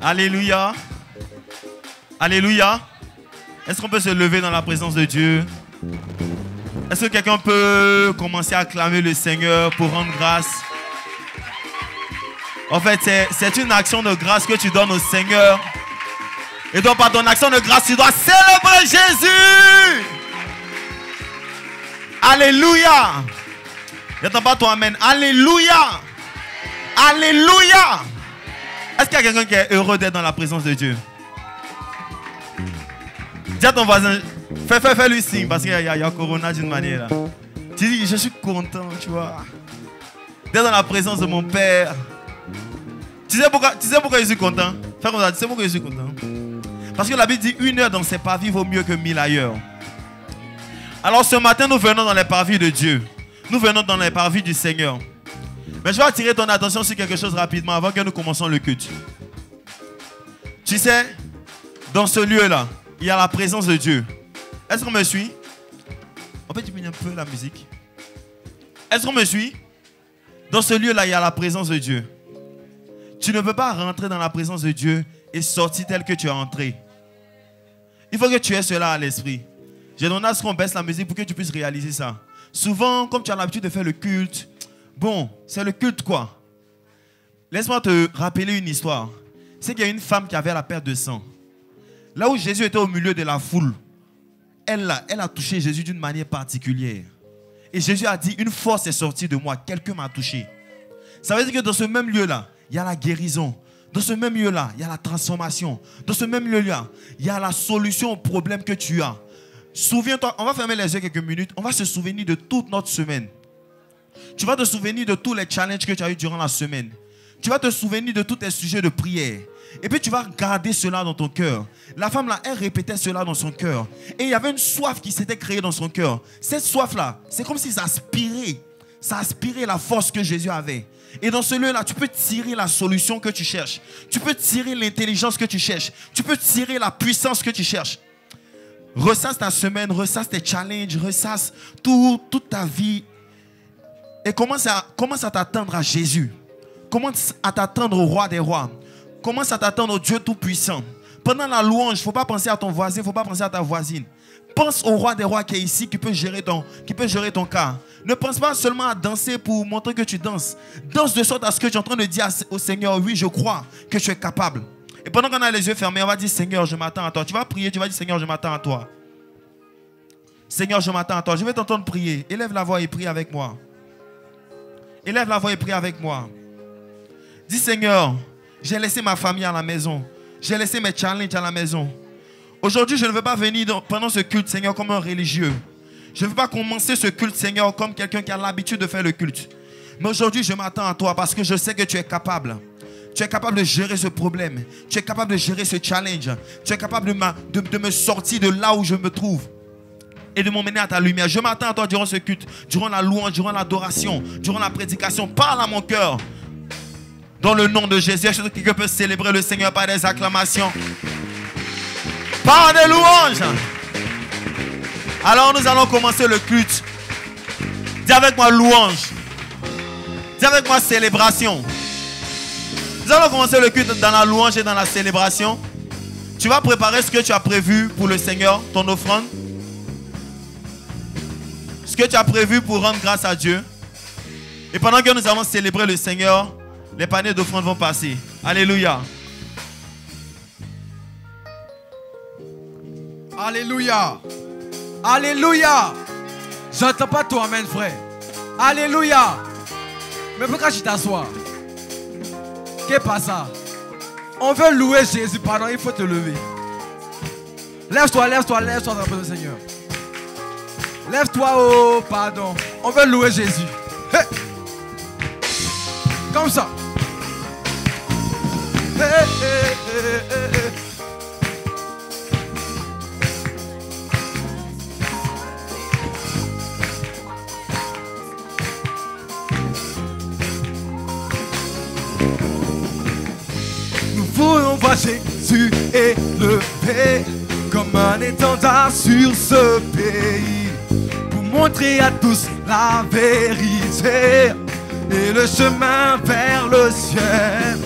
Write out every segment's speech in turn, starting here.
Alléluia. Alléluia. Est-ce qu'on peut se lever dans la présence de Dieu? Est-ce que quelqu'un peut commencer à acclamer le Seigneur pour rendre grâce? En fait, c'est une action de grâce que tu donnes au Seigneur. Et donc, par ton action de grâce, tu dois célébrer Jésus. Alléluia. J'entends pas ton amen. Alléluia. Alléluia. Est-ce qu'il y a quelqu'un qui est heureux d'être dans la présence de Dieu? Dis à ton voisin, fais lui signe parce qu'il y a Corona d'une manière. Là. Tu dis, je suis content, tu vois. D'être dans la présence de mon Père. Tu sais pourquoi je suis content? Fais comme ça, tu sais pourquoi je suis content? Parce que la Bible dit 1 heure dans ses parvis vaut mieux que 1000 ailleurs. Alors ce matin, nous venons dans les parvis de Dieu. Nous venons dans les parvis du Seigneur. Mais je vais attirer ton attention sur quelque chose rapidement avant que nous commencions le culte. Tu sais, dans ce lieu-là, il y a la présence de Dieu. Est-ce qu'on me suit? On peut diminuer un peu la musique. Est-ce qu'on me suit? Dans ce lieu-là, il y a la présence de Dieu. Tu ne peux pas rentrer dans la présence de Dieu et sortir tel que tu es entré. Il faut que tu aies cela à l'esprit. J'ai demandé à ce qu'on baisse la musique pour que tu puisses réaliser ça. Souvent, comme tu as l'habitude de faire le culte, bon, c'est le culte quoi? Laisse-moi te rappeler une histoire. C'est qu'il y a une femme qui avait la perte de sang. Là où Jésus était au milieu de la foule, elle a touché Jésus d'une manière particulière. Et Jésus a dit, une force est sortie de moi, quelqu'un m'a touché. Ça veut dire que dans ce même lieu-là, il y a la guérison. Dans ce même lieu-là, il y a la transformation. Dans ce même lieu-là, il y a la solution au problème que tu as. Souviens-toi, on va fermer les yeux quelques minutes. On va se souvenir de toute notre semaine. Tu vas te souvenir de tous les challenges que tu as eu durant la semaine. Tu vas te souvenir de tous tes sujets de prière. Et puis tu vas garder cela dans ton cœur. La femme là, elle répétait cela dans son cœur. Et il y avait une soif qui s'était créée dans son cœur. Cette soif là, c'est comme si ça aspirait la force que Jésus avait. Et dans ce lieu-là, tu peux tirer la solution que tu cherches. Tu peux tirer l'intelligence que tu cherches. Tu peux tirer la puissance que tu cherches. Ressasse ta semaine, ressasse tes challenges, ressasse toute ta vie. Et commence à t'attendre à Jésus. Commence à t'attendre au roi des rois. Commence à t'attendre au Dieu Tout-Puissant. Pendant la louange, il ne faut pas penser à ton voisin, il ne faut pas penser à ta voisine. Pense au roi des rois qui est ici, qui peut gérer ton cas. Ne pense pas seulement à danser pour montrer que tu danses. Danse de sorte à ce que tu es en train de dire au Seigneur, oui, je crois que tu es capable. Et pendant qu'on a les yeux fermés, on va dire, Seigneur, je m'attends à toi. Tu vas prier, tu vas dire, Seigneur, je m'attends à toi. Seigneur, je m'attends à toi. Je vais t'entendre prier. Élève la voix et prie avec moi. Élève la voix et prie avec moi. Dis, Seigneur, j'ai laissé ma famille à la maison. J'ai laissé mes challenges à la maison. Aujourd'hui, je ne veux pas venir pendant ce culte, Seigneur, comme un religieux. Je ne veux pas commencer ce culte, Seigneur, comme quelqu'un qui a l'habitude de faire le culte. Mais aujourd'hui, je m'attends à toi parce que je sais que tu es capable. Tu es capable de gérer ce problème. Tu es capable de gérer ce challenge. Tu es capable de me sortir de là où je me trouve et de m'emmener à ta lumière. Je m'attends à toi durant ce culte, durant la louange, durant l'adoration, durant la prédication. Parle à mon cœur. Dans le nom de Jésus, est-ce que quelqu'un peut célébrer le Seigneur par des acclamations? Par des louanges. Alors nous allons commencer le culte. Dis avec moi louange. Dis avec moi célébration. Nous allons commencer le culte dans la louange et dans la célébration. Tu vas préparer ce que tu as prévu pour le Seigneur, ton offrande. Ce que tu as prévu pour rendre grâce à Dieu. Et pendant que nous allons célébrer le Seigneur, les paniers d'offrande vont passer. Alléluia. Alléluia. Alléluia. J'entends pas toi, amen, frère. Alléluia. Mais pourquoi tu t'assois? Qu'est-ce que ça? On veut louer Jésus, pardon, il faut te lever. Lève-toi, lève-toi, lève-toi dans la présence du Seigneur. Lève-toi, oh, pardon. On veut louer Jésus. Hey. Comme ça. Hey, hey, hey, hey, hey. Nous voulons voir Jésus élevé comme un étendard sur ce pays, pour montrer à tous la vérité et le chemin vers le ciel.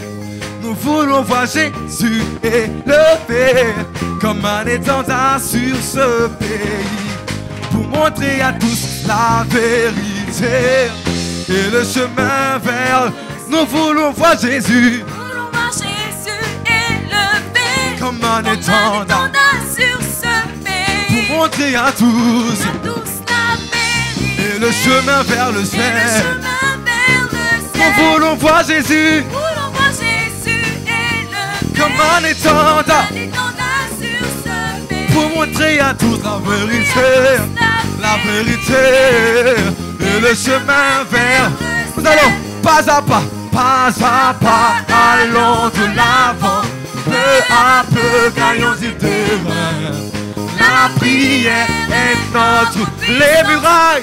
Nous voulons voir Jésus élevé comme un étendard sur ce pays pour montrer à tous la vérité et le chemin vers. Nous voulons voir Jésus. Nous voulons voir Jésus élevé Comme un étendard sur ce pays pour montrer à tous la vérité et le chemin vers le et le ciel. chemin vers le ciel. Nous voulons voir Jésus Nous voulons voir Jésus élevé comme un étendard sur ce pays pour montrer à tous la vérité, la vérité et le chemin vers. Nous allons pas à pas, allons de l'avant, peu à peu gagnons du terrain. La prière est notre. Les murailles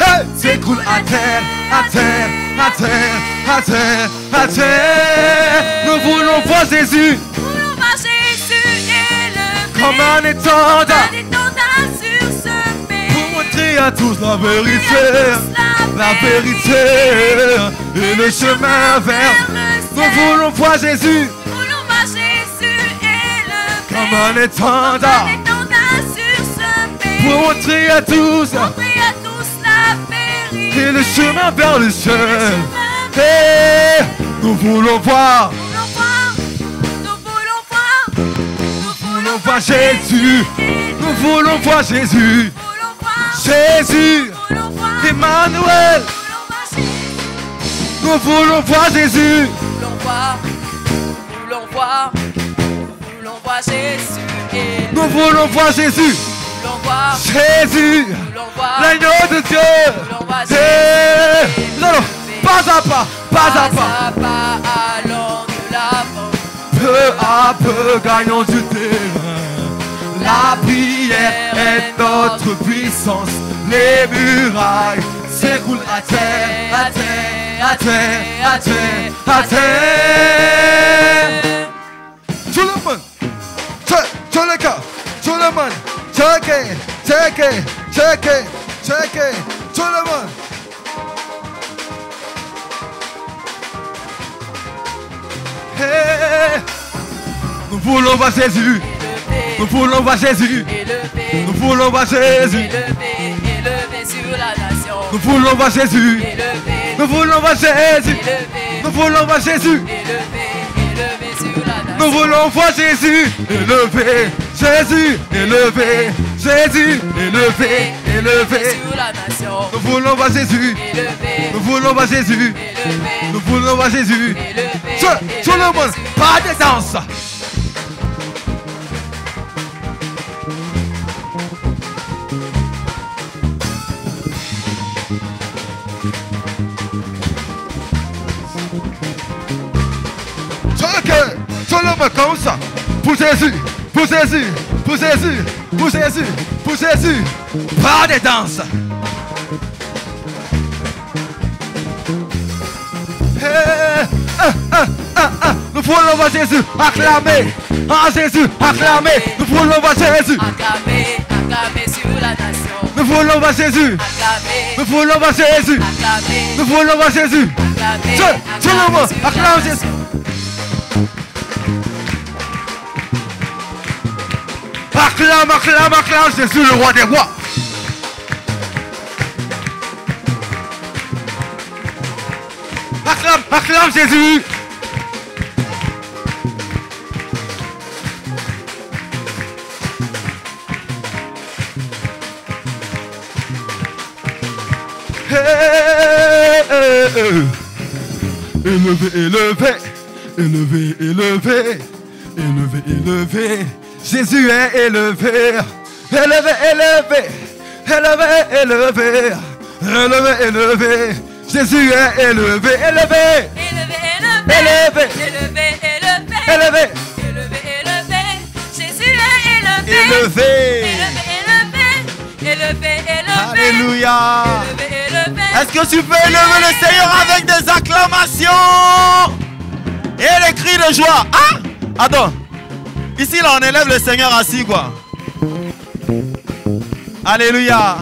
hey, s'écroulent à terre, à terre, à terre, à terre, à terre. Nous voulons voir Jésus Nous voulons voir Jésus élevé comme un étendard sur ce pays pour montrer à tous la vérité, la vérité et le chemin vers. Nous voulons voir Jésus Nous voulons voir Jésus élevé comme un étendard sur ce pays pour montrer à tous montrer à tous la vérité et le chemin vers le ciel. chemin Et nous voulons voir, Nous voulons voir nous voulons voir Jésus, nous voulons voir Jésus, Nous voulons voir Jésus, Nous voulons voir Emmanuel. Nous voulons voir Jésus Nous voulons voir Nous voulons voir Jésus et Nous voulons voir Jésus, nous voulons voir Jésus, Nous voulons voir l'agneau de Dieu. voulons voir Et nous allons pas à pas, allons de l'avant peu à peu gagnons du terrain. La prière est notre puissance. Les murailles s'écoulent à terre, à terre, à terre, à terre, à terre. Tout le monde, tout le gars, tout le monde, check it, tout le monde. Hey. Nous voulons voir Jésus, nous voulons voir Jésus, élevé nous voulons voir Jésus, élevé sur la nation nous voulons voir Jésus, élevé nous voulons voir Jésus, élevé nous voulons voir Jésus, élevé sur la nation nous voulons voir Jésus, élevé, Jésus, élevé, Jésus, élevé, élevé. sur la nation Nous voulons voir Jésus, élevé nous voulons voir Jésus, élevé nous voulons voir Jésus. élevé Tout le monde, pas de danse. Tout le monde comme ça. Pour Jésus, pour Jésus, pour Jésus, pour Jésus, pour Jésus. Pas de danse. Nous voulons voir Jésus acclamer. Ah Jésus acclamer. Nous voulons voir Jésus. acclamé sur la nation Nous voulons voir Jésus. acclamé Nous voulons voir Jésus. acclamé Nous voulons voir Jésus. acclamé Tout le monde acclame Jésus. Acclame, acclame, acclame Jésus, le roi des rois. Acclame, acclame Jésus. Élevé, élevé, élevé, élevé, élevé, élevé. Jésus est élevé, élevé, élevé, élevé, élevé, élevé, élevé. Jésus est élevé, élevé, élevé élevé, élevé élevé, élevé Jésus est élevé élevé. élevé Alléluia. élevé Est-ce que tu peux élever le Seigneur avec des acclamations et les cris de joie? Ah! Attends. Ici, là, on élève le Seigneur assis, quoi. Alléluia.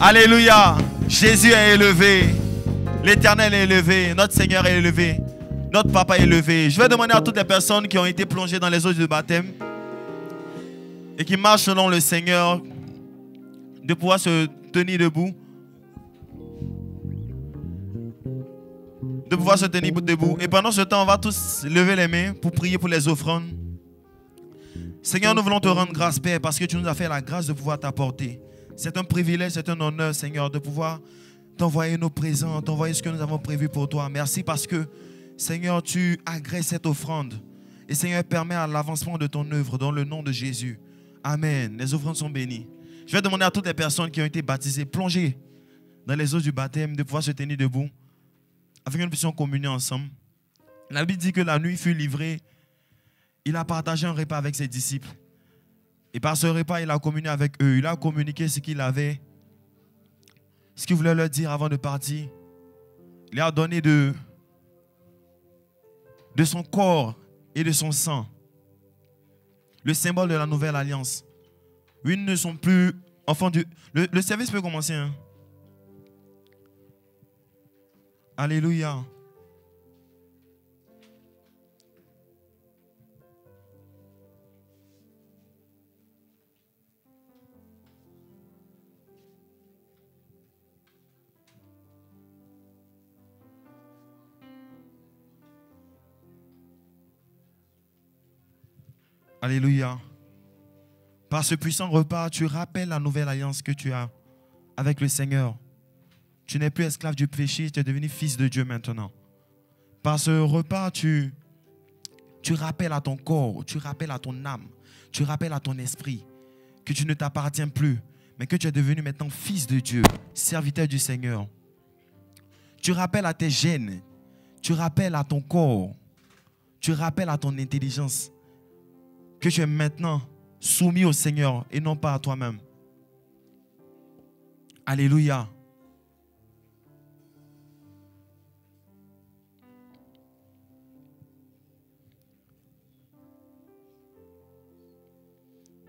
Alléluia. Jésus est élevé. L'Éternel est élevé. Notre Seigneur est élevé. Notre papa est levé. Je vais demander à toutes les personnes qui ont été plongées dans les eaux de baptême et qui marchent selon le Seigneur de pouvoir se tenir debout. De pouvoir se tenir debout. Et pendant ce temps, on va tous lever les mains pour prier pour les offrandes. Seigneur, nous voulons te rendre grâce, Père, parce que tu nous as fait la grâce de pouvoir t'apporter. C'est un privilège, c'est un honneur, Seigneur, de pouvoir t'envoyer nos présents, t'envoyer ce que nous avons prévu pour toi. Merci parce que, Seigneur, tu agrées cette offrande. Et Seigneur, permets à l'avancement de ton œuvre dans le nom de Jésus. Amen. Les offrandes sont bénies. Je vais demander à toutes les personnes qui ont été baptisées, plongées dans les eaux du baptême, de pouvoir se tenir debout, afin que nous puissions communier ensemble. La Bible dit que la nuit fut livrée. Il a partagé un repas avec ses disciples. Et par ce repas, il a communié avec eux. Il a communiqué ce qu'il avait, ce qu'il voulait leur dire avant de partir. Il a donné de son corps et de son sang le symbole de la nouvelle alliance. Oui, nous ne sommes plus enfants du... Le service peut commencer. Hein? Alléluia. Alléluia. Par ce puissant repas, tu rappelles la nouvelle alliance que tu as avec le Seigneur. Tu n'es plus esclave du péché, tu es devenu fils de Dieu maintenant. Par ce repas, tu rappelles à ton corps, tu rappelles à ton âme, tu rappelles à ton esprit que tu ne t'appartiens plus, mais que tu es devenu maintenant fils de Dieu, serviteur du Seigneur. Tu rappelles à tes gènes, tu rappelles à ton corps, tu rappelles à ton intelligence que tu es maintenant soumis au Seigneur et non pas à toi-même. Alléluia.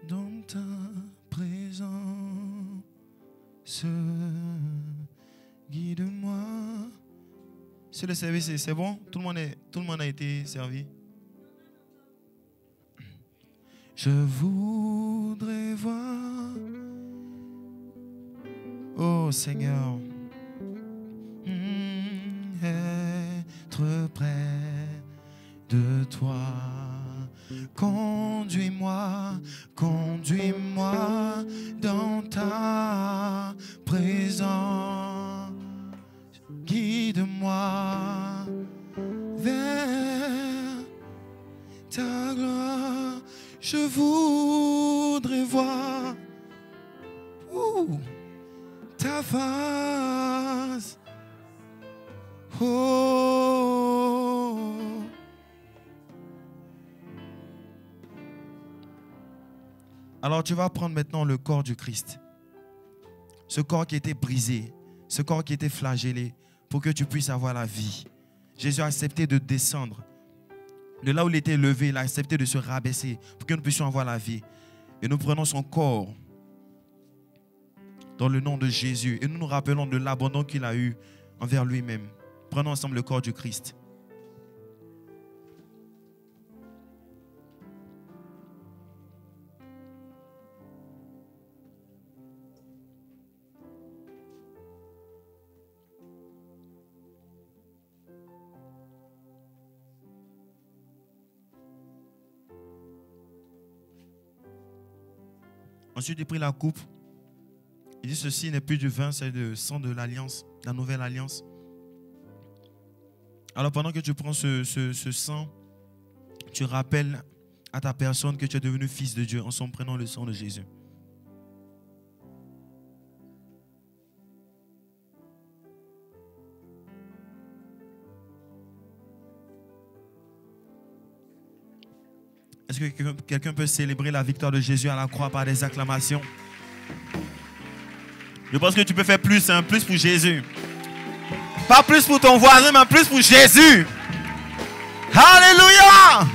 Dans ta présence, guide-moi. C'est le service, c'est bon? Tout le monde a été servi? Je voudrais voir, oh Seigneur, être près de toi. Conduis-moi, conduis-moi dans ta présence. Guide-moi vers ta gloire. Je voudrais voir ta face. Oh. Alors tu vas prendre maintenant le corps du Christ. Ce corps qui était brisé, ce corps qui était flagellé, pour que tu puisses avoir la vie. Jésus a accepté de descendre. De là où il était levé, il a accepté de se rabaisser pour que nous puissions avoir la vie. Et nous prenons son corps dans le nom de Jésus. Et nous nous rappelons de l'abandon qu'il a eu envers lui-même. Prenons ensemble le corps du Christ. Ensuite, il prit la coupe. Il dit, ceci n'est plus du vin, c'est le sang de l'alliance, la nouvelle alliance. Alors, pendant que tu prends ce sang, tu rappelles à ta personne que tu es devenu fils de Dieu en son prenant le sang de Jésus. Est-ce que quelqu'un peut célébrer la victoire de Jésus à la croix par des acclamations? Je pense que tu peux faire plus, hein, plus pour Jésus. Pas plus pour ton voisin, mais plus pour Jésus. Alléluia!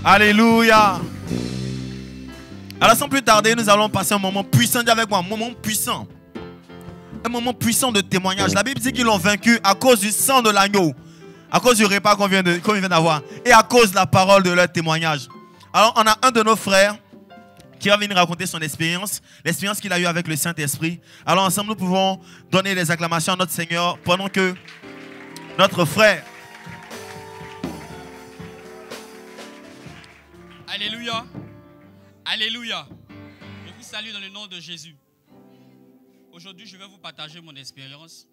Alléluia! Alors sans plus tarder, nous allons passer un moment puissant. Dis avec moi, un moment puissant. un moment puissant de témoignage. La Bible dit qu'ils l'ont vaincu à cause du sang de l'agneau, à cause du repas qu'on vient d'avoir et à cause de la parole de leur témoignage. Alors, on a un de nos frères qui va venir raconter son expérience, l'expérience qu'il a eue avec le Saint-Esprit. Alors, ensemble, nous pouvons donner des acclamations à notre Seigneur pendant que notre frère... Alléluia. Alléluia. Je vous salue dans le nom de Jésus. Aujourd'hui, je vais vous partager mon expérience.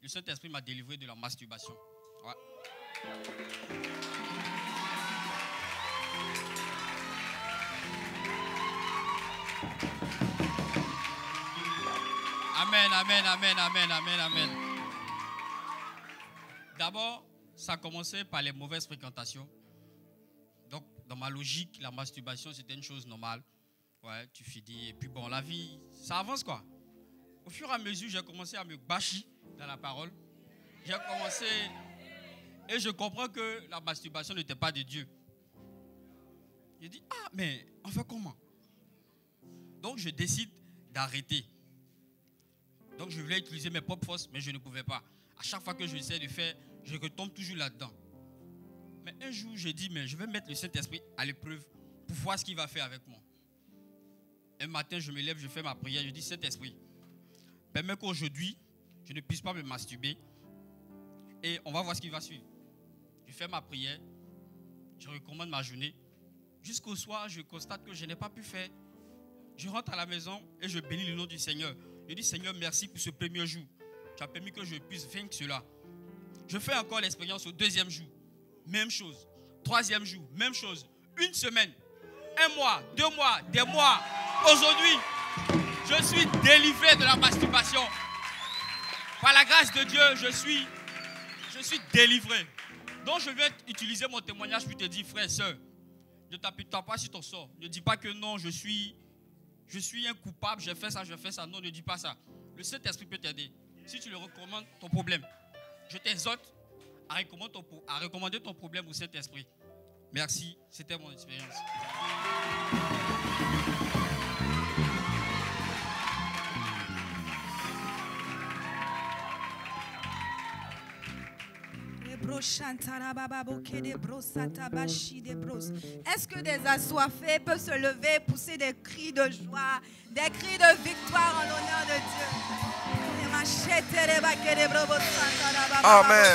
Le Saint-Esprit m'a délivré de la masturbation. Ouais. Amen, amen, amen, amen, amen, amen. D'abord, ça a commencé par les mauvaises fréquentations. Donc, dans ma logique, la masturbation, c'était une chose normale. Ouais, tu finis. Et puis bon, la vie, ça avance quoi. Au fur et à mesure, j'ai commencé à me bâcher dans la parole. J'ai commencé... Et je comprends que la masturbation n'était pas de Dieu. J'ai dit, ah, mais on fait comment? Donc, je décide d'arrêter. Donc, je voulais utiliser mes propres forces, mais je ne pouvais pas. À chaque fois que je essaie de faire, je retombe toujours là-dedans. Mais un jour, j'ai dit, mais je vais mettre le Saint-Esprit à l'épreuve pour voir ce qu'il va faire avec moi. Un matin, je me lève, je fais ma prière, je dis, Saint-Esprit, permets qu'aujourd'hui, je ne puisse pas me masturber et on va voir ce qui va suivre. Je fais ma prière, je recommande ma journée. Jusqu'au soir, je constate que je n'ai pas pu faire. Je rentre à la maison et je bénis le nom du Seigneur. Je dis, Seigneur, merci pour ce premier jour. Tu as permis que je puisse vaincre cela. Je fais encore l'expérience au deuxième jour. Même chose. Troisième jour, même chose. Une semaine, un mois, 2 mois, des mois. Aujourd'hui, je suis délivré de la masturbation. Par la grâce de Dieu, je suis délivré. Donc je vais utiliser mon témoignage pour te dire, frère et soeur, ne t'appuie pas sur ton sort. Ne dis pas que non, je suis un coupable, je fais ça. Non, ne dis pas ça. Le Saint-Esprit peut t'aider. Si tu le recommandes, ton problème. Je t'exhorte à recommander ton problème au Saint-Esprit. Merci, c'était mon expérience. Est-ce que des assoiffés peuvent se lever, pousser des cris de joie, des cris de victoire en l'honneur de Dieu? Amen.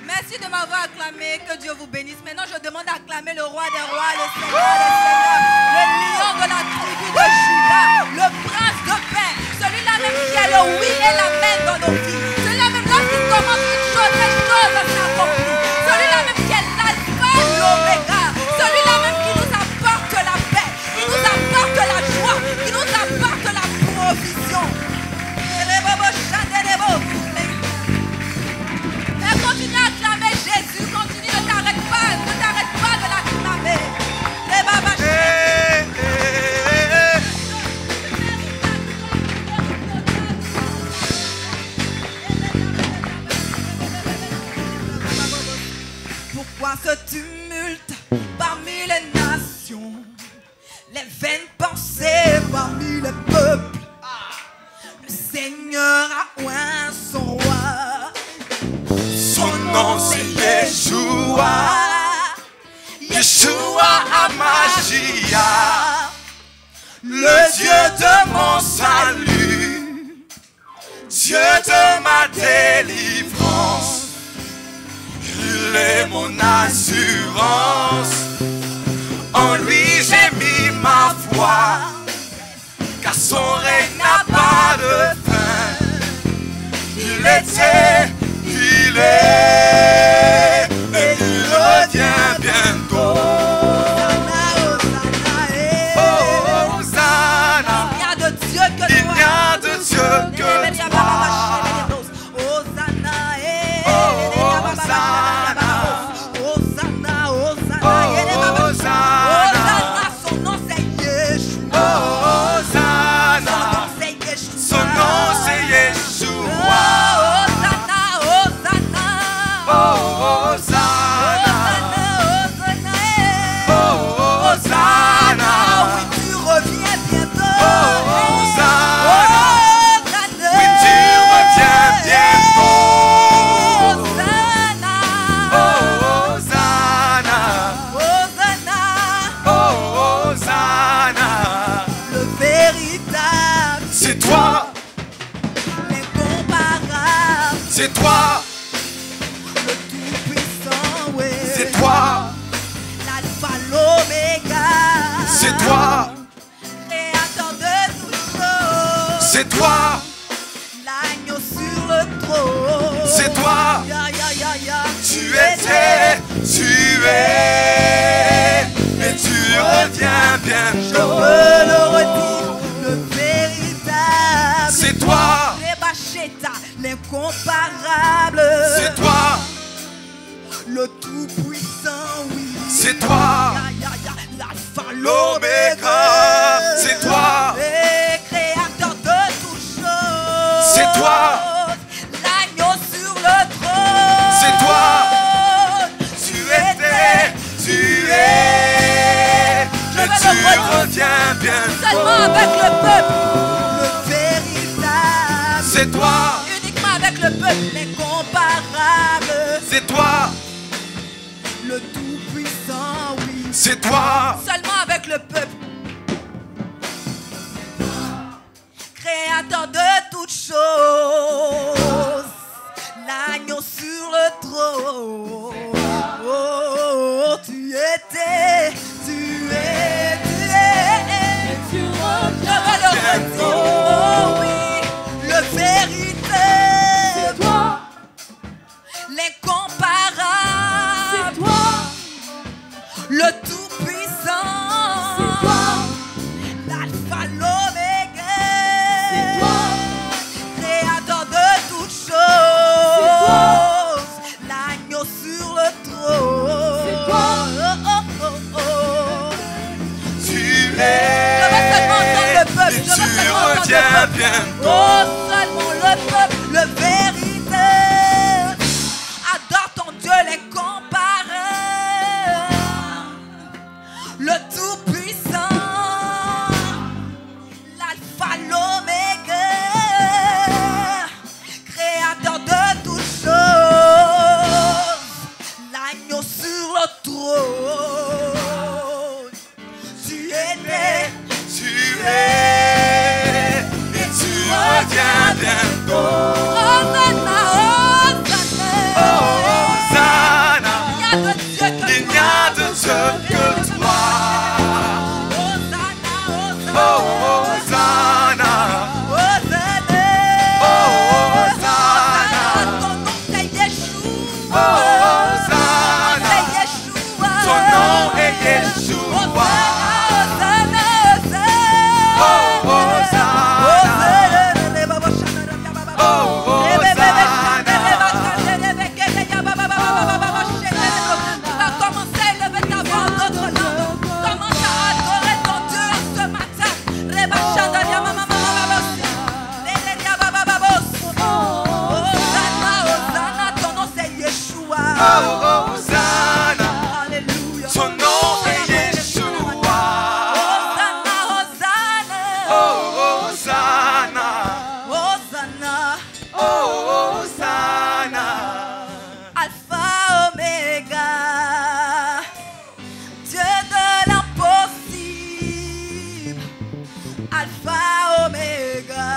Merci de m'avoir acclamé, que Dieu vous bénisse. Maintenant, je demande d'acclamer le roi des rois, le Seigneur des seigneurs, le lion de la tribu de Juda, le prince de paix, celui-là même qui est le oui et l'amen dans nos vies. Celui-là même lorsqu'il commence une chose, les choses s'accomplissent. Celui-là même qui est l'alpha et l'oméga, celui-là même qui nous apporte la paix, qui nous apporte la joie, qui nous apporte la provision. Et continue à acclamer Jésus, continue, ne t'arrête pas de l'acclamer. Pourquoi ce tumulte parmi les nations, les vaines pensées parmi les peuples? Le Seigneur a oint son roi. Son nom c'est Yeshua. Yeshua Amashia. Le Dieu de mon salut. Dieu de ma délivrance. Il est mon assurance. En lui j'ai mis ma foi. Car son règne n'a pas de fin. Il était, il est, et il revient bientôt. Oh, Hosanna, il n'y a de Dieu que toi. Oh C'est toi. Créateur de toutes choses. C'est toi. L'agneau sur le trône. C'est toi. Ya, ya, ya, ya. Tu étais, tu es, et tu reviens Je bientôt. veux le redire, le véritable. C'est toi. Rebacheta, l'incomparable. C'est toi. Le tout-puissant, oui. C'est toi. Ya, ya, ya, l'alpha, L'oméga. C'est toi. Et créateur de toutes choses. C'est toi. L'agneau sur le trône. C'est toi. Tu étais, tu es, et tu reviens bientôt. Seulement avec le peuple, le véritable. C'est toi. Uniquement avec le peuple, l'incomparable. C'est toi. Le tout-puissant, oui. C'est toi. Seulement avec le peuple. Créateur de toutes choses. L'agneau sur le trône. Oh, tu étais, tu es, tu es. Je veux le redire. Oh oui, le vérité. C'est toi. L'incomparable. C'est toi. Le tout-puissant. C'est toi. L'alpha, l'oméga. C'est toi. Créateur de toutes choses. C'est toi. L'agneau sur le trône. C'est toi. Oh, oh, oh. Tu Je veux seulement entendre le es, peuple. et Je veux tu seulement entendre le reviens peuple. bientôt. Oh, seulement le peuple, le vérité. Adore ton Dieu, l'incomparable. Le tout-puissant. L'alpha, l'oméga. Créateur de toutes choses. L'agneau sur le trône. Tu étais. Tu es, et tu reviens bientôt. Hosanna, Hosanna. Hosanna, Il n'y a de Dieu que il n'y a de Dieu que toi. Hosanna, Oh, Hosanna. Hosanna, Hosanna. Hosanna, Ton nom c'est Yeshua. Hosanna. C'est Yeshua. Ton nom est Yeshua. Hosanna, Hosanna. Oh, Hosanna. Oh, Hosanna. Tu vas commencer à lever ta voix en d'autres langues. Commence à adorer ton Dieu ce matin. Hosanna, Hosanna, ton nom c'est Yeshua. Oh, Hosanna. Alléluia. Son nom est Yeshua. Hosanna, Hosanna. Oh, Hosanna. Hosanna. Oh, Hosanna. Alpha, Oméga, Dieu de l'impossible. Alpha, Oméga,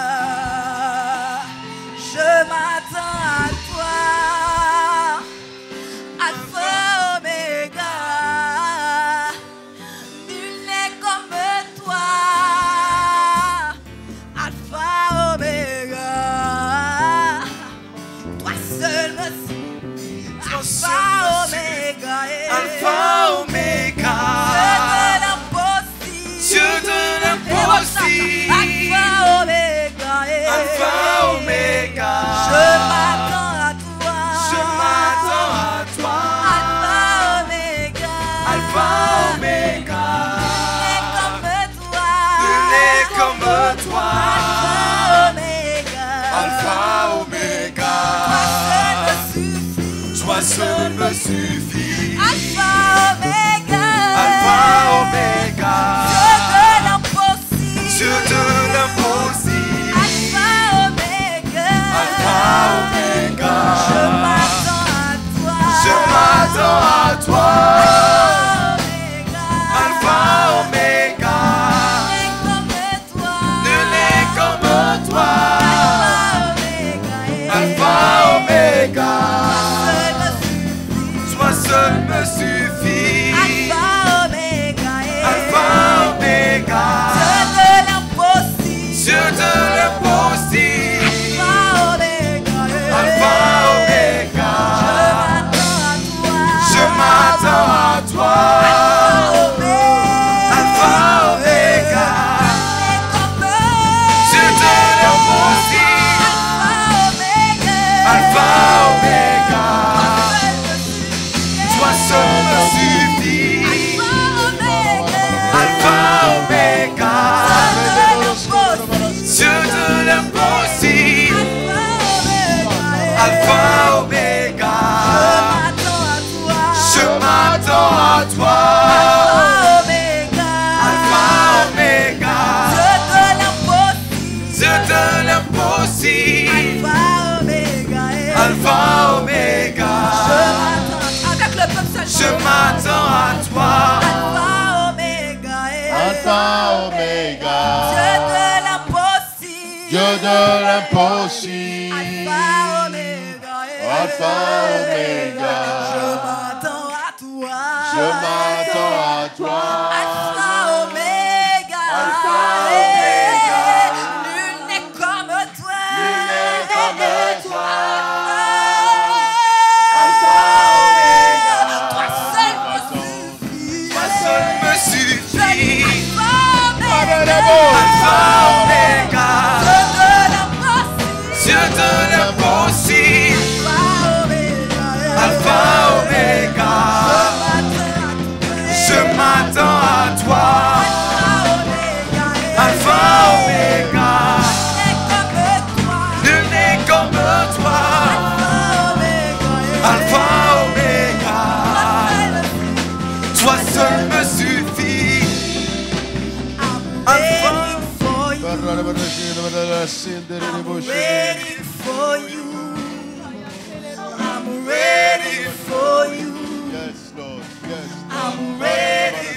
je m'attends à toi. Alpha, Oméga, nul n'est comme toi. Alpha, Oméga, toi seul me suis. Alpha, Oméga, Alpha, Oméga. Dieu de l'impossible. Alpha, Oméga, Alpha, Oméga. je m'attends à toi. Je m'attends à toi. Alpha, Oméga, Alpha, Oméga. nul n'est comme toi. Nul n'est comme toi. Alpha, Oméga, Alpha, Oméga. toi seul me suffit. Toi seul me suffit. Alpha, Oméga, Alpha, Oméga. Dieu de l'impossible. Dieu de l'impossible. Alpha, Oméga, Alpha, Oméga. je m'attends à toi. Je m'attends à toi. Alpha, Oméga, Alpha, Oméga. nul n'est comme toi. Nul n'est comme toi. Alpha, Oméga, Alpha, Oméga. seul me suffit. Toi Alpha, Omega. Dieu de l'impossible. Dieu de l'impossible. Alpha, Alpha, Omega. Omega. Je m'attends à toi. Je m'attends à toi. Alpha, Omega. Alpha, Omega. Nul n'est comme toi. Nul n'est comme toi. Alpha, Omega. Toi seul me suffit. Toi seul me suffit. Alpha, Omega. Alpha, Omega. Dieu de l'impossible. Dieu de l'impossible. Alpha, Omega. Je m'attends à toi. Alpha, Omega. Nul n'est comme toi. Alpha, Omega. Toi seul me suffit. Alpha, Waiting for you. I'm ready for you. Yes, Lord. Yes, I'm Lord. ready.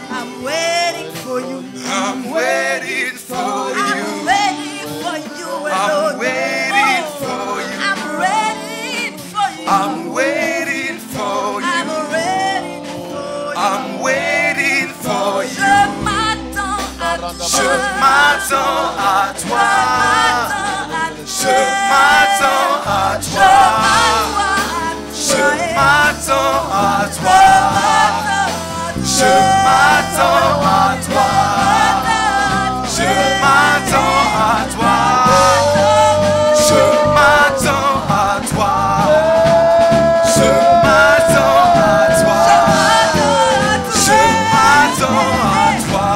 I'm waiting for you. I'm waiting for I'm you. ready for you. I'm alone. waiting for you. I'm ready for you. I'm waiting for you. I'm ready for you. I'm waiting for you. Je m'attends à toi. Je m'attends à toi. Je m'attends à toi. Je m'attends à toi. Je m'attends à toi. Je m'attends à toi. Je m'attends à toi. Je m'attends à toi. Je m'attends à toi.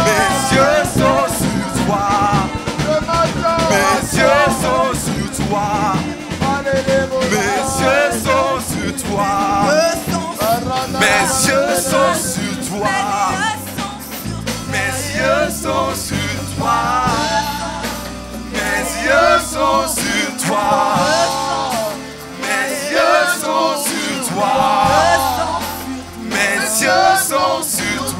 Mes yeux sont sur toi. Mes yeux sont sur toi. Mes yeux sont sur toi. Mes yeux sont sur toi. Mes yeux sont sur toi. Mes yeux sont sur toi. Mes yeux sont sur toi. Mes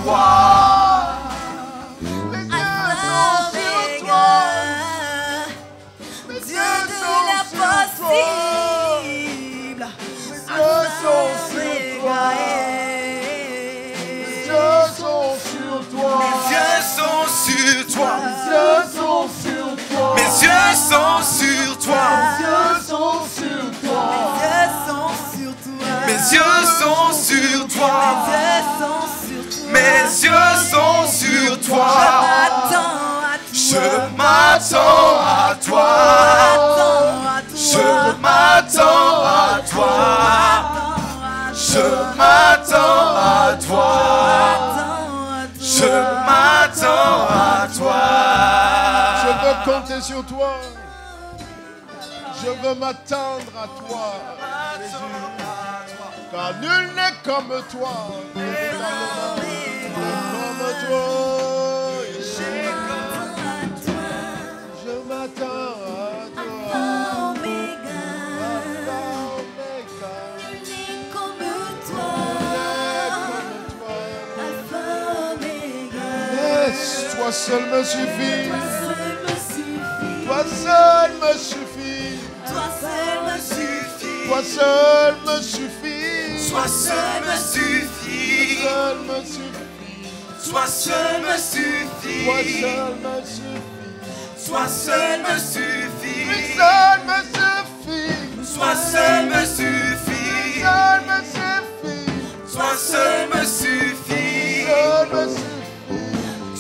yeux sont sur toi. Dieu de l'impossible. Mes yeux sont sur toi. Mes yeux sont sur toi. Mes yeux sont sur toi. Mes yeux sont sur toi. Je m'attends à toi. Je m'attends à toi. Je m'attends à toi. Je m'attends à toi. Je veux compter sur toi. Je veux m'attendre à toi. Jésus. Car nul n'est comme toi. Nul n'est comme toi. Je m'attends à toi. Yes, toi seul me suffit. Toi seul me suffit. Toi seul me suffit. Toi seul me suffit. Toi seul me suffit. Toi seul me suffit. Toi seul me suffit. Toi seul me suffit. Toi seul me suffit.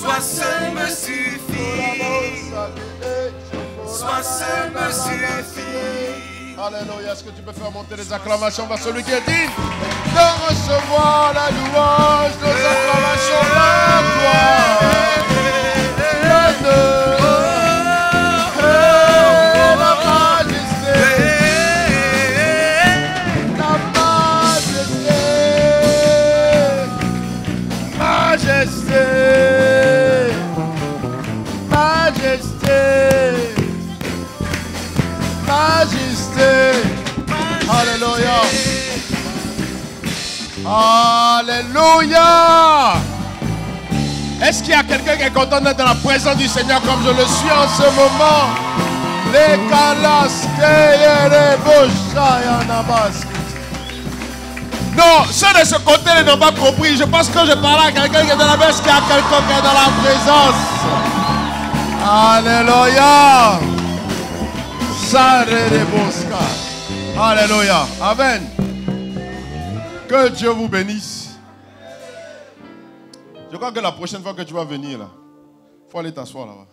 Toi seul me suffit. Toi seul me suffit. Alléluia. Est-ce que tu peux faire monter les acclamations vers celui qui est digne de recevoir la louange, nos acclamations, la gloire, l'honneur, la majesté, la majesté, majesté, majesté. Alléluia. Alléluia. Est-ce qu'il y a quelqu'un qui est content d'être dans la présence du Seigneur comme je le suis en ce moment? Les Kalas, non, ceux de ce côté n'ont pas compris. Je pense que je parle à quelqu'un qui est dans la messe, qu'il y a quelqu'un qui est dans la présence. Alléluia. Alléluia. Amen. Que Dieu vous bénisse. Je crois que la prochaine fois que tu vas venir là, il faut aller t'asseoir là-bas.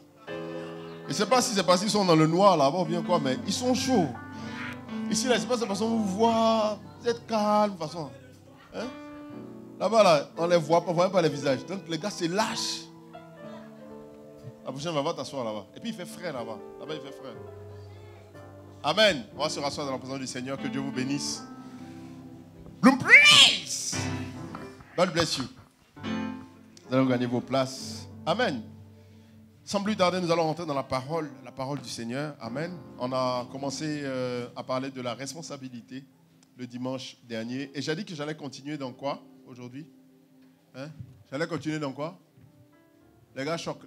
Je ne sais pas si c'est parce qu'ils sont dans le noir là-bas ou bien quoi, mais ils sont chauds. Ici, là, c'est pas cette façon vous voir. Vous êtes calme, de toute façon. Hein? Là-bas, là, on ne les voit pas, on ne voit pas les visages. Donc, les gars, c'est lâche. La prochaine, va t'asseoir là-bas. Et puis, il fait frais là-bas. Là-bas, il fait frais. Amen. On va se rasseoir dans la présence du Seigneur. Que Dieu vous bénisse. Bloom, please. God bless you. Nous allons gagner vos places. Amen. Sans plus tarder, nous allons rentrer dans la parole du Seigneur. Amen. On a commencé à parler de la responsabilité le dimanche dernier. Et j'ai dit que j'allais continuer dans quoi aujourd'hui? Hein? J'allais continuer dans quoi? Les gars choquent.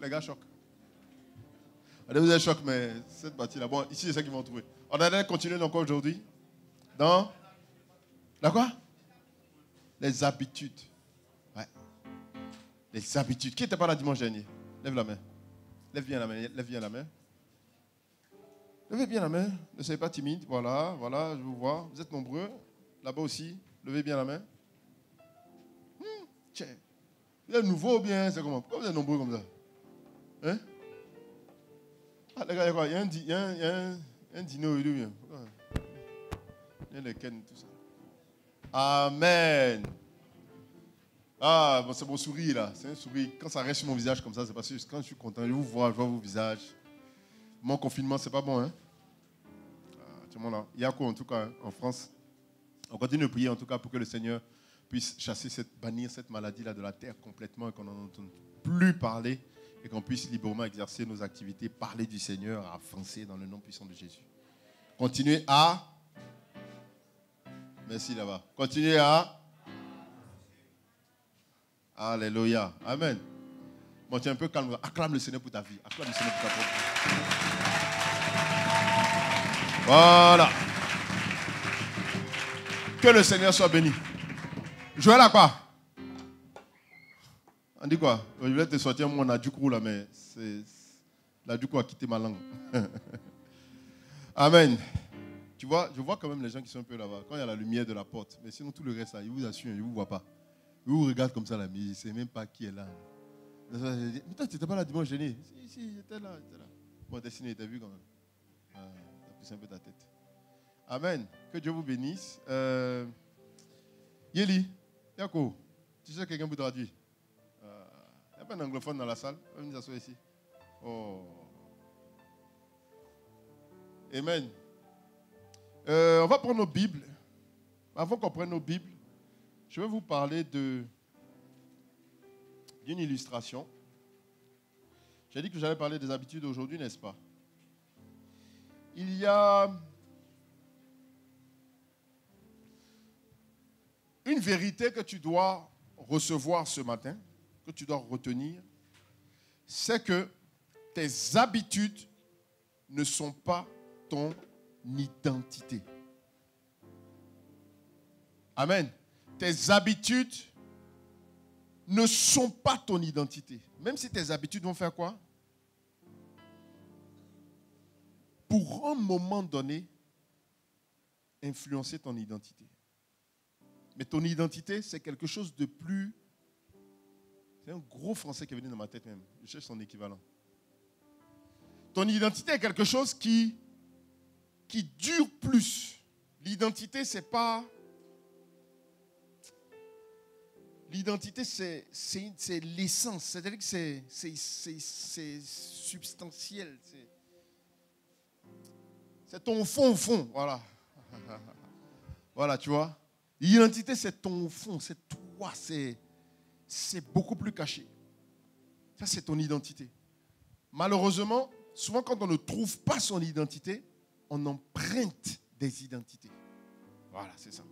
Allez, vous êtes choqués, mais cette partie-là. Bon, ici, c'est ça qu'ils vont trouver. On allait continuer dans quoi aujourd'hui? Dans quoi? Les habitudes. Ouais. Les habitudes. Qui n'était pas là dimanche dernier? Lève la main. Lève bien la main. Levez bien la main. Ne soyez pas timide. Voilà, je vous vois. Vous êtes nombreux. Là-bas aussi. Levez bien la main. Tiens. Vous êtes nouveau ou bien c'est comment? Pourquoi vous êtes nombreux comme ça? Hein? Ah, les gars, il y a quoi? Il y a un dîner ou deux bien. Il y a les ken, tout ça. Amen. Ah, bon, c'est mon sourire là. C'est un sourire. Quand ça reste sur mon visage comme ça, c'est parce que quand je suis content, je vois vos visages. Mon confinement, c'est pas bon, hein? Tout le monde là. Il y a quoi en tout cas, hein, en France? On continue de prier en tout cas pour que le Seigneur puisse chasser bannir cette maladie-là de la terre complètement et qu'on n'en entende plus parler et qu'on puisse librement exercer nos activités, parler du Seigneur, avancer dans le nom puissant de Jésus. Continuez à... Merci là-bas. Continuez à... Alléluia. Amen. Bon, tu es un peu calme. Acclame le Seigneur pour ta vie. Acclame le Seigneur pour ta vie. Voilà. Que le Seigneur soit béni. Joël à quoi? On dit quoi? Je voulais te sortir mon adjoukrou là, mais l'adjoukrou a quitté ma langue. Amen. Tu vois, je vois quand même les gens qui sont un peu là-bas. Quand il y a la lumière de la porte. Mais sinon, tout le reste là, ils vous assurent, ils ne vous voient pas. Ils vous regardent comme ça là, mais je ne sais même pas qui est là. Mais toi, tu n'étais pas là dimanche dernier? Si, j'étais là. Bon, Destiné, t'as vu quand même. Tu as poussé un peu ta tête. Amen. Que Dieu vous bénisse. Yeli, Yako, tu sais quelqu'un pour traduire? Il n'y a pas un anglophone dans la salle? Venez s'asseoir ici. Oh. Amen. On va prendre nos Bibles. Avant qu'on prenne nos Bibles, je vais vous parler d'une illustration. J'ai dit que j'allais parler des habitudes aujourd'hui, n'est-ce pas? Il y a une vérité que tu dois recevoir ce matin, que tu dois retenir, c'est que tes habitudes ne sont pas ton identité. Amen. Tes habitudes ne sont pas ton identité. Même si tes habitudes vont faire quoi? Pour un moment donné, influencer ton identité. Mais ton identité, c'est quelque chose de plus... C'est un gros français qui est venu dans ma tête même. Je cherche son équivalent. Ton identité est quelque chose qui dure plus. L'identité, c'est pas... L'identité, c'est l'essence. C'est-à-dire que c'est substantiel. C'est ton fond. Voilà. Voilà, tu vois. L'identité, c'est ton fond. C'est toi. C'est beaucoup plus caché. Ça, c'est ton identité. Malheureusement, souvent, quand on ne trouve pas son identité, on emprunte des identités. Voilà, c'est ça.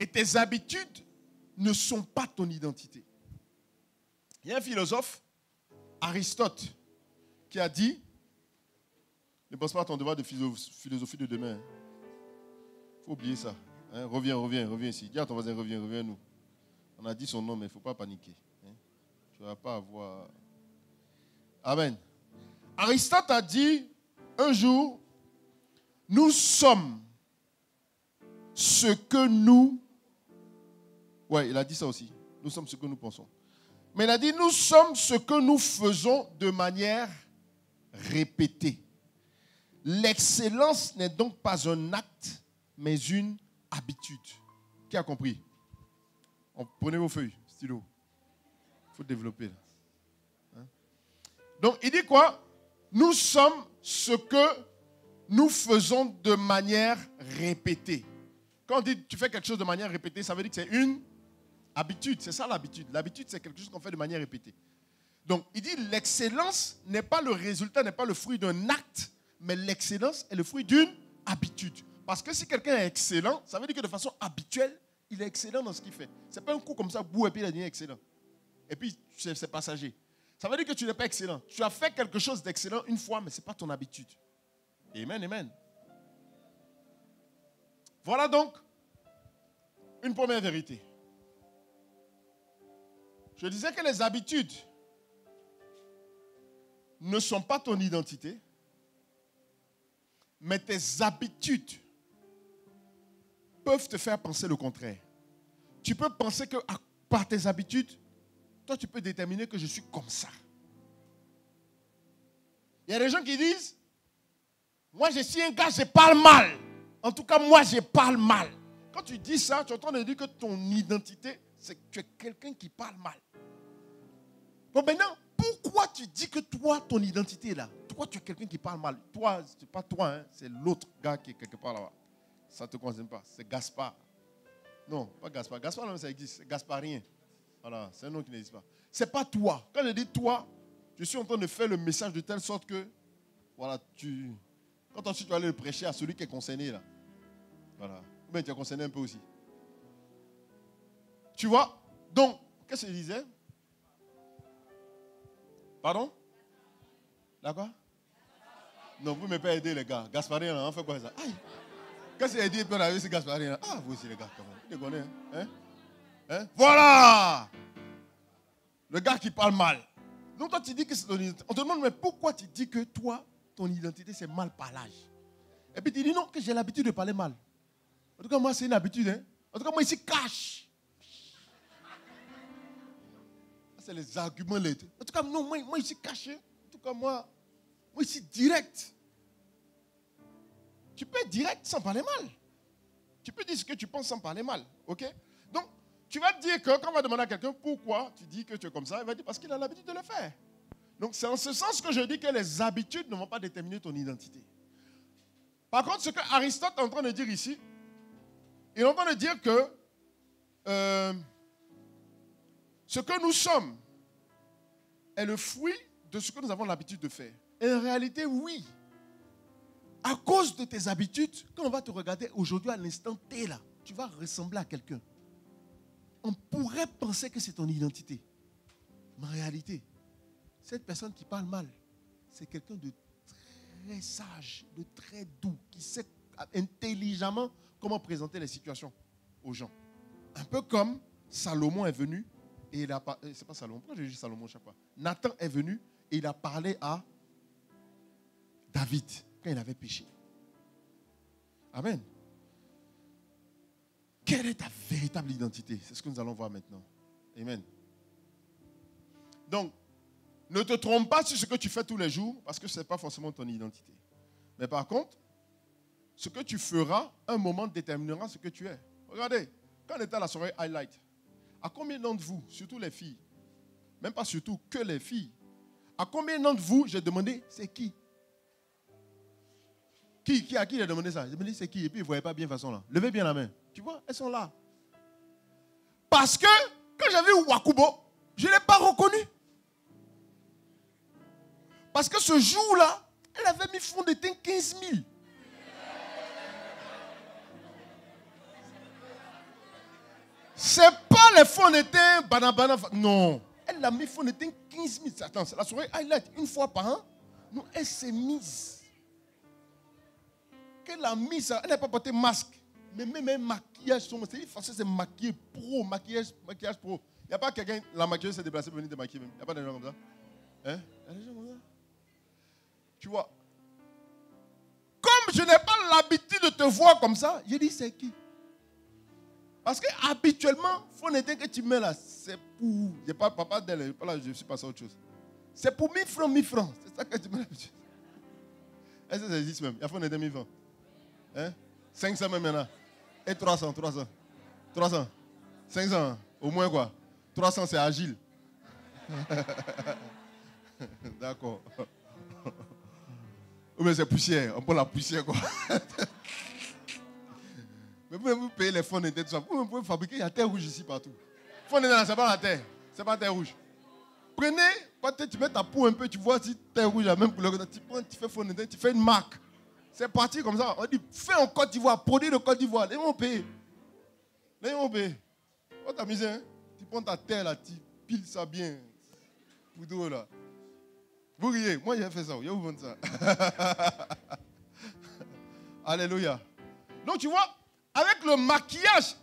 Et tes habitudes ne sont pas ton identité. Il Il y a un philosophe, Aristote, qui a dit, ne pense pas à ton devoir de philosophie de demain. Il faut oublier ça. Hein? Reviens ici. Dis à ton voisin, reviens nous. On a dit son nom, mais il ne faut pas paniquer. Hein? Tu ne vas pas avoir... Amen. Aristote a dit, un jour, nous sommes ce que nous... Ouais, il a dit ça aussi. Nous sommes ce que nous pensons. Mais il a dit, nous sommes ce que nous faisons de manière répétée. L'excellence n'est donc pas un acte, mais une habitude. Qui a compris? Prenez vos feuilles, stylo. Il faut développer. Là. Hein? Donc, il dit quoi? Nous sommes ce que nous faisons de manière répétée. Quand on dit tu fais quelque chose de manière répétée, ça veut dire que c'est une habitude. C'est ça l'habitude. L'habitude, c'est quelque chose qu'on fait de manière répétée. Donc, il dit l'excellence n'est pas le résultat, n'est pas le fruit d'un acte, mais l'excellence est le fruit d'une habitude. Parce que si quelqu'un est excellent, ça veut dire que de façon habituelle, il est excellent dans ce qu'il fait. Ce n'est pas un coup comme ça, boum, et puis il est devenu excellent. Et puis, c'est passager. Ça veut dire que tu n'es pas excellent. Tu as fait quelque chose d'excellent une fois, mais ce n'est pas ton habitude. Amen, amen. Voilà donc une première vérité. Je disais que les habitudes ne sont pas ton identité, mais tes habitudes peuvent te faire penser le contraire. Tu peux penser que par tes habitudes, toi tu peux déterminer que je suis comme ça. Il y a des gens qui disent, moi je suis un gars, je parle mal. En tout cas, moi je parle mal. Quand tu dis ça, tu es en train de dire que ton identité, c'est que tu es quelqu'un qui parle mal. Bon, maintenant, pourquoi tu dis que toi, ton identité est là? Toi, tu es quelqu'un qui parle mal. Toi, ce n'est pas toi, hein, c'est l'autre gars qui est quelque part là-bas. Ça ne te concerne pas. C'est Gaspard. Non, pas Gaspard. Gaspard, non, ça existe. C'est Gasparien. Voilà, c'est un nom qui n'existe pas. Ce n'est pas toi. Quand je dis toi, je suis en train de faire le message de telle sorte que, voilà, quand ensuite tu vas aller le prêcher à celui qui est concerné là. Voilà. Ou bien tu es concerné un peu aussi. Tu vois? Donc, qu'est-ce que je disais? Pardon? D'accord? Non, vous ne m'avez pas aidé, les gars. Gasparien, là, on fait quoi ça? Aïe! Qu'est-ce qu'il a dit? On a vu ce Gasparien là. Ah, vous aussi, les gars, quand même. Vous les connaissez, hein? Hein? Voilà! Le gars qui parle mal. Donc, toi, tu dis que c'est ton identité. On te demande, mais pourquoi tu dis que toi, ton identité, c'est mal parlage? Et puis tu dis non, que j'ai l'habitude de parler mal. En tout cas, moi, c'est une habitude. Hein? En tout cas, moi, ici, cache. C'est les arguments. En tout cas, non, moi ici, caché. En tout cas, moi ici, direct. Tu peux être direct sans parler mal. Tu peux dire ce que tu penses sans parler mal. Ok? Donc, tu vas te dire que quand on va demander à quelqu'un pourquoi tu dis que tu es comme ça, il va dire parce qu'il a l'habitude de le faire. Donc, c'est en ce sens que je dis que les habitudes ne vont pas déterminer ton identité. Par contre, ce que Aristote est en train de dire ici, il est en train de dire que ce que nous sommes est le fruit de ce que nous avons l'habitude de faire. Et en réalité, oui. À cause de tes habitudes, quand on va te regarder aujourd'hui à l'instant T, là, tu vas ressembler à quelqu'un. On pourrait penser que c'est ton identité. Mais en réalité, cette personne qui parle mal, c'est quelqu'un de très sage, de très doux, qui sait intelligemment comment présenter les situations aux gens. Un peu comme Salomon est venu et il a parlé. C'est pas Salomon, pourquoi je dis Salomon chaque fois? Nathan est venu et il a parlé à David quand il avait péché. Amen. Quelle est ta véritable identité? C'est ce que nous allons voir maintenant. Amen. Donc, ne te trompe pas sur ce que tu fais tous les jours parce que ce n'est pas forcément ton identité. Mais par contre, ce que tu feras, un moment déterminera ce que tu es. Regardez, quand on était à la soirée Highlight, à combien d'entre vous, surtout les filles, même pas surtout que les filles, à combien d'entre vous, j'ai demandé, c'est qui? À qui j'ai demandé ça? J'ai demandé c'est qui? Et puis ils ne voyaient pas bien de façon là. Levez bien la main. Tu vois, elles sont là. Parce que, quand j'ai vu Wakubo, je ne l'ai pas reconnu. Parce que ce jour-là, elle avait mis fond de teint 15 000. C'est pas les fonds de teint banana. Non. Elle a mis fond de teint 15 000. Attends, c'est la soirée highlight. Une fois par an, non, elle s'est mise. Qu'elle a mis ça, elle n'a pas porté masque. Mais même un maquillage, c'est français, c'est maquillé pro, maquillage pro. Il n'y a pas quelqu'un, la maquilleuse s'est déplacée pour venir démaquiller même. Il n'y a pas de gens comme ça. Hein? Il y a des gens comme ça. Tu vois. Comme je n'ai pas l'habitude de te voir comme ça, j'ai dit c'est qui? Parce que habituellement, il faut noter que tu mets là, c'est pour. Je ne parle pas d'elle, là, je suis passé à autre chose. C'est pour 1000 francs, 1000 francs. C'est ça que tu mets l'habitude. Est-ce que ça existe même? Il faut noter 1000 francs. Hein? 500 même maintenant. Et 300. 500, au moins quoi? 300 c'est agile. D'accord. Mais c'est poussière, on prend la poussière quoi. Mais vous payez les fonds d'été, tout ça. Vous pouvez fabriquer, il y a terre rouge ici partout. Fonds d'été, c'est pas la terre, c'est pas terre rouge. Prenez, quand tu mets ta peau un peu, tu vois si terre rouge a même couleur. Tu prends, tu fais fond d'été, tu fais une marque. C'est parti comme ça. On dit, fais en Côte d'Ivoire, produit de Côte d'Ivoire. Les gens vont payer. On t'amuse, hein? Tu prends ta terre là, tu piles ça bien. Poudre là. Vous riez, moi j'ai fait ça, je vous vends ça. Alléluia. Donc tu vois, avec le maquillage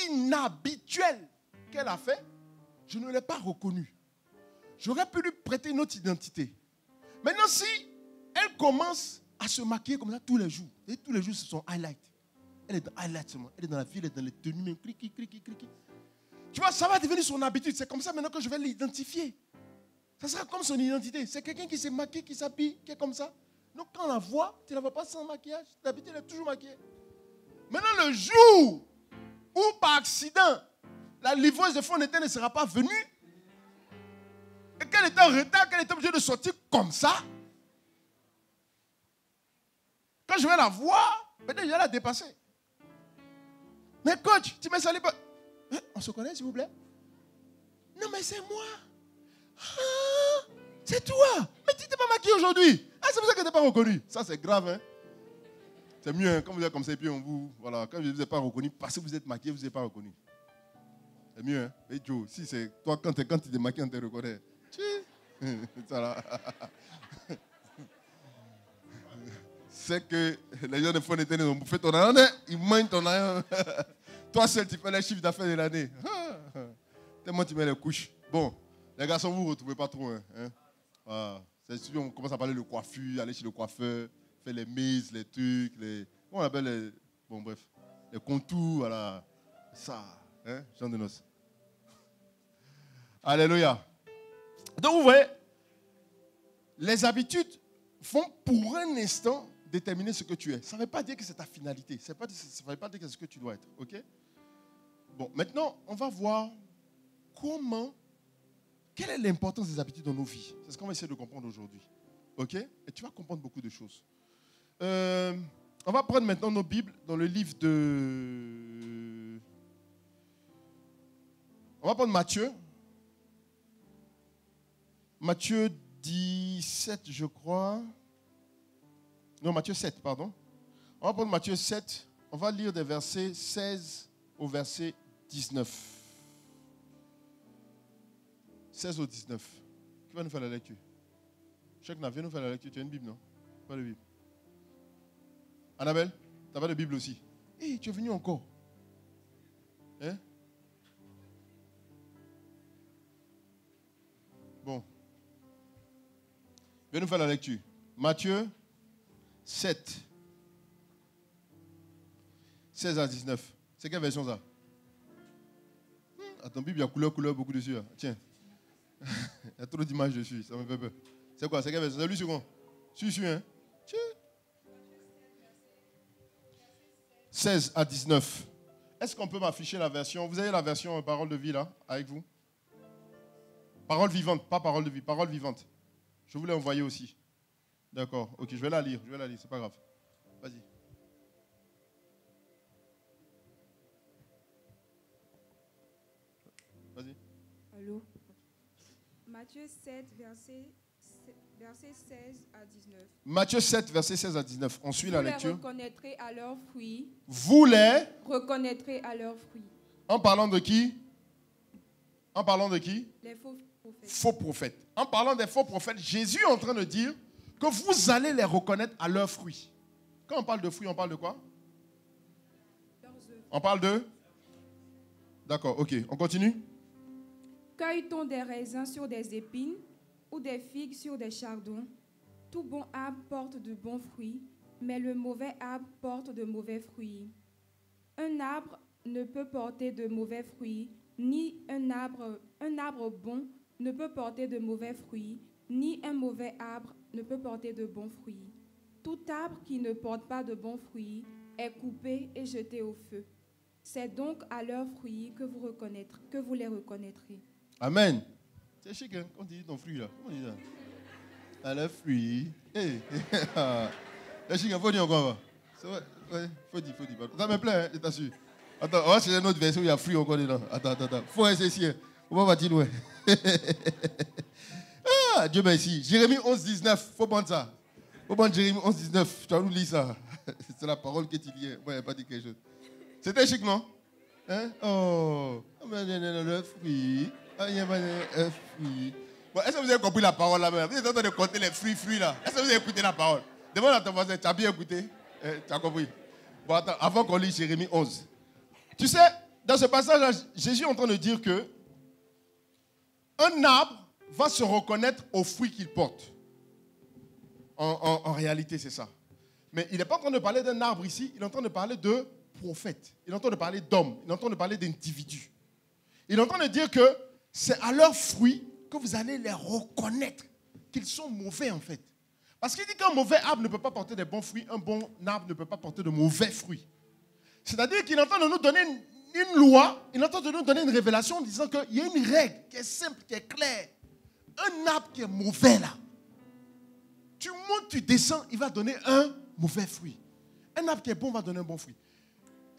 inhabituel qu'elle a fait, je ne l'ai pas reconnu. J'aurais pu lui prêter une autre identité. Maintenant, si elle commence à se maquiller comme ça tous les jours, et tous les jours, c'est son highlight. Elle est dans highlight seulement. Elle est dans la vie, elle est dans les tenues, même clic. Tu vois, ça va devenir son habitude. C'est comme ça maintenant que je vais l'identifier. Ça sera comme son identité. C'est quelqu'un qui s'est maquillé, qui s'habille, qui est comme ça. Donc quand on la voit, tu ne la vois pas sans maquillage. D'habitude, elle est toujours maquillée. Maintenant, le jour où par accident, la livreuse de fond d'été ne sera pas venue, et qu'elle était en retard, qu'elle était obligée de sortir comme ça, quand je vais la voir, peut-être je vais la dépasser. Mais coach, tu me salues pas. On se connaît, s'il vous plaît? Non, mais c'est moi. Ah, c'est toi. Mais tu t'es pas maquillé aujourd'hui. Ah, c'est pour ça que tu n'es pas reconnu. Ça, c'est grave, hein? C'est mieux, hein? Quand vous êtes comme ça, et puis on vous. Voilà, quand je ne vous ai pas reconnu, parce que vous êtes maquillé, vous n'êtes pas reconnu. C'est mieux, hein? Et Joe, si c'est toi, quand tu es maquillé, on te reconnaît. Ça là. C'est que les gens de fond d'été ont bouffé ton année, ils mangent ton année. Toi seul, tu fais les chiffres d'affaires de l'année. Tellement tu mets les couches. Bon, les garçons, vous ne retrouvez pas trop. Hein? Ah, c'est sûr, on commence à parler de coiffure, aller chez le coiffeur, faire les mises, les trucs, comment on appelle les. Bon, bref, les contours, voilà. Ça, hein, Jean de noces. Alléluia. Donc, vous voyez, les habitudes vont pour un instant déterminer ce que tu es. Ça ne veut pas dire que c'est ta finalité. Ça ne veut pas dire que c'est ce que tu dois être. Ok? Bon, maintenant, on va voir quelle est l'importance des habitudes dans nos vies. C'est ce qu'on va essayer de comprendre aujourd'hui. Ok? Et tu vas comprendre beaucoup de choses. On va prendre maintenant nos Bibles dans le livre de... On va prendre Matthieu. Matthieu 17, je crois. Non, Matthieu 7, pardon. On va prendre Matthieu 7. On va lire des versets 16 au verset 19. 16 au 19. Qui va nous faire la lecture? Chacun viens nous faire la lecture. Tu as une Bible, non? Pas de Bible. Annabelle, tu n'as pas de Bible aussi? Hé, tu es venu encore. Hein? Bon. Viens nous faire la lecture. Matthieu 7. 16 à 19. C'est quelle version ça? Attends, Bible, il y a couleur beaucoup dessus. Là. Tiens. Il y a trop d'images dessus, ça me fait peur. C'est quoi? C'est quelle version? C'est lui second. Suis, hein? Tiens. 16 à 19. Est-ce qu'on peut m'afficher la version? Vous avez la version parole de vie là, avec vous? Parole vivante, pas parole de vie, parole vivante. Je vous l'ai envoyé aussi. D'accord, ok, je vais la lire, c'est pas grave. Vas-y. Vas-y. Allô? Matthieu 7, verset 16 à 19. Matthieu 7, verset 16 à 19. On suit la lecture. Vous les reconnaîtrez à leurs fruits. Vous les reconnaîtrez à leurs fruits. En parlant de qui? En parlant de qui? Les faux prophètes. faux prophètes. En parlant des faux prophètes, Jésus est en train de dire que vous allez les reconnaître à leurs fruits. Quand on parle de fruits, on parle de quoi? On parle de... D'accord, ok. On continue? Cueille-t-on des raisins sur des épines ou des figues sur des chardons? Tout bon arbre porte de bons fruits, mais le mauvais arbre porte de mauvais fruits. Un arbre ne peut porter de mauvais fruits, ni un arbre bon ne peut porter de mauvais fruits, ni un mauvais arbre ne peut porter de bons fruits. Tout arbre qui ne porte pas de bons fruits est coupé et jeté au feu. C'est donc à leurs fruits que vous les reconnaîtrez. Amen. C'est chic, hein? On dit ton fruit là. Comment on dit ça? À leurs fruits. Hey. C'est chic, il faut dire encore. C'est vrai. Ouais, faut dire. Ça me plaît, hein, je t'assure. Attends, on va chercher une autre version où il y a fruit encore dedans. Attends. Faut rester ici. On va partir loin. Ah, Dieu merci. Jérémie 11, 19. Faut prendre ça. Faut prendre Jérémie 11, 19. Tu vas nous lire ça. C'est la parole que tu lis. Moi, je n'ai pas dit quelque chose. C'était chic, non? Hein? Oh. Le fruit. Fruit. Bon, est-ce que vous avez compris la parole là-bas? Vous êtes en train de compter les fruits là. Est-ce que vous avez écouté la parole? Demande à ton voisin, tu as bien écouté? Tu as compris? Bon, attends, avant qu'on lise Jérémie 11. Tu sais, dans ce passage-là, Jésus est en train de dire que un arbre va se reconnaître aux fruits qu'il porte. En réalité, c'est ça. Mais il n'est pas en train de parler d'un arbre ici, il est en train de parler de prophètes. Il est en train de parler d'hommes, il est en train de parler d'individus. Il est en train de dire que c'est à leurs fruits que vous allez les reconnaître qu'ils sont mauvais en fait. Parce qu'il dit qu'un mauvais arbre ne peut pas porter de bons fruits, un bon arbre ne peut pas porter de mauvais fruits. C'est-à-dire qu'il est en train de nous donner une loi, il est en train de nous donner une révélation en disant qu'il y a une règle qui est simple, qui est claire. Un arbre qui est mauvais là, tu montes, tu descends, il va donner un mauvais fruit. Un arbre qui est bon va donner un bon fruit.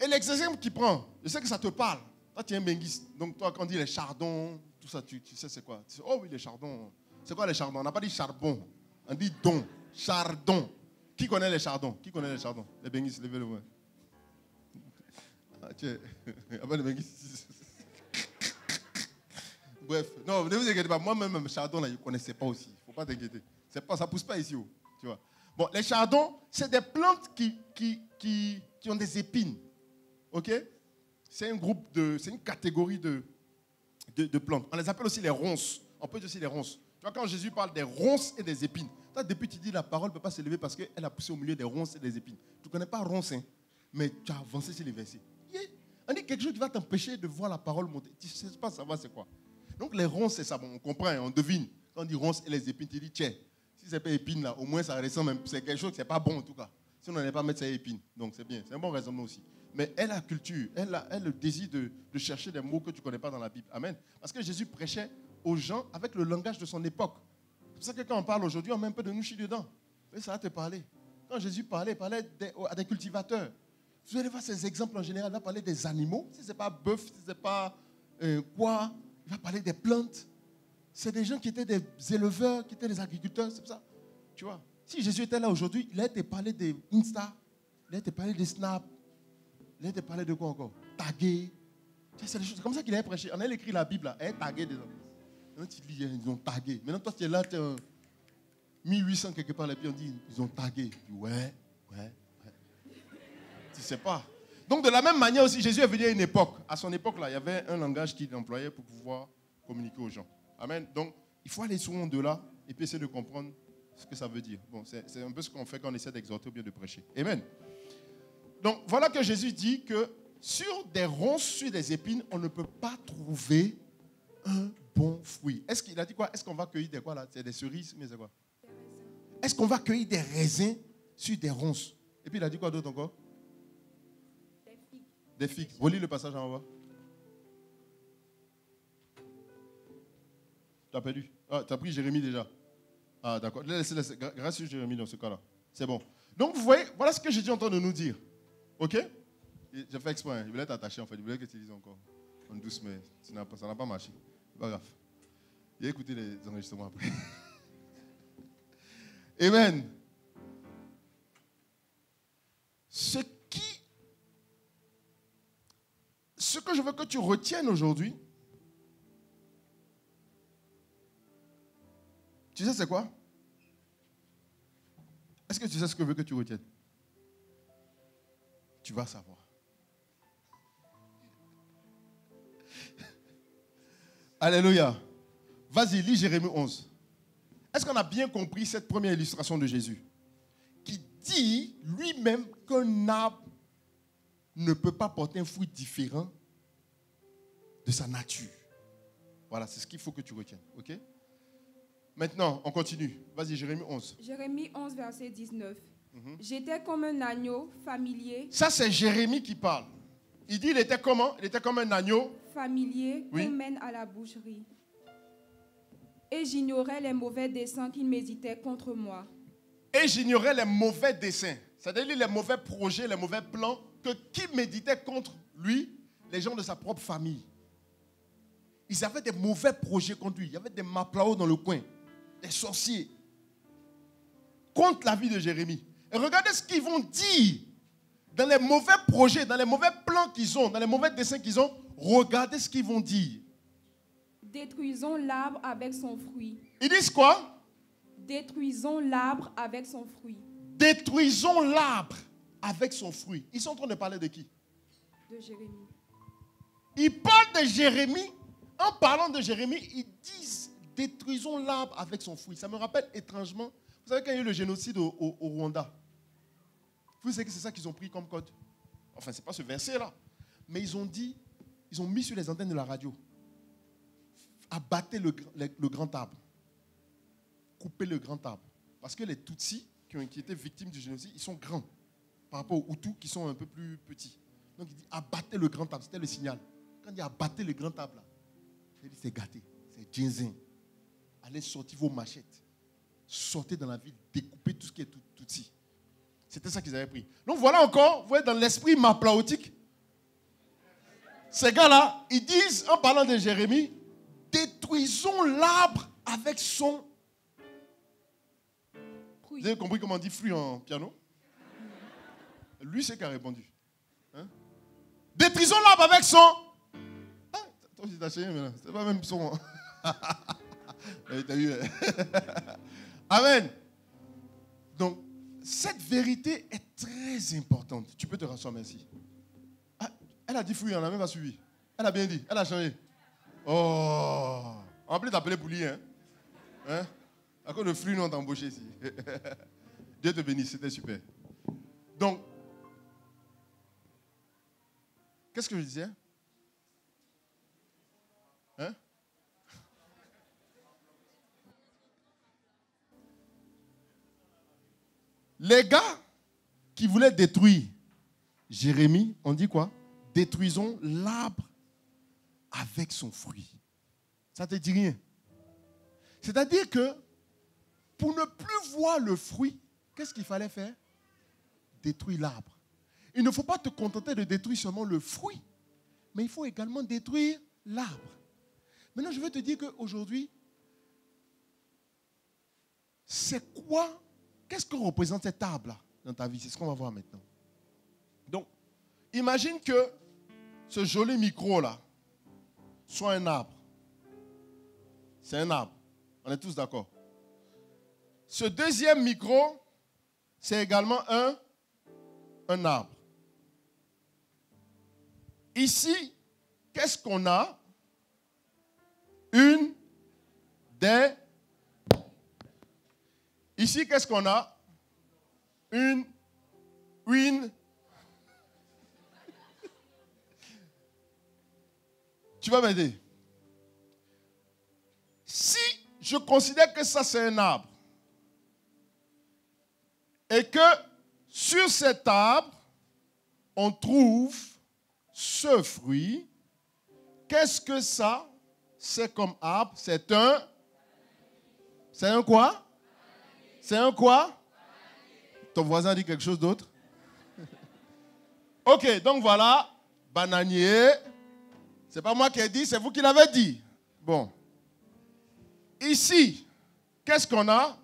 Et l'exemple qu'il prend, je sais que ça te parle. Toi, tu es un benguiste. Donc, toi, quand on dit les chardons, tout ça, tu sais c'est quoi? Tu sais, oh oui, les chardons. C'est quoi les chardons? On n'a pas dit charbon. On dit don. Chardon. Qui connaît les chardons? Qui connaît les chardons? Les benguistes, levez le main. Ah, tiens. Après les benguistes. Bref, non, ne vous inquiétez pas. Moi-même, les chardons, là, je ne connaissais pas aussi. Il ne faut pas t'inquiéter. Ça ne pousse pas ici. Tu vois. Bon, les chardons, c'est des plantes qui ont des épines. OK? C'est une catégorie de plantes. On les appelle aussi les ronces. On peut dire aussi les ronces. Tu vois, quand Jésus parle des ronces et des épines, toi, depuis tu dis la parole ne peut pas s'élever parce qu'elle a poussé au milieu des ronces et des épines. Tu ne connais pas ronces, hein, mais tu as avancé sur les versets. Yeah. On dit quelque chose qui va t'empêcher de voir la parole monter. Tu ne sais pas savoir c'est quoi. Donc les ronces, c'est ça. Bon, on comprend, hein, on devine. Quand on dit ronces et les épines, tu dis, tiens, si ce n'est pas épine là, au moins ça ressemble, c'est quelque chose qui n'est pas bon en tout cas. Si on n'allait pas mettre ses épines. Donc c'est bien, c'est un bon raisonnement aussi. Mais elle a la culture, elle a le désir de chercher des mots que tu ne connais pas dans la Bible. Amen. Parce que Jésus prêchait aux gens avec le langage de son époque. C'est pour ça que quand on parle aujourd'hui, on met un peu de nouchi dedans. Mais ça va te parler. Quand Jésus parlait à des cultivateurs. Vous allez voir ces exemples en général. Il va parler des animaux. Si ce n'est pas bœuf, si ce n'est pas quoi, il va parler des plantes. C'est des gens qui étaient des éleveurs, qui étaient des agriculteurs. C'est pour ça. Tu vois. Si Jésus était là aujourd'hui, il a été parlé des Insta, il a été parlé des Snap. Il a été parlé de quoi encore? Tagué. C'est comme ça qu'il a prêché. On a écrit la Bible, là. Elle est taguée dedans. Maintenant, tu lis, ils ont tagué. Maintenant, toi, tu es là, tu es 1800 quelque part, et puis on dit, ils ont tagué. Tu dis, ouais. Tu ne sais pas. Donc, de la même manière aussi, Jésus est venu à une époque. À son époque, là, il y avait un langage qu'il employait pour pouvoir communiquer aux gens. Amen. Donc, il faut aller souvent de là et puis essayer de comprendre ce que ça veut dire. Bon, c'est un peu ce qu'on fait quand on essaie d'exhorter ou bien de prêcher. Amen. Donc, voilà que Jésus dit que sur des ronces, sur des épines, on ne peut pas trouver un bon fruit. Est-ce qu'il a dit quoi? Est-ce qu'on va cueillir des quoi là? C'est des cerises, mais c'est quoi? Est-ce qu'on va cueillir des raisins sur des ronces? Et puis il a dit quoi d'autre encore? Des figues. Des figues. Relis le passage en bas. Tu as perdu. Ah, tu as pris Jérémie déjà. Ah, d'accord. Laisse. Grâce sur Jérémie dans ce cas-là. C'est bon. Donc, vous voyez, voilà ce que Jésus est en train de nous dire. OK? J'ai fait exprès. Je voulais t'attacher en fait. Je voulais que tu dises encore. En douce, mais ça n'a pas marché. C'est pas grave. J'ai écouté les enregistrements après. Amen. Ce que je veux que tu retiennes aujourd'hui, Tu sais c'est quoi? Est-ce que tu sais ce que je veux que tu retiennes? Tu vas savoir. Alléluia. Vas-y, lis Jérémie 11. Est-ce qu'on a bien compris cette première illustration de Jésus? Qui dit lui-même qu'un arbre ne peut pas porter un fruit différent de sa nature. Voilà, c'est ce qu'il faut que tu retiennes. Ok? Maintenant, on continue. Vas-y, Jérémie 11. Jérémie 11, verset 19. J'étais comme un agneau familier. Ça, c'est Jérémie qui parle. Il dit, il était comment? Il était comme un agneau. Familier qu'on mène à la boucherie. Et j'ignorais les mauvais desseins qu'il méditait contre moi. Et j'ignorais les mauvais desseins. C'est-à-dire les mauvais projets, les mauvais plans que qui méditait contre lui? Les gens de sa propre famille. Ils avaient des mauvais projets contre lui. Il y avait des maplaos dans le coin. Des sorciers. Contre la vie de Jérémie. Et regardez ce qu'ils vont dire. Dans les mauvais projets, dans les mauvais plans qu'ils ont, dans les mauvais dessins qu'ils ont, regardez ce qu'ils vont dire. Détruisons l'arbre avec son fruit. Ils disent quoi? Détruisons l'arbre avec son fruit. Détruisons l'arbre avec son fruit. Ils sont en train de parler de qui? De Jérémie. Ils parlent de Jérémie. En parlant de Jérémie, ils disent détruisons l'arbre avec son fruit. Ça me rappelle étrangement. Vous savez quand il y a eu le génocide au Rwanda, vous savez que c'est ça qu'ils ont pris comme code. Enfin, ce n'est pas ce verset-là. Mais ils ont dit, ils ont mis sur les antennes de la radio, abattez le grand arbre. Coupez le grand arbre. Parce que les Tutsis qui étaient victimes du génocide, ils sont grands par rapport aux Hutus qui sont un peu plus petits. Donc il dit abattez le grand arbre. C'était le signal. Quand il dit abattez le grand arbre, là, il dit c'est gâté, c'est ginseng. Allez sortir vos machettes. Sortez dans la ville, découpez tout ce qui est Tutsi. C'était ça qu'ils avaient pris. Donc voilà encore, vous voyez, dans l'esprit maplaotique, ces gars-là, ils disent, en parlant de Jérémie, détruisons l'arbre avec son... Vous avez compris comment on dit fruit en piano? Lui, c'est qui a répondu. Hein? Détruisons l'arbre avec son... Ah, toi aussi t'as changé maintenant. C'est pas même son... T'as vu? Amen. Donc, cette vérité est très importante. Tu peux te rasseoir, merci. Ah, elle a dit fruit, on n'a même pas suivi. Elle a bien dit, elle a changé. Oh, en plus d'appeler Pouli, hein? Hein? À cause de fruit, nous on t'a embauché ici. Dieu te bénisse, c'était super. Donc, qu'est-ce que je disais? Hein? Les gars qui voulaient détruire Jérémie, on dit quoi? Détruisons l'arbre avec son fruit. Ça ne te dit rien. C'est-à-dire que pour ne plus voir le fruit, qu'est-ce qu'il fallait faire? Détruire l'arbre. Il ne faut pas te contenter de détruire seulement le fruit, mais il faut également détruire l'arbre. Maintenant, je veux te dire qu'aujourd'hui, c'est quoi? Qu'est-ce que représente cet arbre-là dans ta vie? C'est ce qu'on va voir maintenant. Donc, imagine que ce joli micro-là soit un arbre. C'est un arbre. On est tous d'accord. Ce deuxième micro, c'est également un arbre. Ici, qu'est-ce qu'on a? Ici, qu'est-ce qu'on a? Une. Tu vas m'aider. Si je considère que ça, c'est un arbre, et que sur cet arbre, on trouve ce fruit, qu'est-ce que ça, c'est comme arbre? C'est un quoi? C'est un quoi? Ton voisin dit quelque chose d'autre? Ok, donc voilà, bananier. C'est pas moi qui ai dit, c'est vous qui l'avez dit. Bon. Ici, qu'est-ce qu'on a?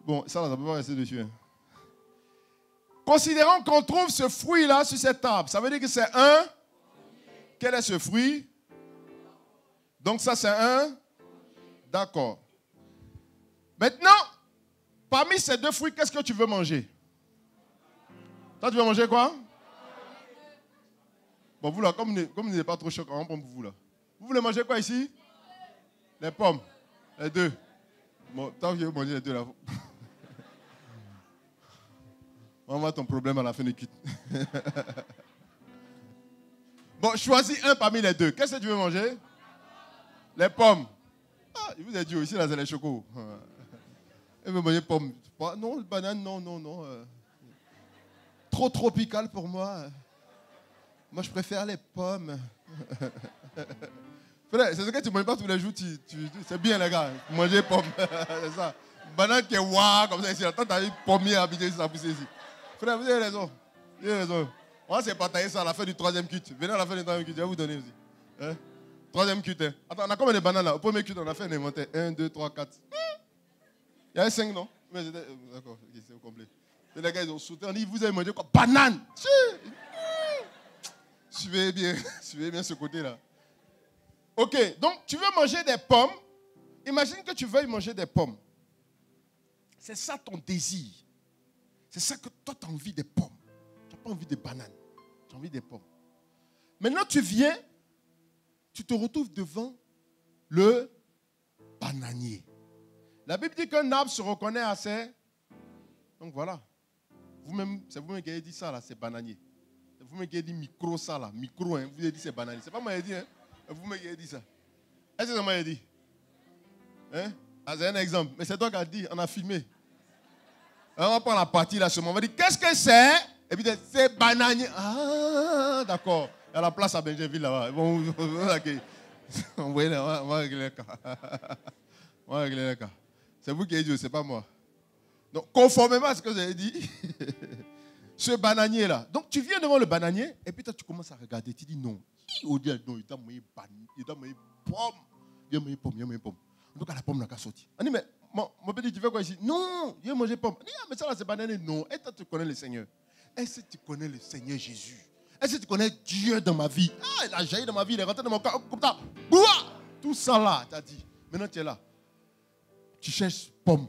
Bon, ça ne peut pas rester dessus. Hein. Considérons qu'on trouve ce fruit-là sur cet arbre. Ça veut dire que c'est un. Quel est ce fruit? Donc ça, c'est un. D'accord. Maintenant, parmi ces deux fruits, qu'est-ce que tu veux manger? Toi, tu veux manger quoi? Bon, vous là, comme vous n'êtes pas trop chaud, on prend pour vous là. Vous voulez manger quoi ici? Les pommes. Les deux. Bon, toi, tu veux manger les deux là. On va voir ton problème à la fin du culte. Bon, choisis un parmi les deux. Qu'est-ce que tu veux manger? Les pommes. Ah, il vous a dit ici, là, c'est les chocos. Elle veut manger pommes. Non, banane, non. Trop tropical pour moi. Moi, je préfère les pommes. Frère, c'est ce que tu ne manges pas tous les jours. C'est bien, les gars. Manger pommes. C'est ça. Banane qui est waouh, comme ça ici. Attends, t'as eu pommier à habiter ça pousser ici. Frère, vous avez raison. Vous avez raison. On va se partager ça à la fin du 3e culte. Venez à la fin du 3e culte, je vais vous donner aussi. Hein? 3e culte. Hein? Attends, on a combien de bananes là? Au premier culte, on a fait un inventaire. 1, 2, 3, 4. Il y avait 5, non? Mais d'accord, okay, c'est au complet. Et les gars, ils ont sauté. On dit, vous avez mangé quoi? Banane! Suivez bien ce côté-là. Ok, donc tu veux manger des pommes. Imagine que tu veuilles manger des pommes. C'est ça ton désir. C'est ça que toi, tu as envie des pommes. Tu n'as pas envie des bananes. Tu as envie des pommes. Maintenant, tu viens, tu te retrouves devant le bananier. La Bible dit qu'un arbre se reconnaît à ses... Donc voilà. Vous-même, c'est vous-même qui avez dit ça, là, c'est bananier. C'est vous-même qui avez dit micro, ça, là. Micro, hein, vous avez dit c'est bananier. C'est pas moi qui ai dit, hein. C'est vous-même qui avez dit ça. Est-ce que c'est moi qui ai dit? Hein? Ah, c'est un exemple. Mais c'est toi qui as dit, on a filmé. Alors, on va prendre la partie là, on va dire, qu'est-ce que c'est? Et puis, c'est bananier. Ah, d'accord. Il y a la place à Benjerville là-bas. Bon, on va régler le cas. On va régler le cas. C'est vous qui avez dit, c'est pas moi. Donc, conformément à ce que vous avez dit, ce bananier là. Donc, tu viens devant le bananier, et puis toi, tu commences à regarder. Tu dis non. Au-delà, non, il t'a moyen pomme. Il a moyen pomme. En tout cas, la pomme n'a qu'à sortir. On dit, mais mon petit, tu fais quoi ici? Non, il a mangé pomme. On dit, ah, mais ça là, c'est bananier. Non. Et toi, tu connais le Seigneur. Est-ce que tu connais le Seigneur Jésus? Est-ce que tu connais Dieu dans ma vie? Ah, il a jailli dans ma vie, il est rentré dans mon corps. Comme ça. Bouah! Tout ça là, tu as dit. Maintenant, tu es là. Tu cherches pomme.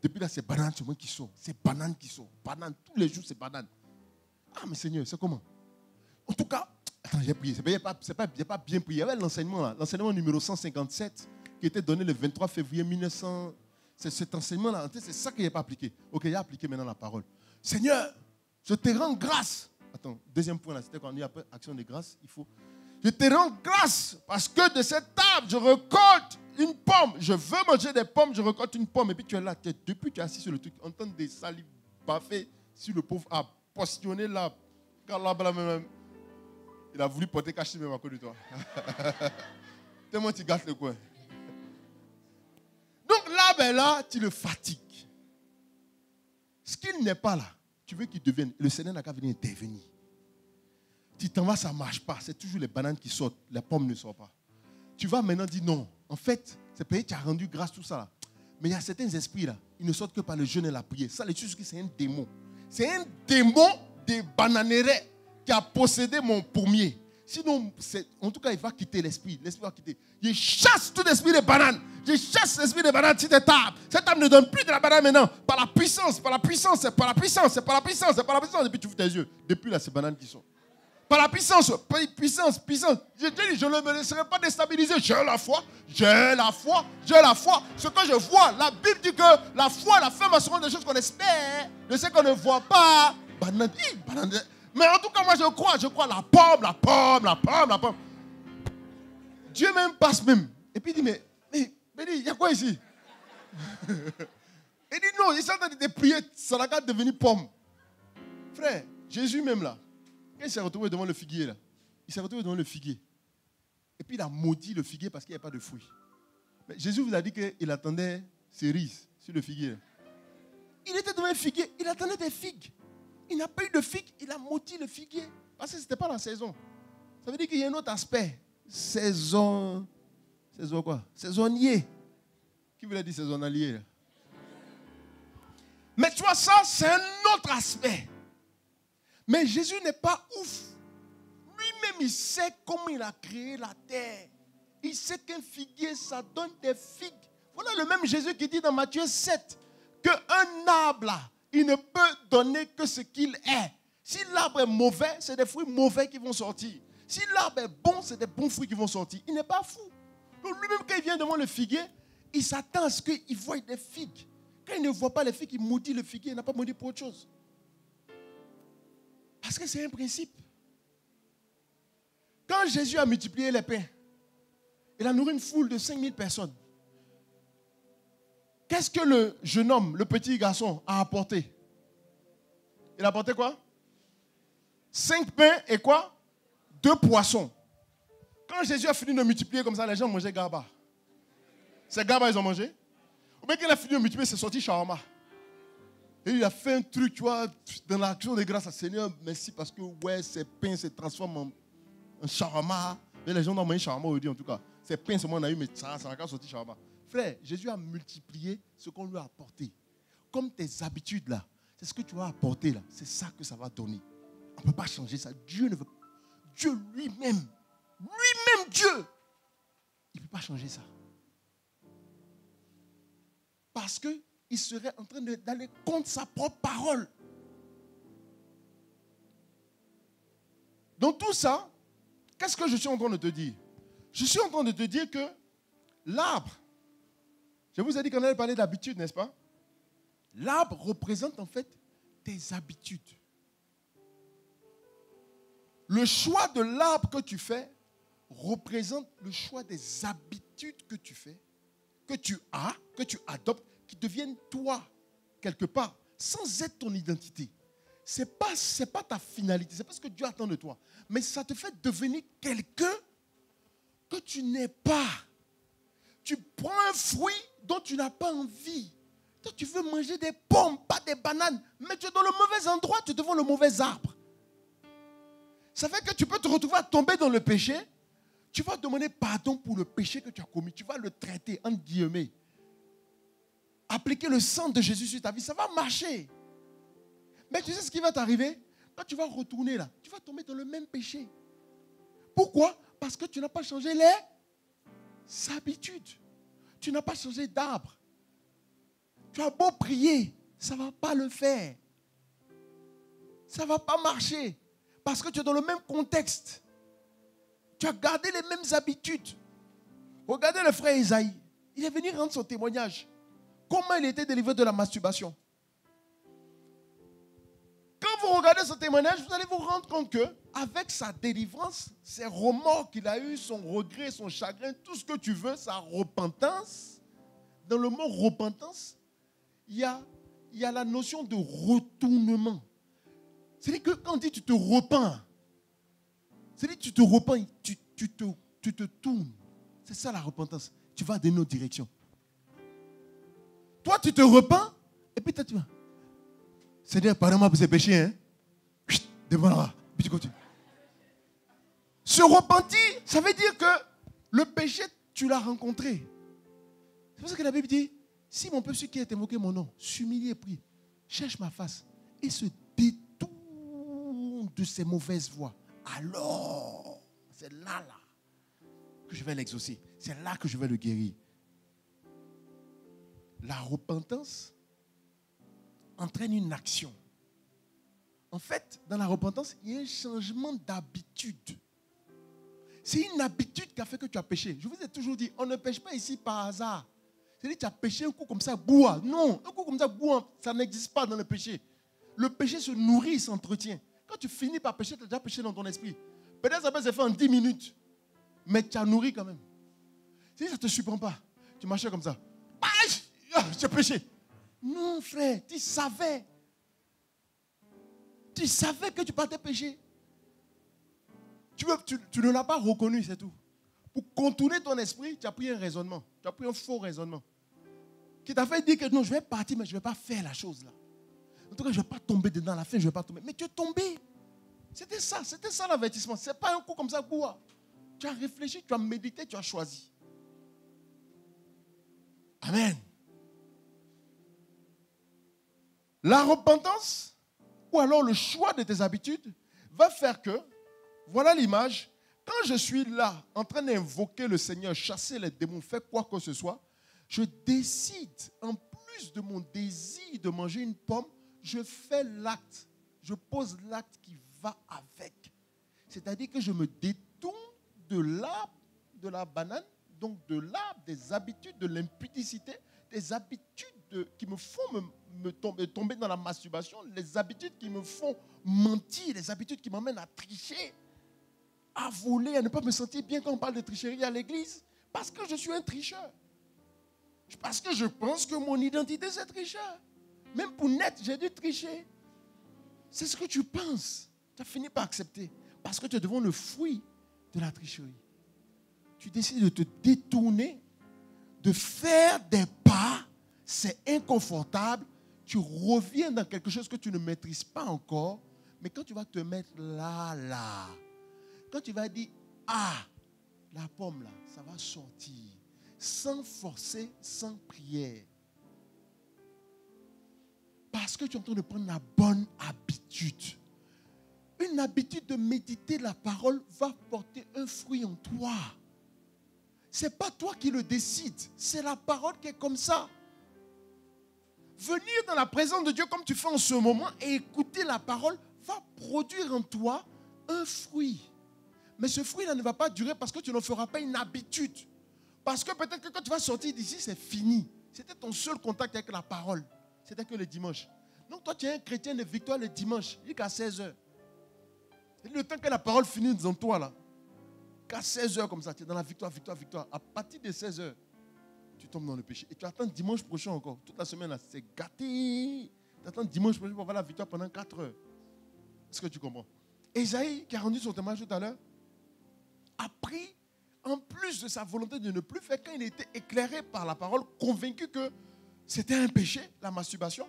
Depuis là, c'est banane, c'est moi qui sort. C'est banane qui sort. Banane, tous les jours, c'est banane. Ah, mais Seigneur, c'est comment? En tout cas, attends, j'ai prié. C'est pas bien prié. Il y avait l'enseignement là. L'enseignement numéro 157 qui était donné le 23 février 1900. C'est cet enseignement là. C'est ça qu'il n'a pas appliqué. Ok, il a appliqué maintenant la parole. Seigneur, je te rends grâce. Attends, deuxième point là, c'était quand on dit après action de grâce, il faut. Je te rends grâce parce que de cette table, je récolte une pomme. Je veux manger des pommes, je récolte une pomme. Et puis tu es là, depuis que tu es assis sur le truc, on entend des salives baffer sur le pauvre arbre, positionné là. Quand l'arbre là même, il a voulu porter cacher même à côté de toi. Tellement tu gâtes le coin. Donc l'arbre est là, tu le fatigues. Ce qu'il n'est pas là, tu veux qu'il devienne. Le Seigneur n'a qu'à venir intervenir. Tu t'en vas, ça ne marche pas. C'est toujours les bananes qui sortent, les pommes ne sortent pas. Tu vas maintenant dire non. En fait, c'est parce que tu as rendu grâce tout ça là. Mais il y a certains esprits là, ils ne sortent que par le jeûne et la prière. Ça, les choses, c'est un démon. C'est un démon des bananeraies qui a possédé mon pommier. Sinon, en tout cas, il va quitter l'esprit. L'esprit va quitter. Je chasse tout l'esprit des bananes. Je chasse l'esprit des bananes sur cette table. Cette table ne donne plus de la banane maintenant. Par la puissance, par la puissance, c'est par la puissance, c'est par la puissance, c'est par la puissance. Et puis tu ouvres tes yeux. Depuis là, c'est bananes qui sont. Par la puissance, puissance. Je te dis, je ne me laisserai pas déstabiliser. J'ai la foi. Ce que je vois, la Bible dit que la foi, la fin seront des choses qu'on espère, de ce qu'on ne voit pas. Banane. Mais en tout cas, moi je crois la pomme. Dieu même passe même. Et puis il dit, mais il y a quoi ici? Il dit non, il s'est en train de prier, ça n'a qu'à devenir pomme. Frère, Jésus même là, quand il s'est retrouvé devant le figuier là, et puis il a maudit le figuier parce qu'il n'y a pas de fruits. Mais Jésus vous a dit qu'il attendait cerises sur le figuier là. Il était devant un figuier, il attendait des figues. Il n'a pas eu de figues, il a maudit le figuier. Parce que ce n'était pas la saison. Ça veut dire qu'il y a un autre aspect. Saison quoi? Saisonnier. Qui voulait dire saisonnier là? Mais tu vois, ça, c'est un autre aspect. Mais Jésus n'est pas ouf. Lui-même, il sait comment il a créé la terre. Il sait qu'un figuier, ça donne des figues. Voilà le même Jésus qui dit dans Matthieu 7 qu'un arbre, là, il ne peut donner que ce qu'il est. Si l'arbre est mauvais, c'est des fruits mauvais qui vont sortir. Si l'arbre est bon, c'est des bons fruits qui vont sortir. Il n'est pas fou. Donc lui-même, quand il vient devant le figuier, il s'attend à ce qu'il voie des figues. Quand il ne voit pas les figues, il maudit le figuier. Il n'a pas maudit pour autre chose. Parce que c'est un principe. Quand Jésus a multiplié les pains, il a nourri une foule de 5000 personnes. Qu'est-ce que le jeune homme, le petit garçon, a apporté? Il a apporté quoi? 5 pains et quoi? 2 poissons. Quand Jésus a fini de multiplier comme ça, les gens mangeaient gaba. C'est gaba ils ont mangé. Ou bien qu'il a fini de multiplier, c'est sorti shawarma. Et il a fait un truc, tu vois, dans l'action de grâce à Seigneur, merci parce que ouais, ces pains se transforment en shawarma. Et les gens ont mangé shawarma aujourd'hui en tout cas. Ces pains seulement on a eu, mais ça n'a qu'à sortir shawarma. Frère, Jésus a multiplié ce qu'on lui a apporté. Comme tes habitudes là, c'est ce que tu as apporté là, c'est ça que ça va donner. On ne peut pas changer ça. Dieu ne veut pas. Dieu lui-même, Dieu, il ne peut pas changer ça. Parce qu'il serait en train d'aller contre sa propre parole. Dans tout ça, qu'est-ce que je suis en train de te dire? Je suis en train de te dire que l'arbre, je vous ai dit qu'on allait parler d'habitude, n'est-ce pas? L'arbre représente en fait tes habitudes. Le choix de l'arbre que tu fais représente le choix des habitudes que tu fais, que tu as, que tu adoptes, qui deviennent toi, quelque part, sans être ton identité. Ce n'est pas ta finalité, ce n'est pas ce que Dieu attend de toi. Mais ça te fait devenir quelqu'un que tu n'es pas. Tu prends un fruit dont tu n'as pas envie. Toi, tu veux manger des pommes, pas des bananes. Mais tu es dans le mauvais endroit, tu es devant le mauvais arbre. Ça fait que tu peux te retrouver à tomber dans le péché. Tu vas demander pardon pour le péché que tu as commis. Tu vas le traiter, entre guillemets. Appliquer le sang de Jésus sur ta vie, ça va marcher. Mais tu sais ce qui va t'arriver? Quand tu vas retourner là, tu vas tomber dans le même péché. Pourquoi? Parce que tu n'as pas changé les habitudes. Tu n'as pas changé d'arbre. Tu as beau prier, ça ne va pas le faire. Ça ne va pas marcher. Parce que tu es dans le même contexte. Tu as gardé les mêmes habitudes. Regardez le frère Isaïe. Il est venu rendre son témoignage. Comment il était délivré de la masturbation. Quand vous regardez ce témoignage, vous allez vous rendre compte que avec sa délivrance, ses remords qu'il a eu, son regret, son chagrin, tout ce que tu veux, sa repentance. Dans le mot repentance, il y a la notion de retournement. C'est-à-dire que quand on dit tu te repens, c'est-à-dire que tu te repens, tu te tournes. C'est ça la repentance. Tu vas dans une autre direction. Toi, tu te repens, et puis tu vas. Seigneur, pardonne-moi pour ces péchés. Hein? Chut, devant là, puis tu continues. Se repentir, ça veut dire que le péché, tu l'as rencontré. C'est pour ça que la Bible dit, si mon peuple qui a invoqué mon nom, s'humilie et prie, cherche ma face et se détourne de ses mauvaises voies, alors, c'est là que je vais l'exaucer. C'est là que je vais le guérir. La repentance entraîne une action. En fait, dans la repentance, il y a un changement d'habitude. C'est une habitude qui a fait que tu as péché. Je vous ai toujours dit, on ne pêche pas ici par hasard. C'est-à-dire que tu as péché un coup comme ça, boua. Non, un coup comme ça, boua, ça n'existe pas dans le péché. Le péché se nourrit, il s'entretient. Quand tu finis par pécher, tu as déjà péché dans ton esprit. Peut-être ça peut se faire en 10 minutes, mais tu as nourri quand même. Si ça ne te surprend pas, tu marchais comme ça. J'ai péché. Non, frère, tu savais. Tu savais que tu partais pécher. Tu ne l'as pas reconnu, c'est tout. Pour contourner ton esprit, tu as pris un raisonnement. Tu as pris un faux raisonnement. Qui t'a fait dire que non, je vais partir, mais je ne vais pas faire la chose là. En tout cas, je ne vais pas tomber dedans. À la fin, je ne vais pas tomber. Mais tu es tombé. C'était ça l'avertissement. Ce n'est pas un coup comme ça, quoi. Tu as réfléchi, tu as médité, tu as choisi. Amen. La repentance, ou alors le choix de tes habitudes, va faire que, voilà l'image, Quand je suis là, en train d'invoquer le Seigneur, chasser les démons, faire quoi que ce soit, je décide, en plus de mon désir de manger une pomme, je fais l'acte. Je pose l'acte qui va avec. C'est-à-dire que je me détourne de l'arbre, de la banane, donc de l'arbre, des habitudes de l'impudicité, des habitudes qui me font tomber dans la masturbation, les habitudes qui me font mentir, les habitudes qui m'emmènent à tricher, à voler, à ne pas me sentir bien quand on parle de tricherie à l'église, parce que je suis un tricheur. Parce que je pense que mon identité, c'est tricheur. Même pour naître, j'ai dû tricher. C'est ce que tu penses. Tu as fini par accepter. Parce que tu es devant le fruit de la tricherie. Tu décides de te détourner, de faire des pas. C'est inconfortable. Tu reviens dans quelque chose que tu ne maîtrises pas encore. Mais quand tu vas te mettre là, quand tu vas dire, la pomme là, ça va sortir. Sans forcer, sans prière. Parce que tu es en train de prendre la bonne habitude. Une habitude de méditer la parole va porter un fruit en toi. Ce n'est pas toi qui le décides, c'est la parole qui est comme ça. Venir dans la présence de Dieu comme tu fais en ce moment et écouter la parole va produire en toi un fruit. Mais ce fruit-là ne va pas durer parce que tu n'en feras pas une habitude. Parce que peut-être que quand tu vas sortir d'ici, c'est fini. C'était ton seul contact avec la parole. C'était que le dimanche. Donc toi, tu es un chrétien de victoire le dimanche, jusqu'à 16h. Et le temps que la parole finit dans toi, là, qu'à 16h comme ça, tu es dans la victoire. À partir de 16h, tu tombes dans le péché. Et tu attends dimanche prochain encore. Toute la semaine, là, c'est gâté. Tu attends dimanche prochain pour avoir la victoire pendant 4 heures. Est-ce que tu comprends? Esaïe, qui a rendu son témoignage tout à l'heure, a pris, en plus de sa volonté de ne plus faire, quand il était éclairé par la parole, convaincu que c'était un péché, la masturbation,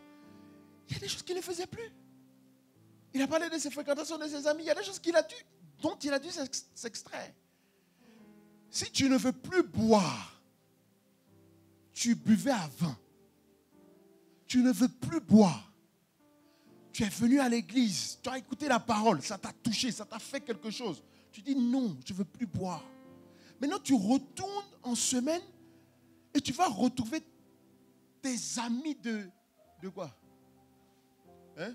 il y a des choses qu'il ne faisait plus. Il a parlé de ses fréquentations, de ses amis. Il y a des choses dont il a dû s'extraire. Si tu ne veux plus boire, tu buvais avant. Tu ne veux plus boire. Tu es venu à l'église, tu as écouté la parole, ça t'a touché, ça t'a fait quelque chose. Tu dis non, je ne veux plus boire. Maintenant, tu retournes en semaine et tu vas retrouver tes amis de quoi? Hein?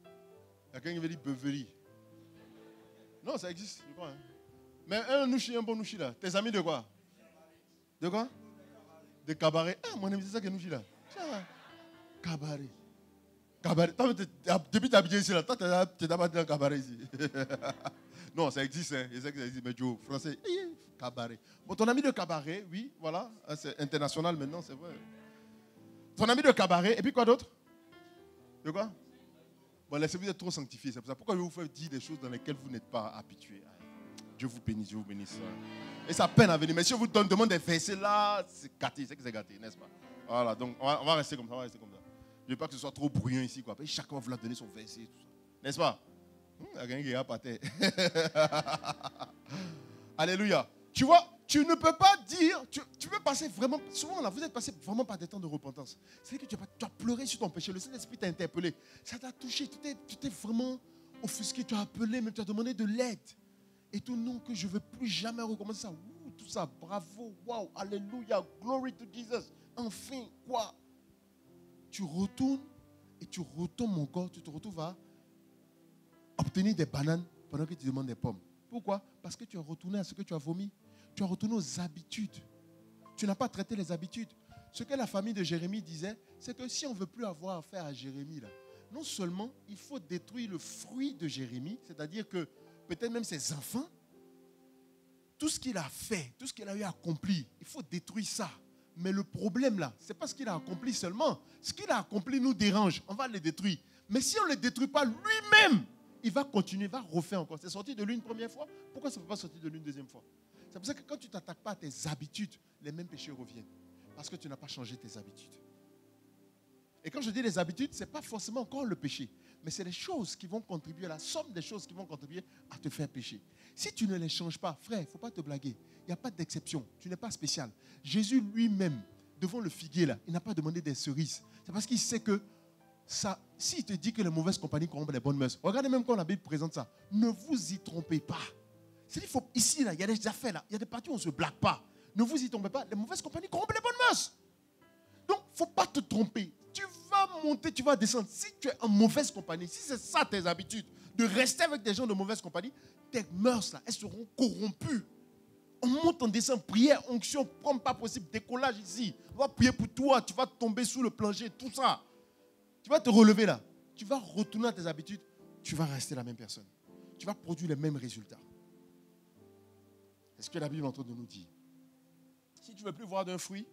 Il y a quelqu'un qui veut dire beuverie. Non, ça existe, je crois. Hein? Mais un nouchi, un bon nouchi là. Tes amis de quoi? De quoi? De cabaret. Ah, mon ami, c'est ça que nouchi là. Cabaret. Cabaret. Depuis que tu as habité ici là, tu n'as pas dit un cabaret ici. Non, ça existe, hein. Je sais que ça existe, mais Joe, français, cabaret. Bon, ton ami de cabaret, oui, voilà. C'est international maintenant, c'est vrai. Ton ami de cabaret, et puis quoi d'autre? De quoi? Bon, laissez-vous être trop sanctifié, c'est pour ça. Pourquoi je vous fais dire des choses dans lesquelles vous n'êtes pas habitué? Dieu vous bénisse, Dieu vous bénisse. Et ça peine à venir. Mais si on vous demande des versets là, c'est gâté, c'est que c'est gâté, n'est-ce pas? Voilà, donc on va rester comme ça, Je ne veux pas que ce soit trop bruyant ici, quoi. Et chacun va vouloir donner son verset, tout ça. N'est-ce pas? Il y a quelqu'un qui est à terre. Alléluia. Tu vois, tu ne peux pas dire, tu peux passer vraiment, souvent là, vous êtes passé vraiment par des temps de repentance. C'est que tu as pleuré sur ton péché, le Saint-Esprit t'a interpellé, ça t'a touché, tu t'es vraiment offusqué, tu as appelé, mais tu as demandé de l'aide. Et tout, non, que je ne veux plus jamais recommencer ça. Tout ça, bravo, wow, alléluia, glory to Jesus. Enfin, quoi? Tu retournes et tu retombes mon corps, tu te retrouves à obtenir des bananes pendant que tu demandes des pommes. Pourquoi? Parce que tu es retourné à ce que tu as vomi. Tu es retourné aux habitudes. Tu n'as pas traité les habitudes. Ce que la famille de Jérémie disait, c'est que si on ne veut plus avoir affaire à Jérémie, là, non seulement il faut détruire le fruit de Jérémie, c'est-à-dire que peut-être même ses enfants, tout ce qu'il a fait, tout ce qu'il a eu accompli, il faut détruire ça. Mais le problème là, ce n'est pas ce qu'il a accompli seulement. Ce qu'il a accompli nous dérange, on va le détruire. Mais si on ne le détruit pas lui-même, il va continuer, il va refaire encore. C'est sorti de lui une première fois, pourquoi ça ne peut pas sortir de lui une deuxième fois? C'est pour ça que quand tu ne t'attaques pas à tes habitudes, les mêmes péchés reviennent. Parce que tu n'as pas changé tes habitudes. Et quand je dis les habitudes, ce n'est pas forcément encore le péché. Mais c'est les choses qui vont contribuer, la somme des choses qui vont contribuer à te faire pécher. Si tu ne les changes pas, frère, il ne faut pas te blaguer. Il n'y a pas d'exception. Tu n'es pas spécial. Jésus lui-même, devant le figuier, là, il n'a pas demandé des cerises. C'est parce qu'il sait que ça, s'il te dit que les mauvaises compagnies corrompent les bonnes mœurs, regardez même quand la Bible présente ça. Ne vous y trompez pas. C'est-à-dire, ici, là, il y a des affaires, là, il y a des parties où on ne se blague pas. Ne vous y tombez pas. Les mauvaises compagnies corrompent les bonnes mœurs. Donc, il ne faut pas te tromper. Tu vas monter, tu vas descendre. Si tu es en mauvaise compagnie, si c'est ça tes habitudes, de rester avec des gens de mauvaise compagnie, tes mœurs, là, elles seront corrompues. On monte, on descend, prière, onction, comme pas possible, décollage ici. On va prier pour toi, tu vas tomber sous le plancher, tout ça. Tu vas te relever là. Tu vas retourner à tes habitudes, tu vas rester la même personne. Tu vas produire les mêmes résultats. C'est ce que la Bible est en train de nous dire. Si tu ne veux plus voir d'un fruit,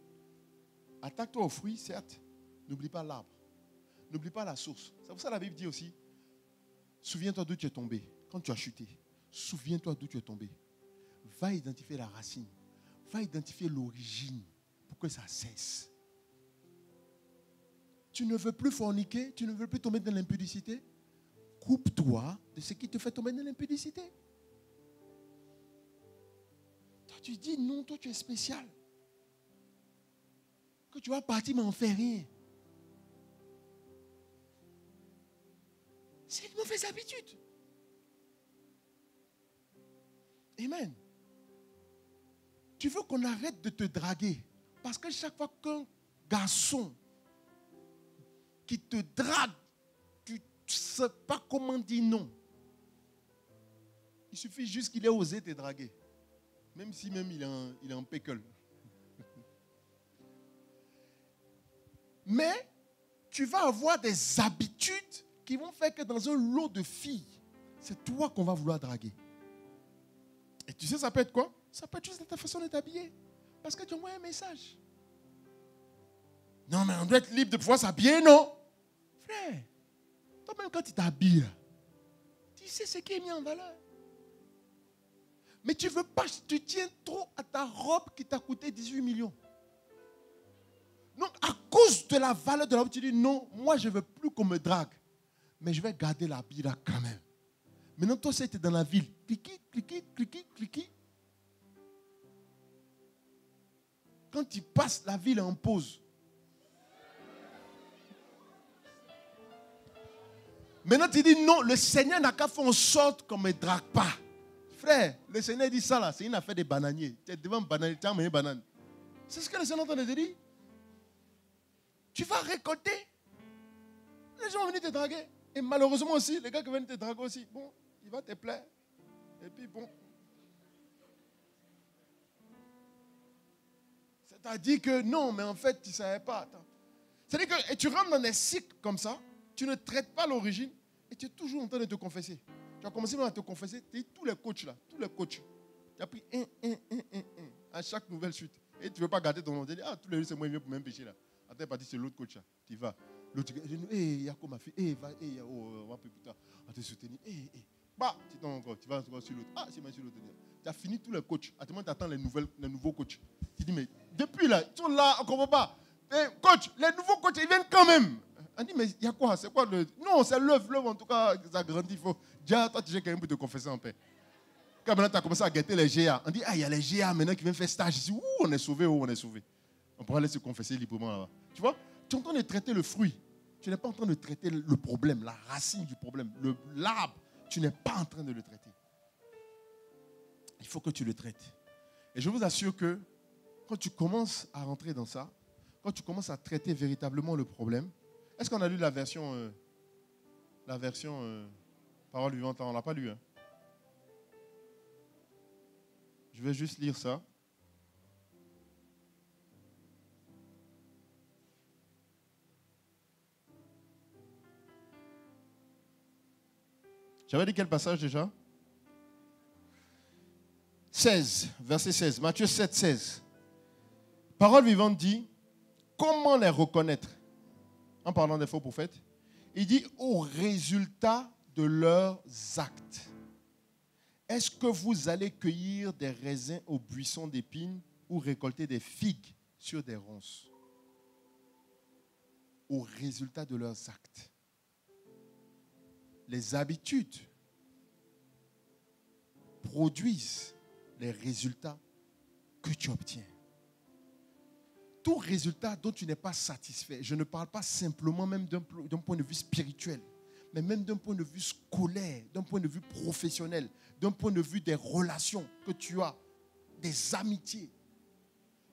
attaque-toi au fruit, certes. N'oublie pas l'arbre. N'oublie pas la source. C'est pour ça que la Bible dit aussi, souviens-toi d'où tu es tombé. Quand tu as chuté, souviens-toi d'où tu es tombé. Va identifier la racine. Va identifier l'origine pour que ça cesse. Tu ne veux plus forniquer, tu ne veux plus tomber dans l'impudicité. Coupe-toi de ce qui te fait tomber dans l'impudicité. Toi, tu dis non, toi, tu es spécial. Que tu vas partir, mais on ne fait rien. C'est une mauvaise habitude. Amen. Tu veux qu'on arrête de te draguer. Parce que chaque fois qu'un garçon qui te drague, tu ne sais pas comment dire non. Il suffit juste qu'il ait osé te draguer. Même si même il est en pickle. Mais tu vas avoir des habitudes qui vont faire que dans un lot de filles, c'est toi qu'on va vouloir draguer. Et tu sais, ça peut être quoi? Ça peut être juste ta façon de t'habiller. Parce que tu envoies un message. Non, mais on doit être libre de pouvoir s'habiller, non? Frère, toi-même quand tu t'habilles, tu sais ce qui est mis en valeur. Mais tu veux pas, tu tiens trop à ta robe qui t'a coûté 18 millions. Donc, à cause de la valeur de la robe, tu dis non, moi je ne veux plus qu'on me drague. Mais je vais garder l'habit là quand même. Maintenant, toi, tu es dans la ville. Cliqui, cliqui, cliqui, cliqui. Quand tu passes, la ville est en pause. Maintenant, tu dis non, le Seigneur n'a qu'à faire en sorte qu'on ne me drague pas. Frère, le Seigneur dit ça là, c'est une affaire de bananier. Tu es devant un bananier, tu as amené une banane. C'est ce que le Seigneur est en train de te dire. Tu vas récolter. Les gens vont venir te draguer. Et malheureusement aussi, les gars qui viennent te draguer aussi, bon, il va te plaire. Et puis bon. C'est-à-dire que non, mais en fait, tu ne savais pas. C'est-à-dire que et tu rentres dans des cycles comme ça, tu ne traites pas l'origine et tu es toujours en train de te confesser. Tu as commencé à te confesser, tu es tous les coachs là, tous les coachs. Tu as pris un à chaque nouvelle suite. Et tu ne veux pas garder ton nom. Tu dis, ah, tous les jours, c'est moi qui viens pour même pécher là. Attends, parti, c'est l'autre coach là. Tu vas. L'autre, il dit, hé, Yako m'a fait, hé, va, hé, on va plus tard. On va te soutenir, hé, hé. Bah, tu t'en encore, tu vas encore sur l'autre. Ah, c'est moi sur l'autre. Tu as fini tous les coachs. À tout moment, tu attends les nouveaux coachs. Tu dis, mais depuis là, ils sont là, on ne comprend pas. Eh, coach, les nouveaux coachs, ils viennent quand même. On dit, mais il y a quoi? C'est quoi le. Non, c'est l'œuvre en tout cas, ça grandit. Il faut. Déjà, toi, tu sais quand même pour te confesser en paix. Quand maintenant, tu as commencé à guetter les GA, on dit, ah, il y a les GA maintenant qui viennent faire stage ici. Ouh, on est sauvé, on est sauvé. On pourra aller se confesser librement là-bas. Tu vois, tu es en train de traiter le fruit. Tu n'es pas en train de traiter le problème, la racine du problème, l'arbre. Tu n'es pas en train de le traiter. Il faut que tu le traites. Et je vous assure que quand tu commences à rentrer dans ça, quand tu commences à traiter véritablement le problème, est-ce qu'on a lu la version Parole vivante? On ne l'a pas lu. Hein? Je vais juste lire ça. J'avais dit quel passage déjà? 16, verset 16. Matthieu 7, 16. Parole vivante dit, comment les reconnaître? En parlant des faux prophètes. Il dit, au résultat de leurs actes. Est-ce que vous allez cueillir des raisins au buisson d'épines ou récolter des figues sur des ronces? Au résultat de leurs actes. Les habitudes produisent les résultats que tu obtiens. Tout résultat dont tu n'es pas satisfait, je ne parle pas simplement même d'un point de vue spirituel, mais même d'un point de vue scolaire, d'un point de vue professionnel, d'un point de vue des relations que tu as, des amitiés.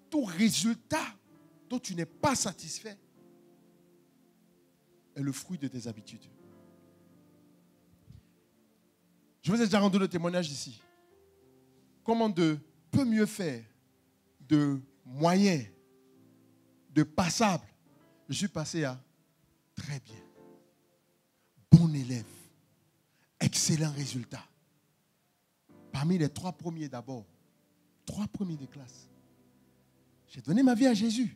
Tout résultat dont tu n'es pas satisfait est le fruit de tes habitudes. Je vous ai déjà rendu le témoignage ici. Comment de peu mieux faire, de moyen, de passable, je suis passé à très bien. Bon élève. Excellent résultat. Parmi les 3 premiers d'abord. 3 premiers de classe. J'ai donné ma vie à Jésus.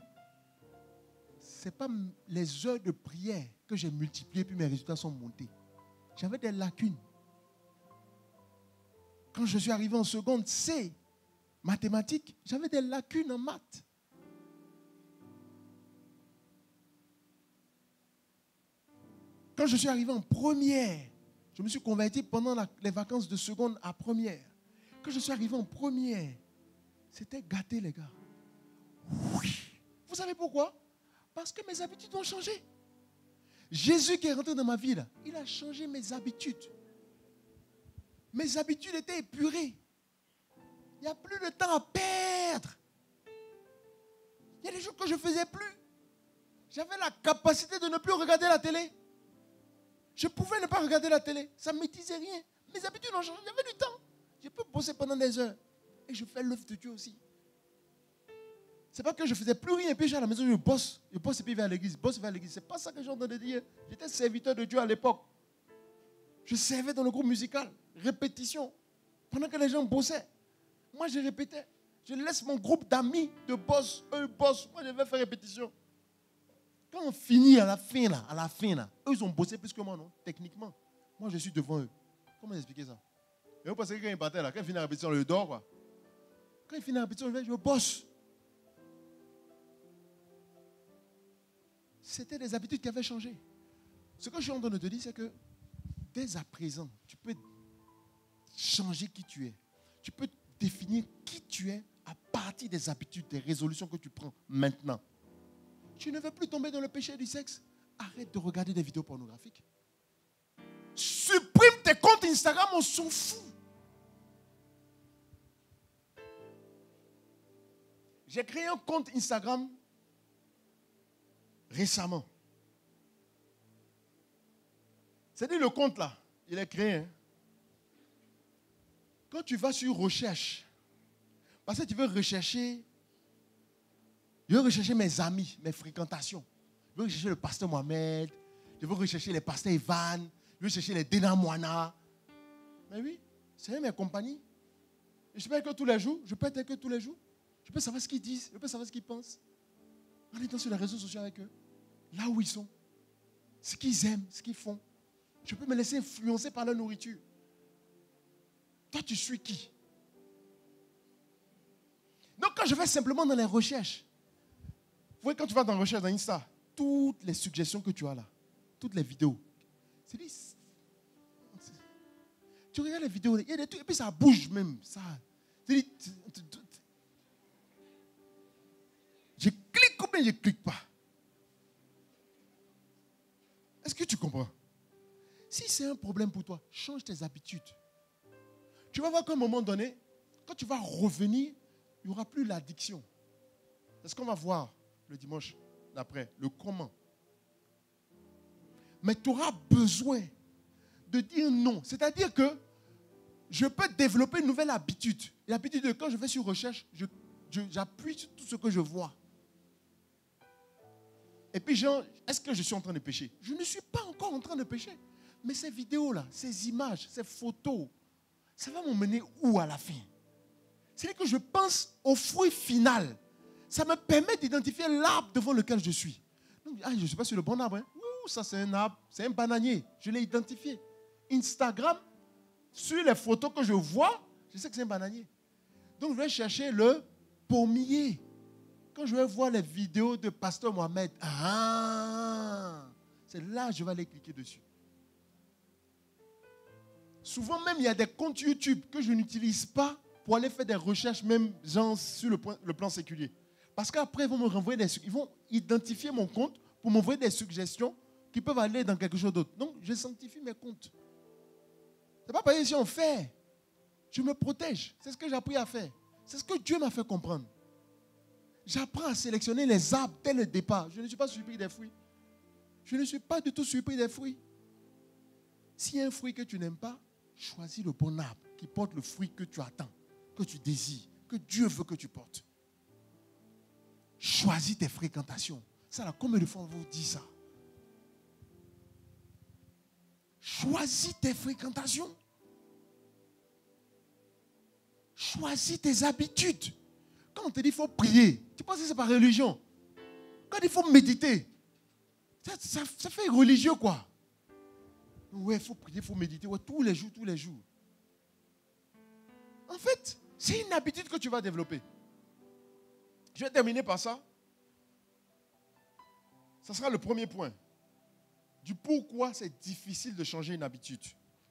Ce n'est pas les heures de prière que j'ai multipliées puis mes résultats sont montés. J'avais des lacunes. Quand je suis arrivé en seconde C, mathématiques, j'avais des lacunes en maths. Quand je suis arrivé en première, je me suis converti pendant les vacances de seconde à première. Quand je suis arrivé en première, c'était gâté, les gars. Oui. Vous savez pourquoi? Parce que mes habitudes ont changé. Jésus qui est rentré dans ma vie, là, il a changé mes habitudes. Mes habitudes étaient épurées. Il n'y a plus de temps à perdre. Il y a des choses que je ne faisais plus. J'avais la capacité de ne plus regarder la télé. Je pouvais ne pas regarder la télé. Ça ne me disait rien. Mes habitudes ont changé. J'avais du temps. Je peux bosser pendant des heures. Et je fais l'œuvre de Dieu aussi. Ce n'est pas que je ne faisais plus rien. Et puis je suis à la maison, je bosse. Je bosse et puis vers l'église. Bosse vers l'église. Ce n'est pas ça que j'ai entendu dire. J'étais serviteur de Dieu à l'époque. Je servais dans le groupe musical. Répétition. Pendant que les gens bossaient. Moi, je répétais. Je laisse mon groupe d'amis de boss. Eux bossent. Moi, je vais faire répétition. Quand on finit à la fin, eux, ils ont bossé plus que moi, non? Techniquement. Moi, je suis devant eux. Comment expliquer ça? Et vous pensez que quand ils partaient là, quand ils finissent la répétition, je dors, quoi. Quand ils finissent la répétition, je bosse. C'était des habitudes qui avaient changé. Ce que je suis en train de te dire, c'est que dès à présent, tu peux changer qui tu es. Tu peux définir qui tu es à partir des habitudes, des résolutions que tu prends maintenant. Tu ne veux plus tomber dans le péché du sexe. Arrête de regarder des vidéos pornographiques. Supprime tes comptes Instagram, on s'en fout. J'ai créé un compte Instagram récemment. C'est-à-dire le compte là, il est créé. Hein? Quand tu vas sur recherche, parce que tu veux rechercher, je veux rechercher mes amis, mes fréquentations. Je veux rechercher le pasteur Mohamed, je veux rechercher les pasteurs Ivan, je veux chercher les Dena Moana. Mais oui, c'est mes compagnies. Et je peux être que tous les jours, je peux être que tous les jours. Je peux savoir ce qu'ils disent, je peux savoir ce qu'ils pensent. En étant sur les réseaux sociaux avec eux, là où ils sont, ce qu'ils aiment, ce qu'ils font. Je peux me laisser influencer par leur nourriture. Toi, tu suis qui? Donc, quand je vais simplement dans les recherches, vous voyez, quand tu vas dans les recherches dans Insta, toutes les suggestions que tu as là, toutes les vidéos, c'est dit, tu regardes les vidéos, il y a des trucs, et puis ça bouge même. Ça, dit, je clique ou bien je ne clique pas. Est-ce que tu comprends? Si c'est un problème pour toi, change tes habitudes. Tu vas voir qu'à un moment donné, quand tu vas revenir, il n'y aura plus l'addiction. C'est ce qu'on va voir le dimanche d'après, le comment. Mais tu auras besoin de dire non. C'est-à-dire que je peux développer une nouvelle habitude. L'habitude de quand je vais sur recherche, j'appuie sur tout ce que je vois. Et puis, genre, est-ce que je suis en train de pécher? Je ne suis pas encore en train de pécher. Mais ces vidéos-là, ces images, ces photos, ça va m'emmener où à la fin? C'est que je pense au fruit final. Ça me permet d'identifier l'arbre devant lequel je suis. Donc, je ne suis pas sur le bon arbre. Hein. Ouh, ça c'est un arbre, c'est un bananier. Je l'ai identifié. Instagram, sur les photos que je vois, je sais que c'est un bananier. Donc je vais chercher le pommier. Quand je vais voir les vidéos de Pasteur Mohamed, c'est là que je vais aller cliquer dessus. Souvent même, il y a des comptes YouTube que je n'utilise pas pour aller faire des recherches, même genre sur le plan séculier. Parce qu'après, ils vont me renvoyer ils vont identifier mon compte pour m'envoyer des suggestions qui peuvent aller dans quelque chose d'autre. Donc, je sanctifie mes comptes. Ce n'est pas parce que si on fait, je me protège. C'est ce que j'ai appris à faire. C'est ce que Dieu m'a fait comprendre. J'apprends à sélectionner les arbres dès le départ. Je ne suis pas surpris des fruits. Je ne suis pas du tout surpris des fruits. S'il y a un fruit que tu n'aimes pas, choisis le bon arbre qui porte le fruit que tu attends, que tu désires, que Dieu veut que tu portes. Choisis tes fréquentations. Ça, là, combien de fois on vous dit ça? Choisis tes fréquentations. Choisis tes habitudes. Quand on te dit qu'il faut prier, tu penses que c'est par religion. Quand il faut méditer, ça fait religieux quoi. Ouais, il faut prier, il faut méditer. Ouais, tous les jours, tous les jours. En fait, c'est une habitude que tu vas développer. Je vais terminer par ça. Ça sera le premier point. Du pourquoi c'est difficile de changer une habitude.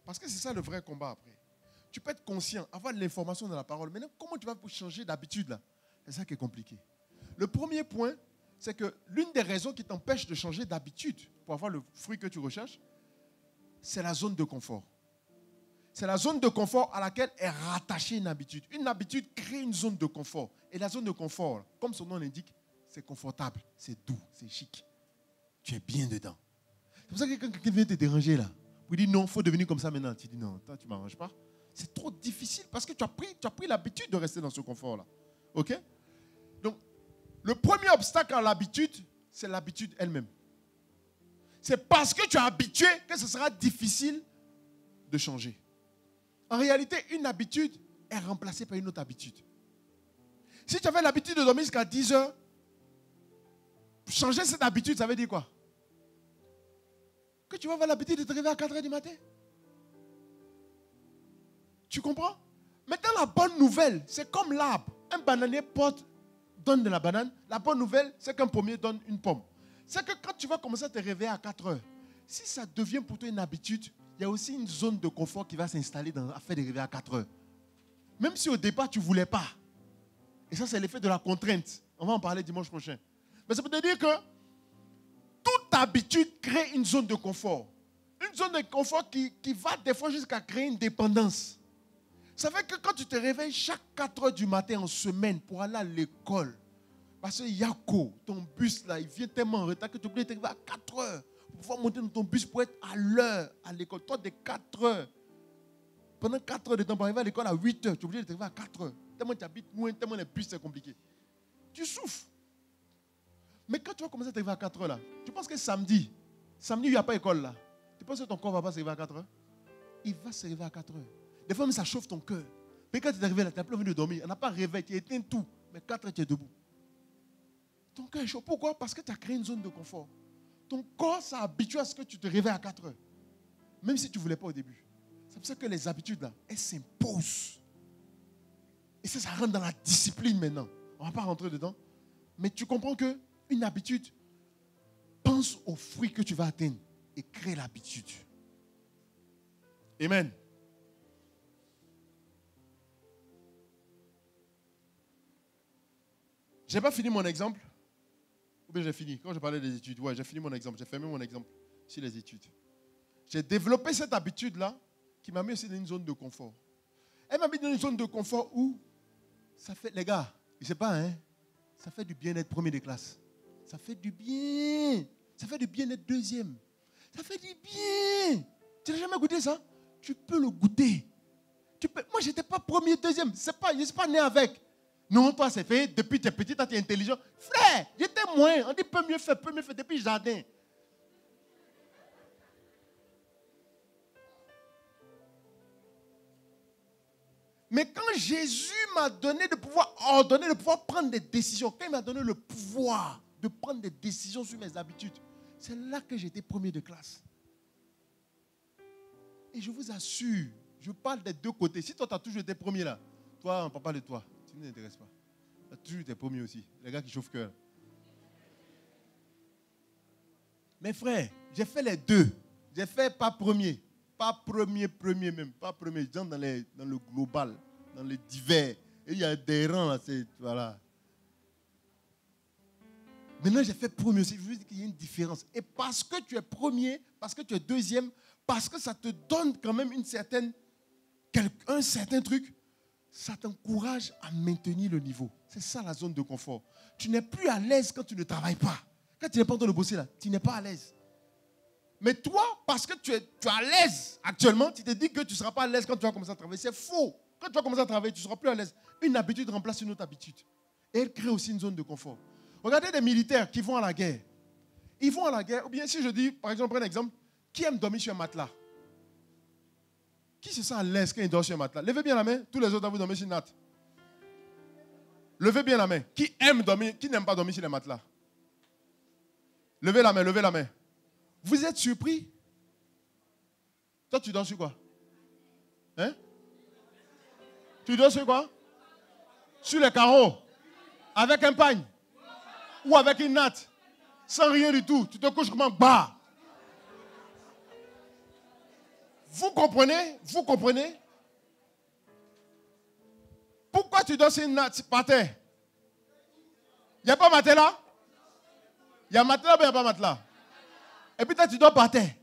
Parce que c'est ça le vrai combat après. Tu peux être conscient, avoir de l'information dans la parole. Maintenant, comment tu vas changer d'habitude là? C'est ça qui est compliqué. Le premier point, c'est que l'une des raisons qui t'empêche de changer d'habitude pour avoir le fruit que tu recherches, c'est la zone de confort. C'est la zone de confort à laquelle est rattachée une habitude. Une habitude crée une zone de confort. Et la zone de confort, comme son nom l'indique, c'est confortable, c'est doux, c'est chic. Tu es bien dedans. C'est pour ça que quand quelqu'un vient te déranger là, vous dit non, il faut devenir comme ça maintenant. Tu dis non, toi tu ne m'arranges pas. C'est trop difficile parce que tu as pris l'habitude de rester dans ce confort-là. OK? Donc, le premier obstacle à l'habitude, c'est l'habitude elle-même. C'est parce que tu es habitué que ce sera difficile de changer. En réalité, une habitude est remplacée par une autre habitude. Si tu avais l'habitude de dormir jusqu'à 10 heures, changer cette habitude, ça veut dire quoi? Que tu vas avoir l'habitude de te réveiller à 4 heures du matin. Tu comprends? Maintenant, la bonne nouvelle, c'est comme l'arbre. Un bananier donne de la banane. La bonne nouvelle, c'est qu'un pommier donne une pomme. C'est que quand tu vas commencer à te réveiller à 4 heures, si ça devient pour toi une habitude, il y a aussi une zone de confort qui va s'installer à faire des réveils à 4 heures. Même si au départ, tu ne voulais pas. Et ça, c'est l'effet de la contrainte. On va en parler dimanche prochain. Mais ça veut te dire que toute habitude crée une zone de confort. Une zone de confort qui va des fois jusqu'à créer une dépendance. Ça fait que quand tu te réveilles chaque 4 heures du matin en semaine pour aller à l'école, parce que Yako, ton bus là, il vient tellement en retard que tu es obligé de t'arriver à 4 heures pour pouvoir monter dans ton bus pour être à l'heure à l'école. Toi, de 4 heures, pendant 4 heures de temps pour arriver à l'école à 8 heures, tu es obligé de t'arriver à 4 heures. Tellement tu habites loin, tellement les bus c'est compliqué. Tu souffres. Mais quand tu vas commencer à t'arriver à 4 heures là, tu penses que samedi, il n'y a pas école là. Tu penses que ton corps ne va pas s'arriver à 4 heures? Il va s'arriver à 4 heures. Des fois, même ça chauffe ton cœur. Mais quand tu es arrivé là, tu n'as plus envie de dormir. On n'a pas réveillé, tu éteins tout. Mais 4 heures, tu es debout. Ton cœur est chaud. Pourquoi? Parce que tu as créé une zone de confort. Ton corps s'est habitué à ce que tu te réveilles à 4 heures. Même si tu ne voulais pas au début. C'est pour ça que les habitudes, là, elles s'imposent. Et ça rentre dans la discipline maintenant. On ne va pas rentrer dedans. Mais tu comprends qu'une habitude, pense aux fruits que tu vas atteindre et crée l'habitude. Amen. Je n'ai pas fini mon exemple. Ou bien j'ai fini. Quand je parlais des études, ouais, j'ai fini mon exemple. J'ai fermé mon exemple sur les études. J'ai développé cette habitude-là qui m'a mis aussi dans une zone de confort. Elle m'a mis dans une zone de confort où ça fait, les gars, je ne sais pas, hein, ça fait du bien d'être premier de classe. Ça fait du bien. Ça fait du bien d'être deuxième. Ça fait du bien. Tu n'as jamais goûté ça? Tu peux le goûter. Moi, je n'étais pas premier, deuxième. Je ne suis pas né avec. Non, toi, c'est fait. Depuis que tu es petit, toi, tu es intelligent. Frère, j'étais moins. On dit peut mieux faire depuis le jardin. Mais quand Jésus m'a donné de pouvoir ordonner, de pouvoir prendre des décisions, quand il m'a donné le pouvoir de prendre des décisions sur mes habitudes, c'est là que j'étais premier de classe. Et je vous assure, je parle des deux côtés. Si toi, tu as toujours été premier là, toi, on ne parle pas de toi. Tu ne t'intéresses pas. Tu as toujours été premier aussi. Les gars qui chauffent cœur. Mes frères, j'ai fait les deux. J'ai fait pas premier. Pas premier même. Pas premier. Dans le global, dans le divers. Et il y a des rangs là. Voilà. Maintenant, j'ai fait premier aussi. Je veux dire qu'il y a une différence. Et parce que tu es premier, parce que tu es deuxième, parce que ça te donne quand même un certain truc, ça t'encourage à maintenir le niveau. C'est ça la zone de confort. Tu n'es plus à l'aise quand tu ne travailles pas. Quand tu n'es pas en train de bosser là, tu n'es pas à l'aise. Mais toi, parce que tu es à l'aise actuellement, tu te dis que tu ne seras pas à l'aise quand tu vas commencer à travailler. C'est faux. Quand tu vas commencer à travailler, tu ne seras plus à l'aise. Une habitude remplace une autre habitude. Et elle crée aussi une zone de confort. Regardez des militaires qui vont à la guerre. Ils vont à la guerre, ou bien si je dis, par exemple, prends un exemple, qui aime dormir sur un matelas? Qui se sent à l'aise quand il dort sur un matelas? Levez bien la main. Tous les autres, vous dormez sur une natte. Levez bien la main. Qui aime dormir, qui n'aime pas dormir sur les matelas? Levez la main, levez la main. Vous êtes surpris? Toi, tu dors sur quoi? Hein? Tu dors sur quoi? Sur les carreaux. Avec un pagne. Ou avec une natte. Sans rien du tout. Tu te couches comment? Bah! Vous comprenez? Vous comprenez? Pourquoi tu dors sur une natte par terre? Il n'y a pas matelas? Il y a matelas, mais il n'y a pas matelas. Et puis toi, tu dors par terre.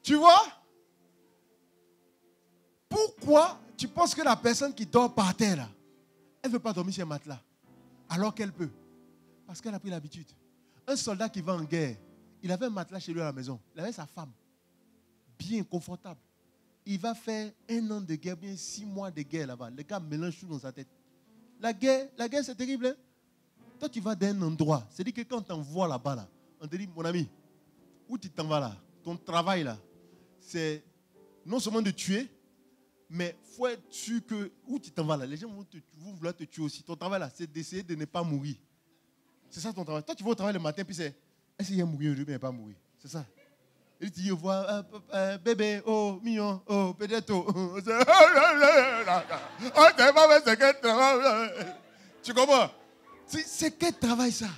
Tu vois? Pourquoi tu penses que la personne qui dort par terre, là, elle ne veut pas dormir sur un matelas, alors qu'elle peut? Parce qu'elle a pris l'habitude. Un soldat qui va en guerre, il avait un matelas chez lui à la maison. Il avait sa femme, bien confortable. Il va faire 1 an de guerre, bien 6 mois de guerre là-bas. Le gars mélange tout dans sa tête. La guerre c'est terrible. Hein? Toi, tu vas d'un endroit. C'est-à-dire que quand on t'envoie là-bas, là, on te dit, mon ami, où tu t'en vas là? Ton travail là, c'est non seulement de tuer, mais il faut être sûr que où tu t'en vas là, les gens vont vouloir te tuer aussi. Ton travail là, c'est d'essayer de ne pas mourir. C'est ça ton travail. Toi, tu vas au travail le matin, puis c'est est-ce qu'il y a mourir aujourd'hui, mais il n'y a pas mourir. C'est ça. Et tu dis, vois, bébé, oh, mignon, oh, peut-être, oh. Tu comprends? C'est quel travail ça?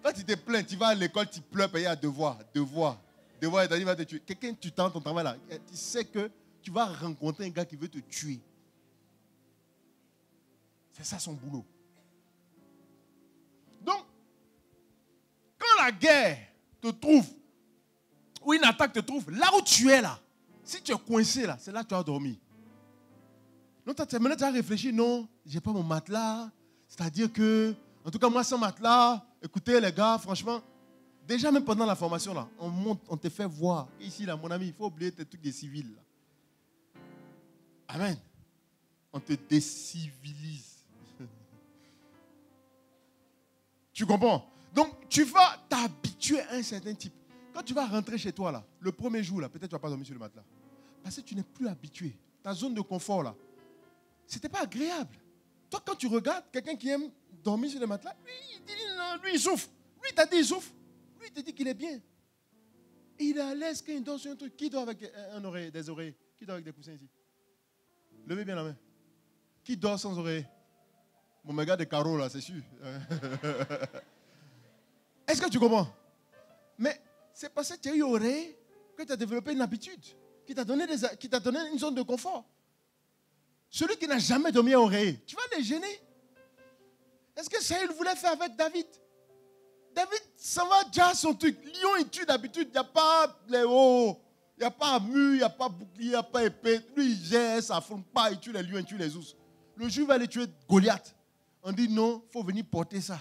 Quand tu te plains, tu vas à l'école, tu pleures, payer à devoir, et il va te tuer. Quelqu'un, tu tentes ton travail là, tu sais que tu vas rencontrer un gars qui veut te tuer. C'est ça son boulot. Donc, quand la guerre te trouve, ou une attaque te trouve, là où tu es là, si tu es coincé là, c'est là que tu vas dormir. Donc, maintenant tu as réfléchi, non, je n'ai pas mon matelas, c'est-à-dire que, en tout cas, moi sans matelas, écoutez les gars, franchement, déjà même pendant la formation là, on te fait voir, ici là, mon ami, il faut oublier tes trucs des civils là. Amen. On te décivilise. Tu comprends? Donc, tu vas t'habituer à un certain type. Quand tu vas rentrer chez toi, là, le premier jour, là, peut-être tu ne vas pas dormir sur le matelas. Parce que tu n'es plus habitué. Ta zone de confort, là, ce n'était pas agréable. Toi, quand tu regardes quelqu'un qui aime dormir sur le matelas, lui, il souffre. Lui, t'as dit, il souffre. Lui, il te dit qu'il est bien. Et il est à l'aise quand il dort sur un truc. Qui dort avec des oreillers? Qui dort avec des coussins ici? Levez bien la main. Qui dort sans oreiller? Mon méga de carreaux, là, c'est sûr. Est-ce que tu comprends? Mais c'est parce que tu as eu oreille que tu as développé une habitude qui t'a donné une zone de confort. Celui qui n'a jamais dormi à oreiller, tu vas les gêner. Est-ce que Saül voulait faire avec David? David, ça va déjà son truc. Lion, il tue d'habitude. Il n'y a pas les hauts. Il n'y a pas mur, il n'y a pas bouclier, il n'y a pas épée. Lui, il gère, ça ne fonde pas, il tue les lions, il tue les ours. Le juif va aller tuer Goliath. On dit non, il faut venir porter ça.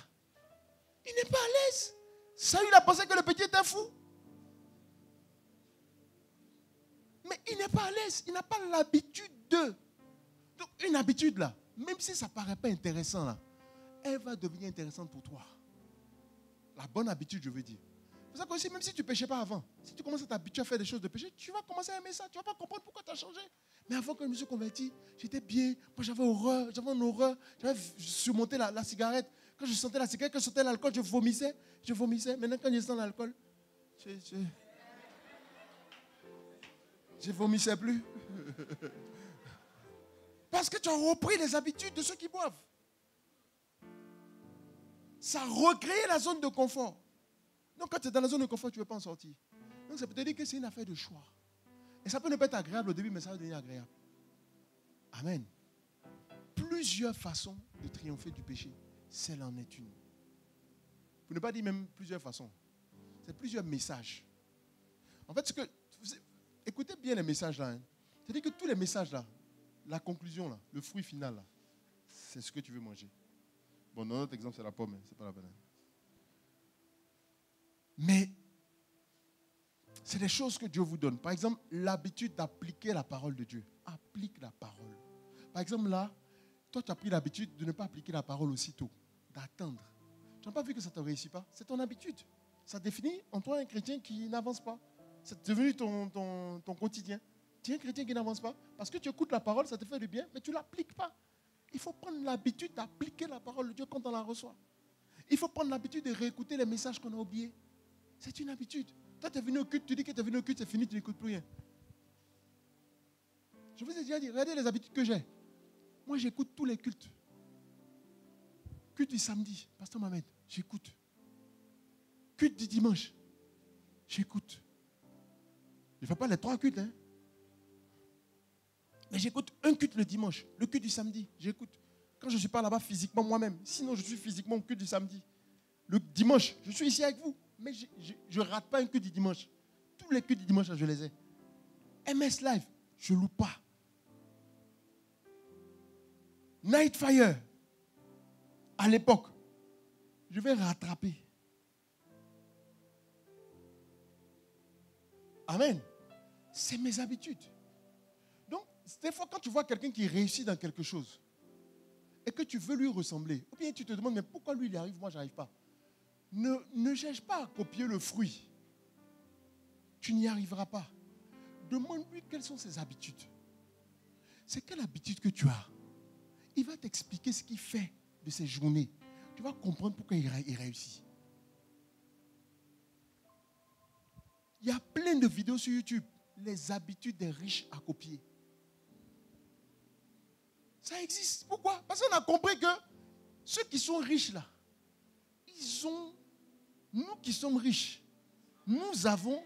Il n'est pas à l'aise. Saül a pensé que le petit était fou. Mais il n'est pas à l'aise. Il n'a pas l'habitude de. Donc, une habitude là, même si ça ne paraît pas intéressant là, elle va devenir intéressante pour toi. La bonne habitude, je veux dire. C'est ça aussi, même si tu ne péchais pas avant, si tu commences à t'habituer à faire des choses de péché, tu vas commencer à aimer ça. Tu ne vas pas comprendre pourquoi tu as changé. Mais avant que je me suis converti, j'étais bien. Moi, j'avais une horreur. J'avais surmonté la cigarette. Quand je sentais la cigarette, quand je sentais l'alcool, je vomissais. Maintenant, quand je sens l'alcool, je vomissais plus. Parce que tu as repris les habitudes de ceux qui boivent. Ça a recréé la zone de confort. Donc quand tu es dans la zone de confort, tu ne veux pas en sortir. Donc ça peut te dire que c'est une affaire de choix. Et ça peut ne pas être agréable au début, mais ça va devenir agréable. Amen. Plusieurs façons de triompher du péché. Celle en est une. Pour ne pas dire même plusieurs façons. C'est plusieurs messages. En fait, écoutez bien les messages là. Hein. C'est-à-dire que tous les messages là, la conclusion là, le fruit final là, c'est ce que tu veux manger. Bon, dans notre exemple, c'est la pomme, c'est pas la banane. Mais c'est des choses que Dieu vous donne. Par exemple, l'habitude d'appliquer la parole de Dieu. Applique la parole. Par exemple, là, toi, tu as pris l'habitude de ne pas appliquer la parole aussitôt, d'attendre. Tu n'as pas vu que ça ne te réussit pas? C'est ton habitude. Ça définit en toi un chrétien qui n'avance pas. C'est devenu ton quotidien. Tu es un chrétien qui n'avance pas. Parce que tu écoutes la parole, ça te fait du bien, mais tu ne l'appliques pas. Il faut prendre l'habitude d'appliquer la parole de Dieu quand on la reçoit. Il faut prendre l'habitude de réécouter les messages qu'on a oubliés. C'est une habitude. Toi, tu es venu au culte, tu dis que tu es venu au culte, c'est fini, tu n'écoutes plus rien. Je vous ai déjà dit, regardez les habitudes que j'ai. Moi, j'écoute tous les cultes. Culte du samedi, Pasteur Mohamed, j'écoute. Culte du dimanche, j'écoute. Je ne fais pas les 3 cultes, hein. Mais j'écoute un culte le dimanche, le culte du samedi, j'écoute. Quand je ne suis pas là-bas physiquement moi-même, sinon je suis physiquement au culte du samedi. Le dimanche, je suis ici avec vous, mais je ne rate pas un culte du dimanche. Tous les cultes du dimanche, je les ai. MS Live, je ne loupe pas. Night Fire, à l'époque, je vais rattraper. Amen. C'est mes habitudes. Donc, des fois, quand tu vois quelqu'un qui réussit dans quelque chose et que tu veux lui ressembler, ou bien tu te demandes, mais pourquoi lui il y arrive, moi je n'y arrive pas. Ne cherche pas à copier le fruit. Tu n'y arriveras pas. Demande-lui quelles sont ses habitudes. C'est quelle habitude que tu as. Il va t'expliquer ce qu'il fait de ses journées. Tu vas comprendre pourquoi il réussit. Il y a plein de vidéos sur YouTube. Les habitudes des riches à copier. Ça existe. Pourquoi? Parce qu'on a compris que ceux qui sont riches là, nous qui sommes riches, nous avons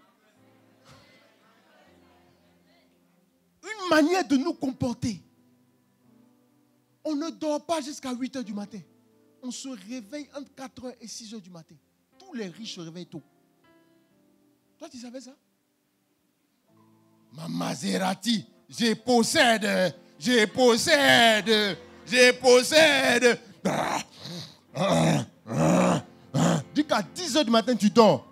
une manière de nous comporter. On ne dort pas jusqu'à 8 h du matin. On se réveille entre 4 h et 6 h du matin. Tous les riches se réveillent tôt. Toi, tu savais ça? Ma Maserati, je possède. Dis qu'à 10 h du matin, tu dors.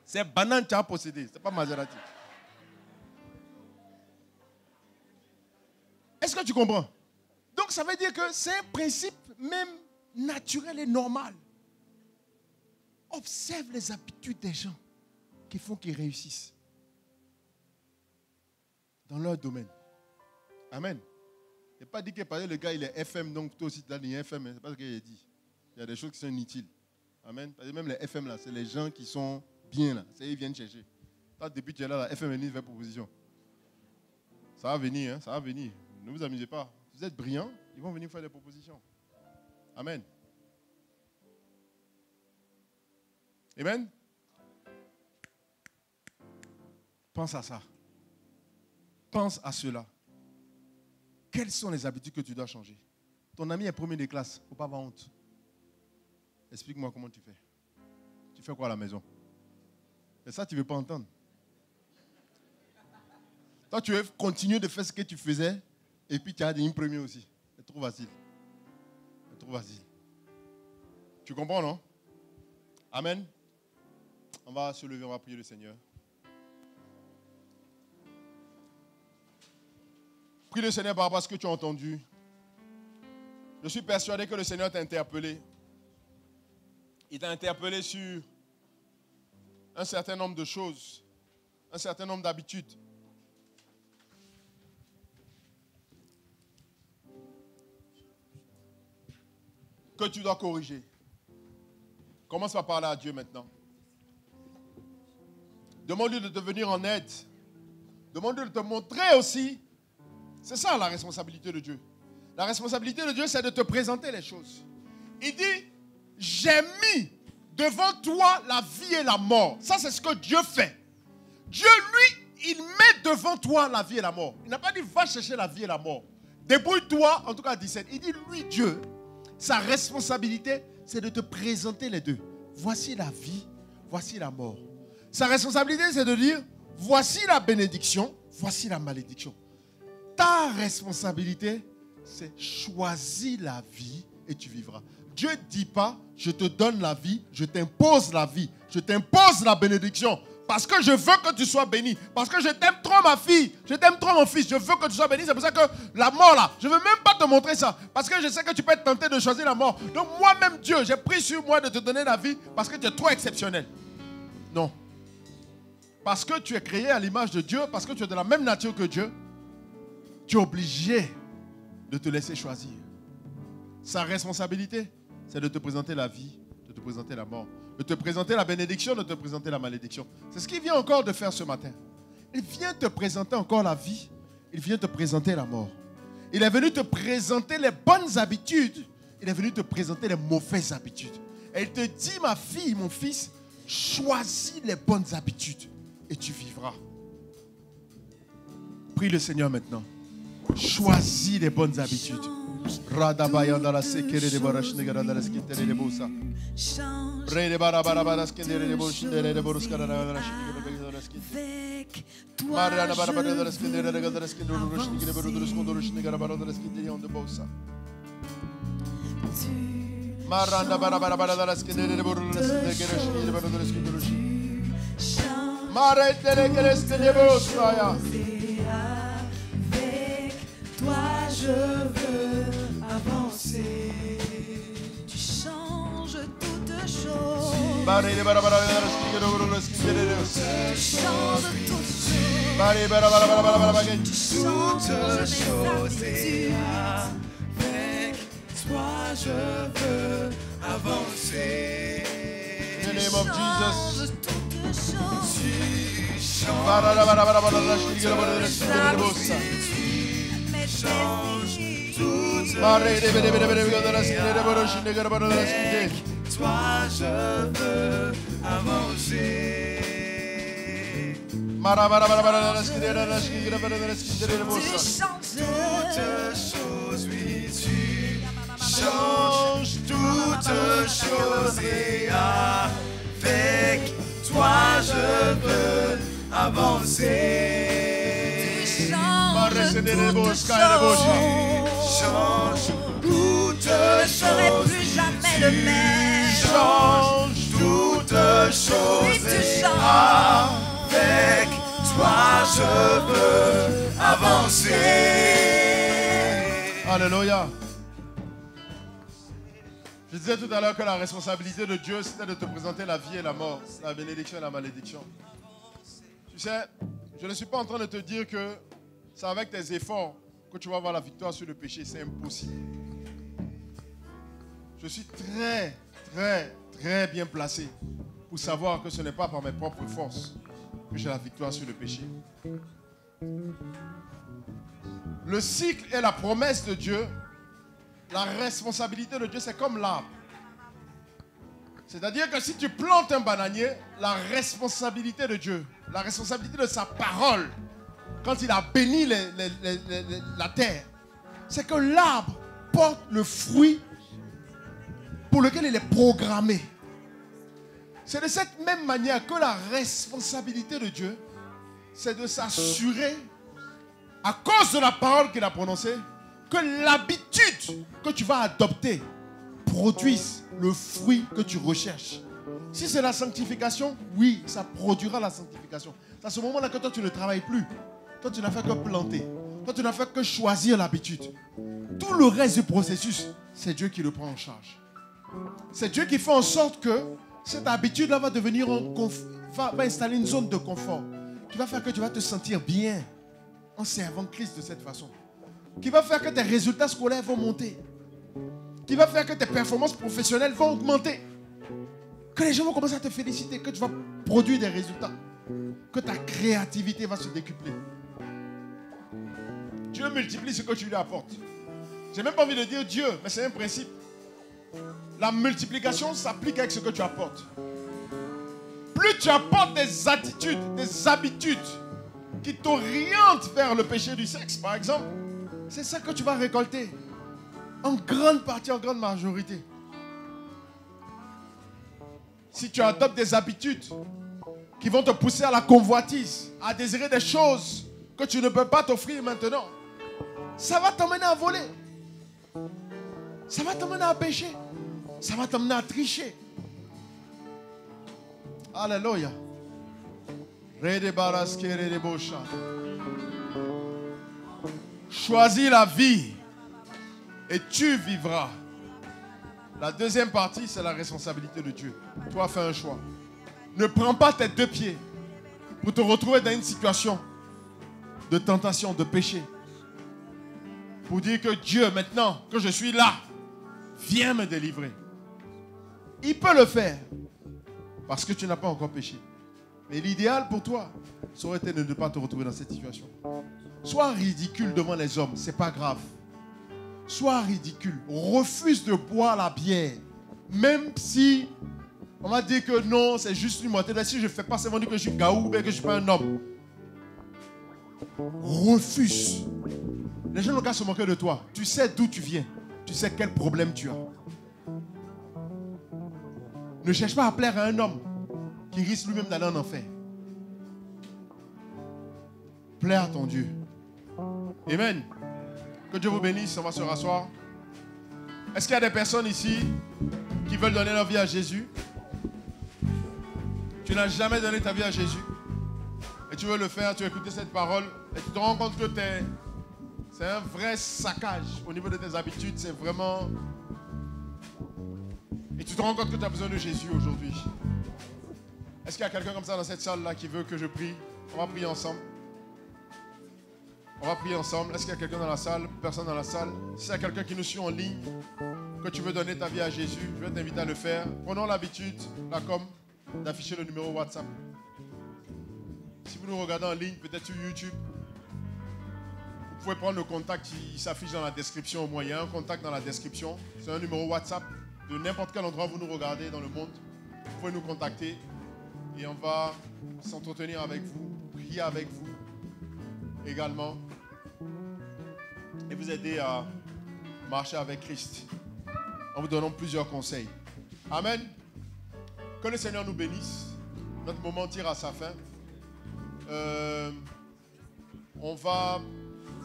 C'est banane que tu as possédé. Ce n'est pas Maserati. Est-ce que tu comprends? Donc, ça veut dire que c'est un principe même naturel et normal. Observe les habitudes des gens qui font qu'ils réussissent dans leur domaine. Amen. Il n'est pas dit que le gars il est FM, donc toi aussi tu as dit FM. C'est pas ce qu'il a dit. Il y a des choses qui sont inutiles. Amen. Parce que même les FM là, c'est les gens qui sont bien là. C'est eux qui viennent chercher. Toi, depuis que tu es là, la FM est venue faire proposition. Ça va venir, hein, ça va venir. Ne vous amusez pas. Vous êtes brillants, ils vont venir faire des propositions. Amen. Amen. Pense à ça. Pense à cela. Quelles sont les habitudes que tu dois changer? Ton ami est premier de classe, il ne faut pas avoir honte. Explique-moi comment tu fais. Tu fais quoi à la maison? Et ça, tu ne veux pas entendre. Toi, tu veux continuer de faire ce que tu faisais et puis tu as devenu premier aussi. C'est trop facile. C'est trop facile. Tu comprends, non? Amen. On va se lever, on va prier le Seigneur. Prie le Seigneur par rapport à ce que tu as entendu. Je suis persuadé que le Seigneur t'a interpellé. Il t'a interpellé sur un certain nombre de choses, un certain nombre d'habitudes. Que tu dois corriger. Commence par parler à Dieu maintenant. Demande-lui de te venir en aide. Demande-lui de te montrer aussi. C'est ça la responsabilité de Dieu. La responsabilité de Dieu, c'est de te présenter les choses. Il dit, j'ai mis devant toi la vie et la mort. Ça, c'est ce que Dieu fait. Dieu, lui, il met devant toi la vie et la mort. Il n'a pas dit va chercher la vie et la mort. Débrouille-toi, en tout cas 17. Il dit, lui, Dieu, sa responsabilité, c'est de te présenter les deux. Voici la vie, voici la mort. Sa responsabilité, c'est de dire, voici la bénédiction, voici la malédiction. Ta responsabilité, c'est choisis la vie et tu vivras. Dieu ne dit pas, je te donne la vie, je t'impose la vie, je t'impose la bénédiction. Parce que je veux que tu sois béni. Parce que je t'aime trop ma fille, je t'aime trop mon fils, je veux que tu sois béni. C'est pour ça que la mort là, je ne veux même pas te montrer ça. Parce que je sais que tu peux être tenté de choisir la mort. Donc moi-même Dieu, j'ai pris sur moi de te donner la vie parce que tu es trop exceptionnel. Non. Parce que tu es créé à l'image de Dieu, parce que tu es de la même nature que Dieu, tu es obligé de te laisser choisir. Sa responsabilité, c'est de te présenter la vie, de te présenter la mort, de te présenter la bénédiction, de te présenter la malédiction. C'est ce qu'il vient encore de faire ce matin. Il vient te présenter encore la vie, il vient te présenter la mort. Il est venu te présenter les bonnes habitudes, il est venu te présenter les mauvaises habitudes. Et il te dit, ma fille, mon fils, choisis les bonnes habitudes et tu vivras. Prie le Seigneur maintenant. Choisis les bonnes habitudes. Radabaya dans la sécurité de Barash Negara dans la skittere de Bosa. Ré de Barabara skindere de Bosh de Boruska dans la skittere. Mariana Barabara dans la skindere de la skindere de Rush de Borus Kondorush Negara dans la skittere on the Bosa. Maranda Barabara dans la skindere de Borus de Borus de Skindere. Mare de de Bosa. Toi, je veux avancer. Tu changes toutes choses. Tu changes toutes choses. Avec toi, je veux avancer. In the name of Jesus. Tu changes. Toi, je veux avancer. Toutes choses, oui, tu changes toutes choses et avec toi, je veux avancer. Change toutes choses. Je ne serai plus jamais le même. Change toutes choses. Oui, tu changes. Avec toi, je veux avancer. Alléluia. Je disais tout à l'heure que la responsabilité de Dieu, c'était de te présenter la vie et la mort, la bénédiction et la malédiction. Tu sais, je ne suis pas en train de te dire que c'est avec tes efforts que tu vas avoir la victoire sur le péché. C'est impossible. Je suis très, très, très bien placé pour savoir que ce n'est pas par mes propres forces que j'ai la victoire sur le péché. Le cycle et la promesse de Dieu, la responsabilité de Dieu, c'est comme l'arbre. C'est-à-dire que si tu plantes un bananier, la responsabilité de Dieu, la responsabilité de sa parole, quand il a béni la terre, c'est que l'arbre porte le fruit pour lequel il est programmé. C'est de cette même manière que la responsabilité de Dieu, c'est de s'assurer, à cause de la parole qu'il a prononcée, que l'habitude que tu vas adopter produise le fruit que tu recherches. Si c'est la sanctification, oui, ça produira la sanctification. C'est à ce moment-là que toi, tu ne travailles plus. Toi, tu n'as fait que planter. Toi, tu n'as fait que choisir l'habitude. Tout le reste du processus, c'est Dieu qui le prend en charge. C'est Dieu qui fait en sorte que cette habitude-là va devenir va installer une zone de confort qui va faire que tu vas te sentir bien en servant Christ de cette façon. Qui va faire que tes résultats scolaires vont monter. Qui va faire que tes performances professionnelles vont augmenter. Que les gens vont commencer à te féliciter, que tu vas produire des résultats. Que ta créativité va se décupler. Dieu multiplie ce que tu lui apportes. J'ai même pas envie de dire Dieu, mais c'est un principe. La multiplication s'applique avec ce que tu apportes. Plus tu apportes des attitudes, des habitudes qui t'orientent vers le péché du sexe, par exemple, c'est ça que tu vas récolter. En grande partie, en grande majorité. Si tu adoptes des habitudes qui vont te pousser à la convoitise, à désirer des choses que tu ne peux pas t'offrir maintenant, ça va t'emmener à voler. Ça va t'emmener à pécher. Ça va t'emmener à tricher. Alléluia. Choisis la vie et tu vivras. La deuxième partie, c'est la responsabilité de Dieu. Toi, fais un choix. Ne prends pas tes deux pieds pour te retrouver dans une situation de tentation, de péché. Pour dire que Dieu, maintenant que je suis là, viens me délivrer. Il peut le faire parce que tu n'as pas encore péché. Mais l'idéal pour toi, ça aurait été de ne pas te retrouver dans cette situation. Sois ridicule devant les hommes, c'est pas grave. Sois ridicule. Refuse de boire la bière. Même si on va dire que non, c'est juste une moitié. Si je ne fais pas, c'est dire que je suis gaou, mais que je ne suis pas un homme. Refuse. Les gens n'ont qu'à se moquer de toi. Tu sais d'où tu viens. Tu sais quel problème tu as. Ne cherche pas à plaire à un homme qui risque lui-même d'aller en enfer. Plaire à ton Dieu. Amen. Que Dieu vous bénisse. On va se rasseoir. Est-ce qu'il y a des personnes ici qui veulent donner leur vie à Jésus? Tu n'as jamais donné ta vie à Jésus. Et tu veux le faire, tu veux écouter cette parole. Et tu te rends compte que c'est un vrai saccage au niveau de tes habitudes. C'est vraiment... Et tu te rends compte que tu as besoin de Jésus aujourd'hui. Est-ce qu'il y a quelqu'un comme ça dans cette salle-là qui veut que je prie? On va prier ensemble. On va prier ensemble. Est-ce qu'il y a quelqu'un dans la salle? Personne dans la salle? Si il y a quelqu'un qui nous suit en ligne, que tu veux donner ta vie à Jésus, je vais t'inviter à le faire. Prenons l'habitude, la com, d'afficher le numéro WhatsApp. Si vous nous regardez en ligne, peut-être sur YouTube, vous pouvez prendre le contact qui s'affiche dans la description au moins. Il y a un contact dans la description. C'est un numéro WhatsApp de n'importe quel endroit où vous nous regardez dans le monde. Vous pouvez nous contacter et on va s'entretenir avec vous, prier avec vous également et vous aider à marcher avec Christ en vous donnant plusieurs conseils. Amen. Que le Seigneur nous bénisse. Notre moment tire à sa fin. On va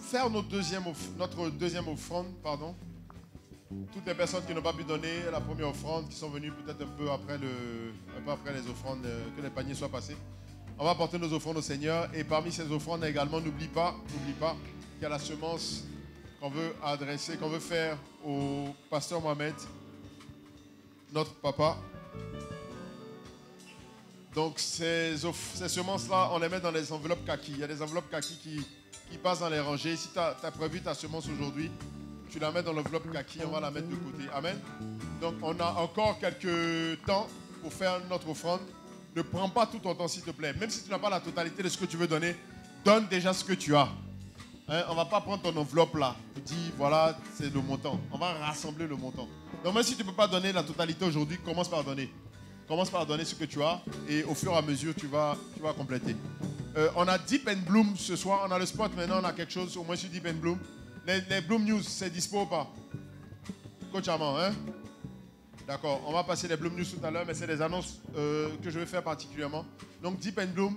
faire notre deuxième offrande. Toutes les personnes qui n'ont pas pu donner la première offrande, qui sont venues peut-être un peu après les offrandes, que les paniers soient passés. On va apporter nos offrandes au Seigneur. Et parmi ces offrandes également, n'oublie pas qu'il y a la semence qu'on veut adresser, qu'on veut faire au pasteur Mohamed, notre papa. Donc ces semences-là, on les met dans les enveloppes kaki. Il y a des enveloppes kaki qui passent dans les rangées. Si tu as prévu ta semence aujourd'hui, tu la mets dans l'enveloppe kaki, on va la mettre de côté. Amen. Donc on a encore quelques temps pour faire notre offrande. Ne prends pas tout ton temps, s'il te plaît. Même si tu n'as pas la totalité de ce que tu veux donner, donne déjà ce que tu as. Hein? On ne va pas prendre ton enveloppe là et dire voilà, c'est le montant. On va rassembler le montant. Donc même si tu ne peux pas donner la totalité aujourd'hui, commence par donner. Commence par donner ce que tu as et au fur et à mesure, tu vas compléter. On a Deep and Bloom ce soir. On a le spot maintenant, on a quelque chose au moins sur Deep and Bloom. Les Bloom News, c'est dispo ou pas? Coach Armand, hein? D'accord, on va passer les Bloom News tout à l'heure, mais c'est des annonces que je vais faire particulièrement. Donc Deep and Bloom,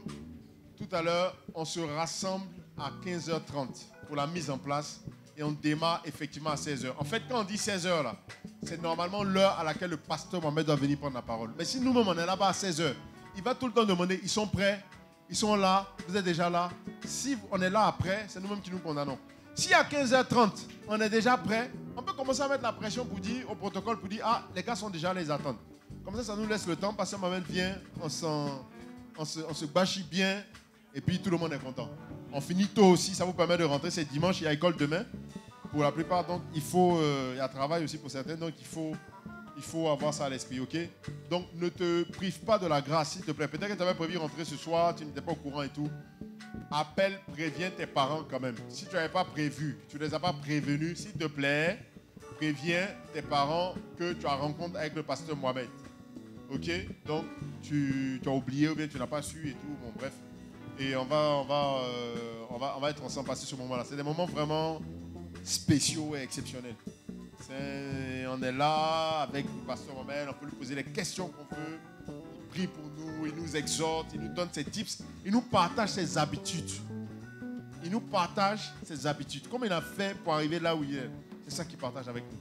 tout à l'heure, on se rassemble à 15h30 pour la mise en place et on démarre effectivement à 16h. En fait, quand on dit 16h là, c'est normalement l'heure à laquelle le pasteur Mohamed doit venir prendre la parole. Mais si nous-mêmes on est là-bas à 16h, il va tout le temps demander, ils sont prêts? Ils sont là? Vous êtes déjà là? Si on est là après, c'est nous-mêmes qui nous condamnons. Si à 15h30, on est déjà prêt, on peut commencer à mettre la pression pour dire, au protocole, pour dire, ah, les gars sont déjà là, ils attendent. Comme ça, ça nous laisse le temps, parce que Mohamed vient, on se bâchit bien, et puis tout le monde est content. On finit tôt aussi, ça vous permet de rentrer, c'est dimanche, il y a école demain. Pour la plupart, donc, il y a travail aussi pour certains, donc il faut avoir ça à l'esprit, ok? Donc, ne te prive pas de la grâce, s'il te plaît. Peut-être que tu avais prévu rentrer ce soir, tu n'étais pas au courant et tout. Appelle, préviens tes parents quand même. Si tu n'avais pas prévu, tu ne les as pas prévenus, s'il te plaît, préviens tes parents que tu as rencontre avec le pasteur Mohamed. Ok? Donc, tu as oublié ou bien tu n'as pas su et tout. Bon, bref. Et on va être ensemble passer ce moment-là. C'est des moments vraiment spéciaux et exceptionnels. On est là avec le pasteur Mohamed, on peut lui poser les questions qu'on veut. Il prie pour nous, il nous exhorte, il nous donne ses tips, il nous partage ses habitudes. Il nous partage ses habitudes. Comme il a fait pour arriver là où il est. C'est ça qu'il partage avec nous.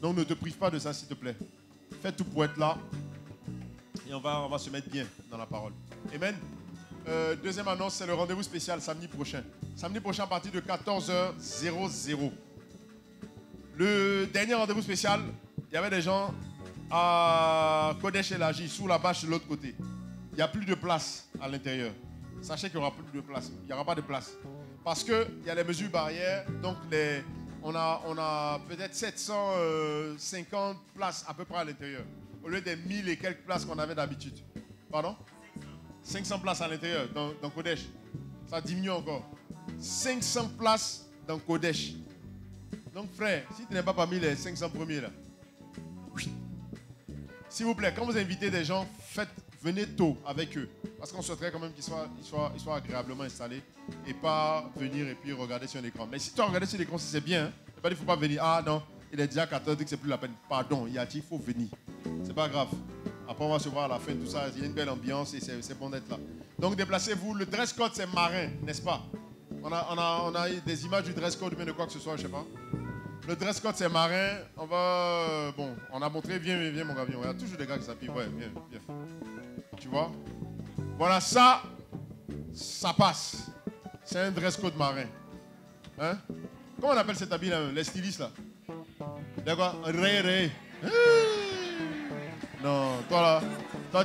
Donc ne te prive pas de ça, s'il te plaît. Fais tout pour être là. Et on va se mettre bien dans la parole. Amen. Deuxième annonce, c'est le rendez-vous spécial samedi prochain. Samedi prochain à partir de 14h00. Le dernier rendez-vous spécial, il y avait des gens à Kodesh Elagi, sous la bâche de l'autre côté. Il n'y a plus de place à l'intérieur. Sachez qu'il n'y aura plus de place. Il n'y aura pas de place. Parce qu'il y a les mesures barrières. Donc, on a peut-être 750 places à peu près à l'intérieur. Au lieu des 1000 et quelques places qu'on avait d'habitude. Pardon? 500 places à l'intérieur dans Kodesh. Ça diminue encore. 500 places dans Kodesh. Donc, frère, si tu n'es pas parmi les 500 premiers là, s'il vous plaît, quand vous invitez des gens, venez tôt avec eux. Parce qu'on souhaiterait quand même qu'ils soient agréablement installés et pas venir et puis regarder sur l'écran. Mais si tu as regardé sur l'écran, c'est bien. Hein? Il ne faut pas venir. Ah non, il est déjà 14h, que c'est plus la peine. Pardon, il faut venir. C'est pas grave. Après, on va se voir à la fin, tout ça. Il y a une belle ambiance et c'est bon d'être là. Donc, déplacez-vous. Le dress code, c'est marin, n'est-ce pas? On a des images du dress code, mais de quoi que ce soit, je ne sais pas. Le dress code, c'est marin. On a montré. Viens, mon gars. Il y a toujours des gars qui s'habillent. Ouais, viens. Tu vois? Voilà, ça passe. C'est un dress code marin. Hein? Comment on appelle cet habit là? Les stylistes là? D'accord? Ré. Non, toi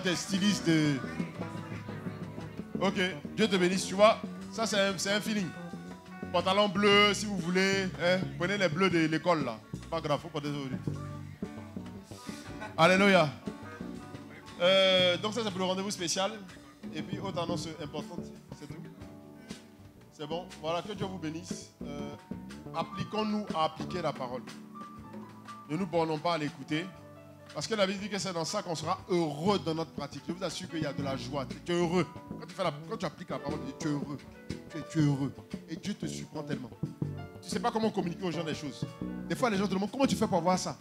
tu es styliste de... Ok, Dieu te bénisse, tu vois? Ça, c'est un feeling. Pantalon bleu, si vous voulez. Hein? Prenez les bleus de l'école là. Pas grave, faut pas désolé. Alléluia. Donc ça, c'est pour le rendez-vous spécial. Et puis, autre annonce importante, c'est tout. C'est bon. Voilà, que Dieu vous bénisse. Appliquons-nous à appliquer la parole. Ne nous bornons pas à l'écouter. Parce que la Bible dit que c'est dans ça qu'on sera heureux dans notre pratique. Je vous assure qu'il y a de la joie. Tu es heureux. Quand tu appliques la parole, tu es heureux. Tu es heureux. Et Dieu te surprend tellement. Tu ne sais pas comment communiquer aux gens des choses. Des fois, les gens te demandent comment tu fais pour avoir ça.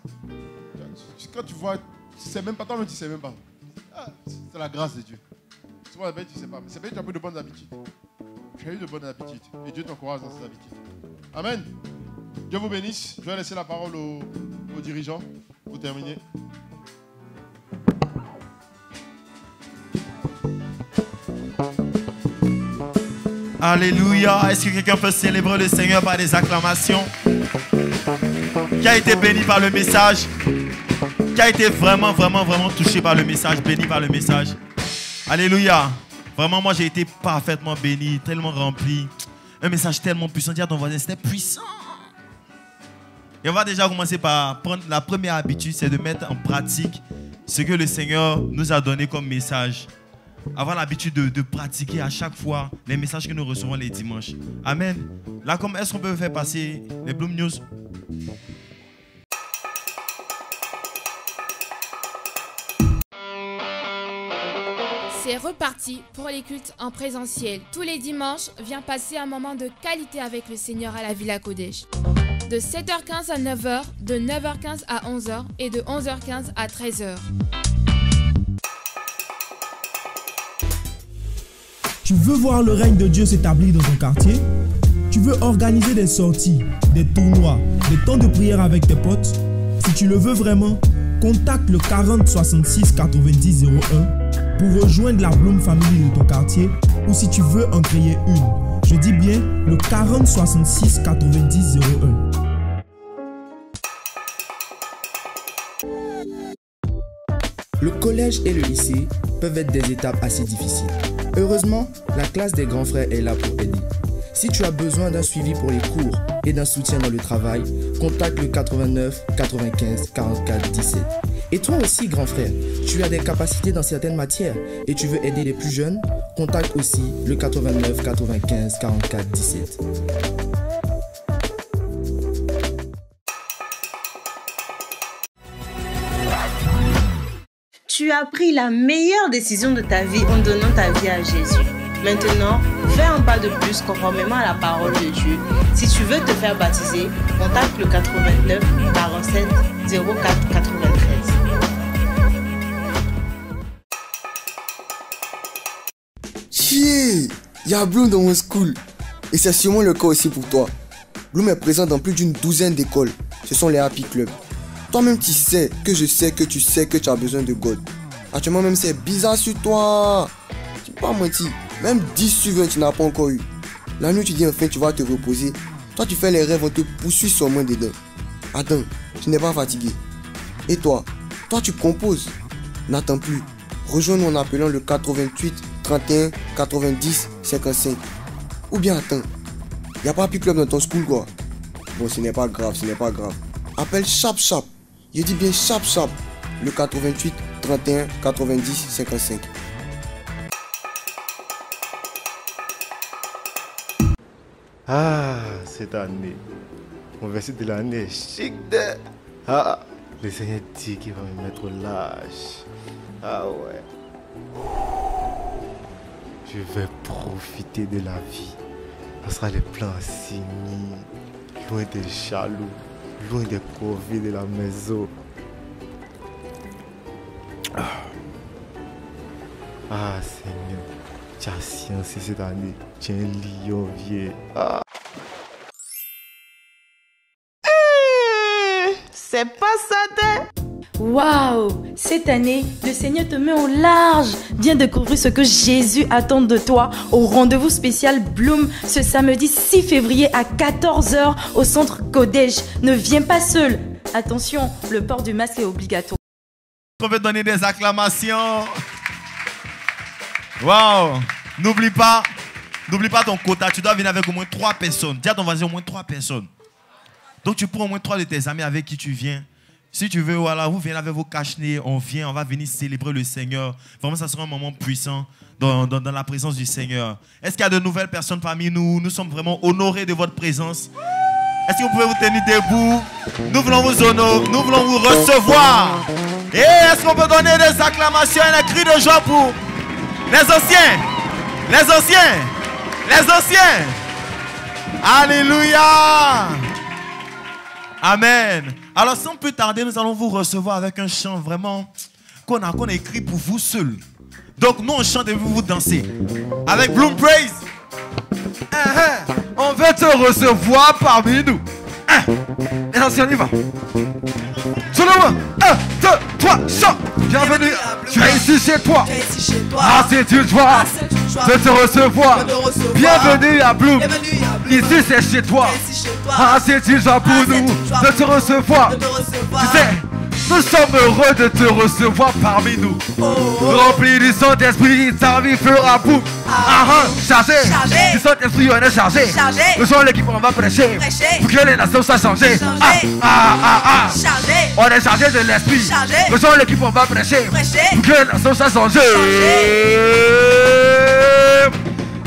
Quand tu vois, tu ne sais même pas. Toi-même, tu ne sais même pas. Ah, c'est la grâce de Dieu. Souvent, tu ne sais pas. Mais c'est bien que tu as eu de bonnes habitudes. Tu as eu de bonnes habitudes. Et Dieu t'encourage dans ces habitudes. Amen. Dieu vous bénisse. Je vais laisser la parole aux dirigeants pour terminer. Alléluia. Est-ce que quelqu'un peut célébrer le Seigneur par des acclamations? Qui a été béni par le message? Qui a été vraiment touché par le message, béni par le message? Alléluia. Vraiment, moi j'ai été parfaitement béni, tellement rempli. Un message tellement puissant. Dis à ton voisin, c'était puissant. Et on va déjà commencer par prendre la première habitude, c'est de mettre en pratique ce que le Seigneur nous a donné comme message. Avoir l'habitude de pratiquer à chaque fois les messages que nous recevons les dimanches. Amen. Là, est-ce qu'on peut faire passer les Bloom News? C'est reparti pour les cultes en présentiel. Tous les dimanches, viens passer un moment de qualité avec le Seigneur à la Villa Kodesh. De 7h15 à 9h, de 9h15 à 11h et de 11h15 à 13h. Tu veux voir le règne de Dieu s'établir dans ton quartier? Tu veux organiser des sorties, des tournois, des temps de prière avec tes potes? Si tu le veux vraiment, contacte le 40 66 90 01 pour rejoindre la Bloom Family de ton quartier, ou si tu veux en créer une. Je dis bien le 40 66 90 01. Le collège et le lycée peuvent être des étapes assez difficiles. Heureusement, la classe des grands frères est là pour aider. Si tu as besoin d'un suivi pour les cours et d'un soutien dans le travail, contacte le 89 95 44 17. Et toi aussi, grand frère, tu as des capacités dans certaines matières et tu veux aider les plus jeunes, contacte aussi le 89 95 44 17. tu as pris la meilleure décision de ta vie en donnant ta vie à Jésus. Maintenant, fais un pas de plus conformément à la parole de Dieu. Si tu veux te faire baptiser, contacte le 89 47 04 93. Chier, il y a Bloom dans mon school. Et c'est sûrement le cas aussi pour toi. Bloom est présent dans plus d'une douzaine d'écoles. Ce sont les Happy Clubs. Toi-même tu sais que je sais que tu sais que tu as besoin de God. Actuellement même c'est bizarre sur toi. Tu peux pas mentir. Même 10 sur 20 tu n'as pas encore eu. La nuit tu dis enfin tu vas te reposer. Toi tu fais les rêves, on te poursuit sur moins dedans. Attends, tu n'es pas fatigué. Et toi tu composes. N'attends plus. Rejoins-nous en appelant le 88 31 90 55. Ou bien attends, y a pas Happy Club dans ton school quoi. Bon ce n'est pas grave, Appelle Chap. Je dis bien Chap. Le 88 31 90 55. Ah, cette année, mon verset de l'année est chic de... Ah, le Seigneur dit qu'il va me mettre lâche. Ah ouais. Je vais profiter de la vie. Ce sera les plans signés, loin des jaloux, loin des corvées de la maison. Ah Seigneur, tu as science cette année, tu es un lion vieux. Ah. C'est pas ça. Waouh! Cette année, le Seigneur te met au large. Viens découvrir ce que Jésus attend de toi au rendez-vous spécial Bloom ce samedi 6 février à 14h au centre Kodesh. Ne viens pas seul. Attention, le port du masque est obligatoire. On veut donner des acclamations. Waouh! N'oublie pas ton quota. Tu dois venir avec au moins 3 personnes. Dis à ton voisin au moins 3 personnes. Donc tu prends au moins 3 de tes amis avec qui tu viens. Si tu veux, voilà, vous venez avec vos cache-nez, on va venir célébrer le Seigneur. Vraiment, ça sera un moment puissant dans la présence du Seigneur. Est-ce qu'il y a de nouvelles personnes parmi nous? Nous sommes vraiment honorés de votre présence. Est-ce que vous pouvez vous tenir debout? Nous voulons vous honorer, nous voulons vous recevoir. Et est-ce qu'on peut donner des acclamations et des cris de joie pour les anciens? Les anciens! Les anciens! Alléluia! Amen. Alors sans plus tarder, nous allons vous recevoir avec un chant vraiment qu'on a écrit pour vous seul. Donc nous on chante et vous dansez. Avec Bloom Praise. On veut te recevoir parmi nous. Et anciens, on y va. Tout le monde. 1, 2, 3, chant. Bienvenue. Tu es ici chez toi. Ah, c'est une joie de te recevoir. Bienvenue à Bloom. Ici c'est chez toi. Ah, c'est une joie pour nous de te recevoir. Tu sais, nous sommes heureux de te recevoir parmi nous. Rempli du Saint-Esprit, ta vie fera boum. Chargé du Saint-Esprit, on est chargé. Nous sommes l'équipe, on va prêcher pour que les nations soient changées. On est chargé de l'Esprit. Nous sommes l'équipe, on va prêcher pour que les nations soient changées.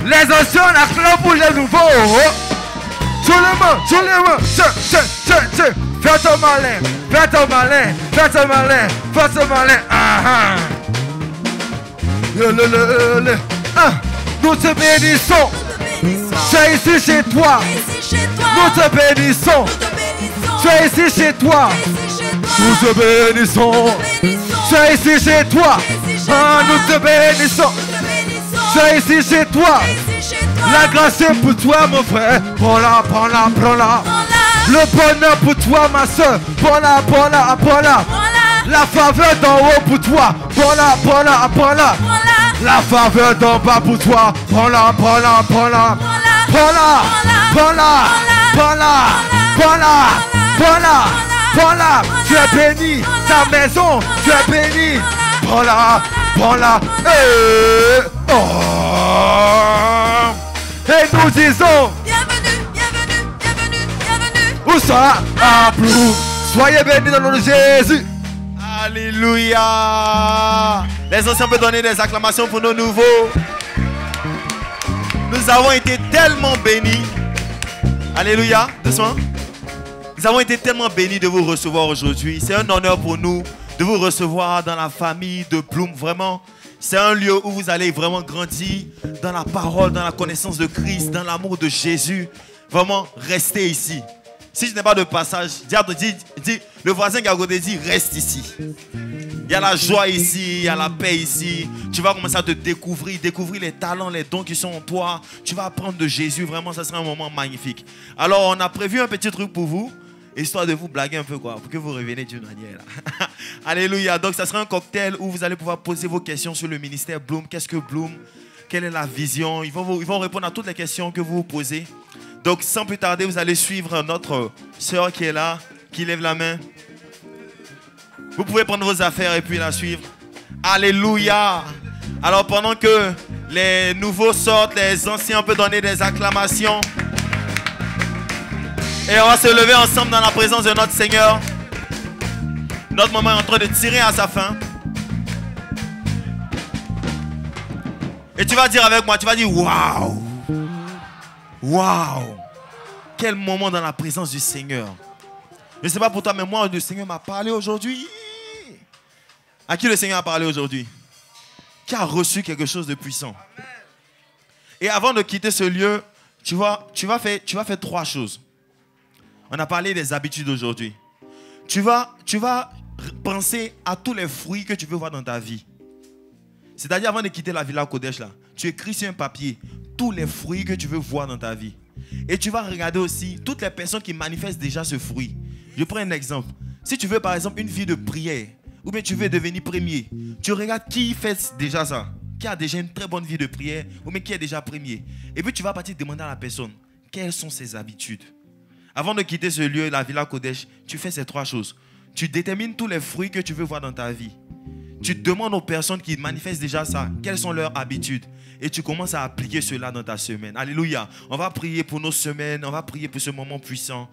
Les anciens, on acclame pour les nouveaux. Tout le monde, fais ton malin, fais ton malin, fais ton malin, fais ton malin. Nous te bénissons, tu es ici chez toi. Nous te bénissons, tu es ici chez toi. Nous te bénissons, tu es ici chez toi. Nous te bénissons, tu es ici chez toi. La grâce est pour toi mon frère. Prends-la. Le bonheur pour toi ma soeur. Prends-la. La faveur d'en haut pour toi. Prends-la. La faveur d'en bas pour toi. Prends-la. Tu es béni. Ta maison, tu es béni. Prends-la. Et nous disons bienvenue. Où ça? À Bloom. Soyez bénis dans le nom de Jésus. Alléluia. Les anciens peuvent donner des acclamations pour nos nouveaux. Nous avons été tellement bénis. Alléluia. Doucement. Nous avons été tellement bénis de vous recevoir aujourd'hui. C'est un honneur pour nous de vous recevoir dans la famille de Bloom. Vraiment, c'est un lieu où vous allez vraiment grandir dans la parole, dans la connaissance de Christ, dans l'amour de Jésus. Vraiment, restez ici. Si je n'ai pas de passage, dis le voisin qui a côté dit, reste ici. Il y a la joie ici, il y a la paix ici. Tu vas commencer à te découvrir les talents, les dons qui sont en toi. Tu vas apprendre de Jésus. Vraiment, ça sera un moment magnifique. Alors, on a prévu un petit truc pour vous, histoire de vous blaguer un peu, quoi, pour que vous reveniez d'une manière. Alléluia. Donc, ça sera un cocktail où vous allez pouvoir poser vos questions sur le ministère Bloom. Qu'est-ce que Bloom? Quelle est la vision? Ils vont répondre à toutes les questions que vous vous posez. Donc, sans plus tarder, vous allez suivre notre sœur qui est là, qui lève la main. Vous pouvez prendre vos affaires et puis la suivre. Alléluia. Alors, pendant que les nouveaux sortent, les anciens peuvent donner des acclamations. Et on va se lever ensemble dans la présence de notre Seigneur. Notre moment est en train de tirer à sa fin. Et tu vas dire avec moi, tu vas dire waouh. Waouh. Quel moment dans la présence du Seigneur. Je ne sais pas pour toi, mais moi, le Seigneur m'a parlé aujourd'hui. À qui le Seigneur a parlé aujourd'hui? Qui a reçu quelque chose de puissant? Et avant de quitter ce lieu, tu vas faire 3 choses. On a parlé des habitudes aujourd'hui. Tu vas penser à tous les fruits que tu veux voir dans ta vie. C'est-à-dire, avant de quitter la Villa Kodesh, là, tu écris sur un papier tous les fruits que tu veux voir dans ta vie. Et tu vas regarder aussi toutes les personnes qui manifestent déjà ce fruit. Je prends un exemple. Si tu veux, par exemple, une vie de prière, ou bien tu veux devenir premier, tu regardes qui fait déjà ça, qui a déjà une très bonne vie de prière, ou bien qui est déjà premier. Et puis tu vas partir demander à la personne, quelles sont ses habitudes. Avant de quitter ce lieu, la Villa Kodesh, tu fais ces 3 choses. Tu détermines tous les fruits que tu veux voir dans ta vie. Tu demandes aux personnes qui manifestent déjà ça, quelles sont leurs habitudes. Et tu commences à appliquer cela dans ta semaine. Alléluia. On va prier pour nos semaines, on va prier pour ce moment puissant.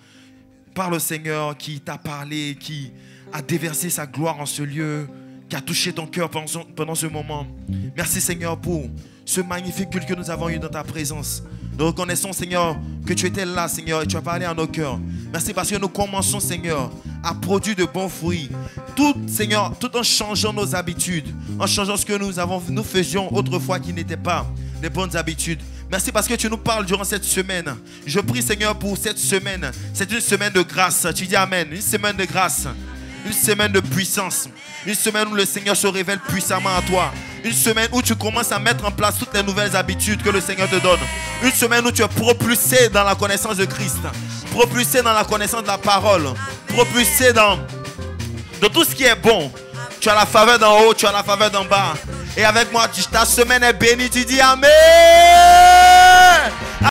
Par le Seigneur qui t'a parlé, qui a déversé sa gloire en ce lieu, qui a touché ton cœur pendant ce moment. Merci Seigneur pour ce magnifique culte que nous avons eu dans ta présence. Nous reconnaissons Seigneur que tu étais là Seigneur et tu as parlé à nos cœurs. Merci parce que nous commençons Seigneur à produire de bons fruits. Tout Seigneur, tout en changeant nos habitudes, en changeant ce que nous faisions autrefois qui n'était pas des bonnes habitudes. Merci parce que tu nous parles durant cette semaine. Je prie Seigneur pour cette semaine. C'est une semaine de grâce. Tu dis Amen. Une semaine de grâce. Une semaine de puissance. Une semaine où le Seigneur se révèle puissamment à toi. Une semaine où tu commences à mettre en place toutes les nouvelles habitudes que le Seigneur te donne. Une semaine où tu es propulsé dans la connaissance de Christ. Propulsé dans la connaissance de la parole. Propulsé dans tout ce qui est bon. Tu as la faveur d'en haut, tu as la faveur d'en bas. Et avec moi, ta semaine est bénie. Tu dis Amen.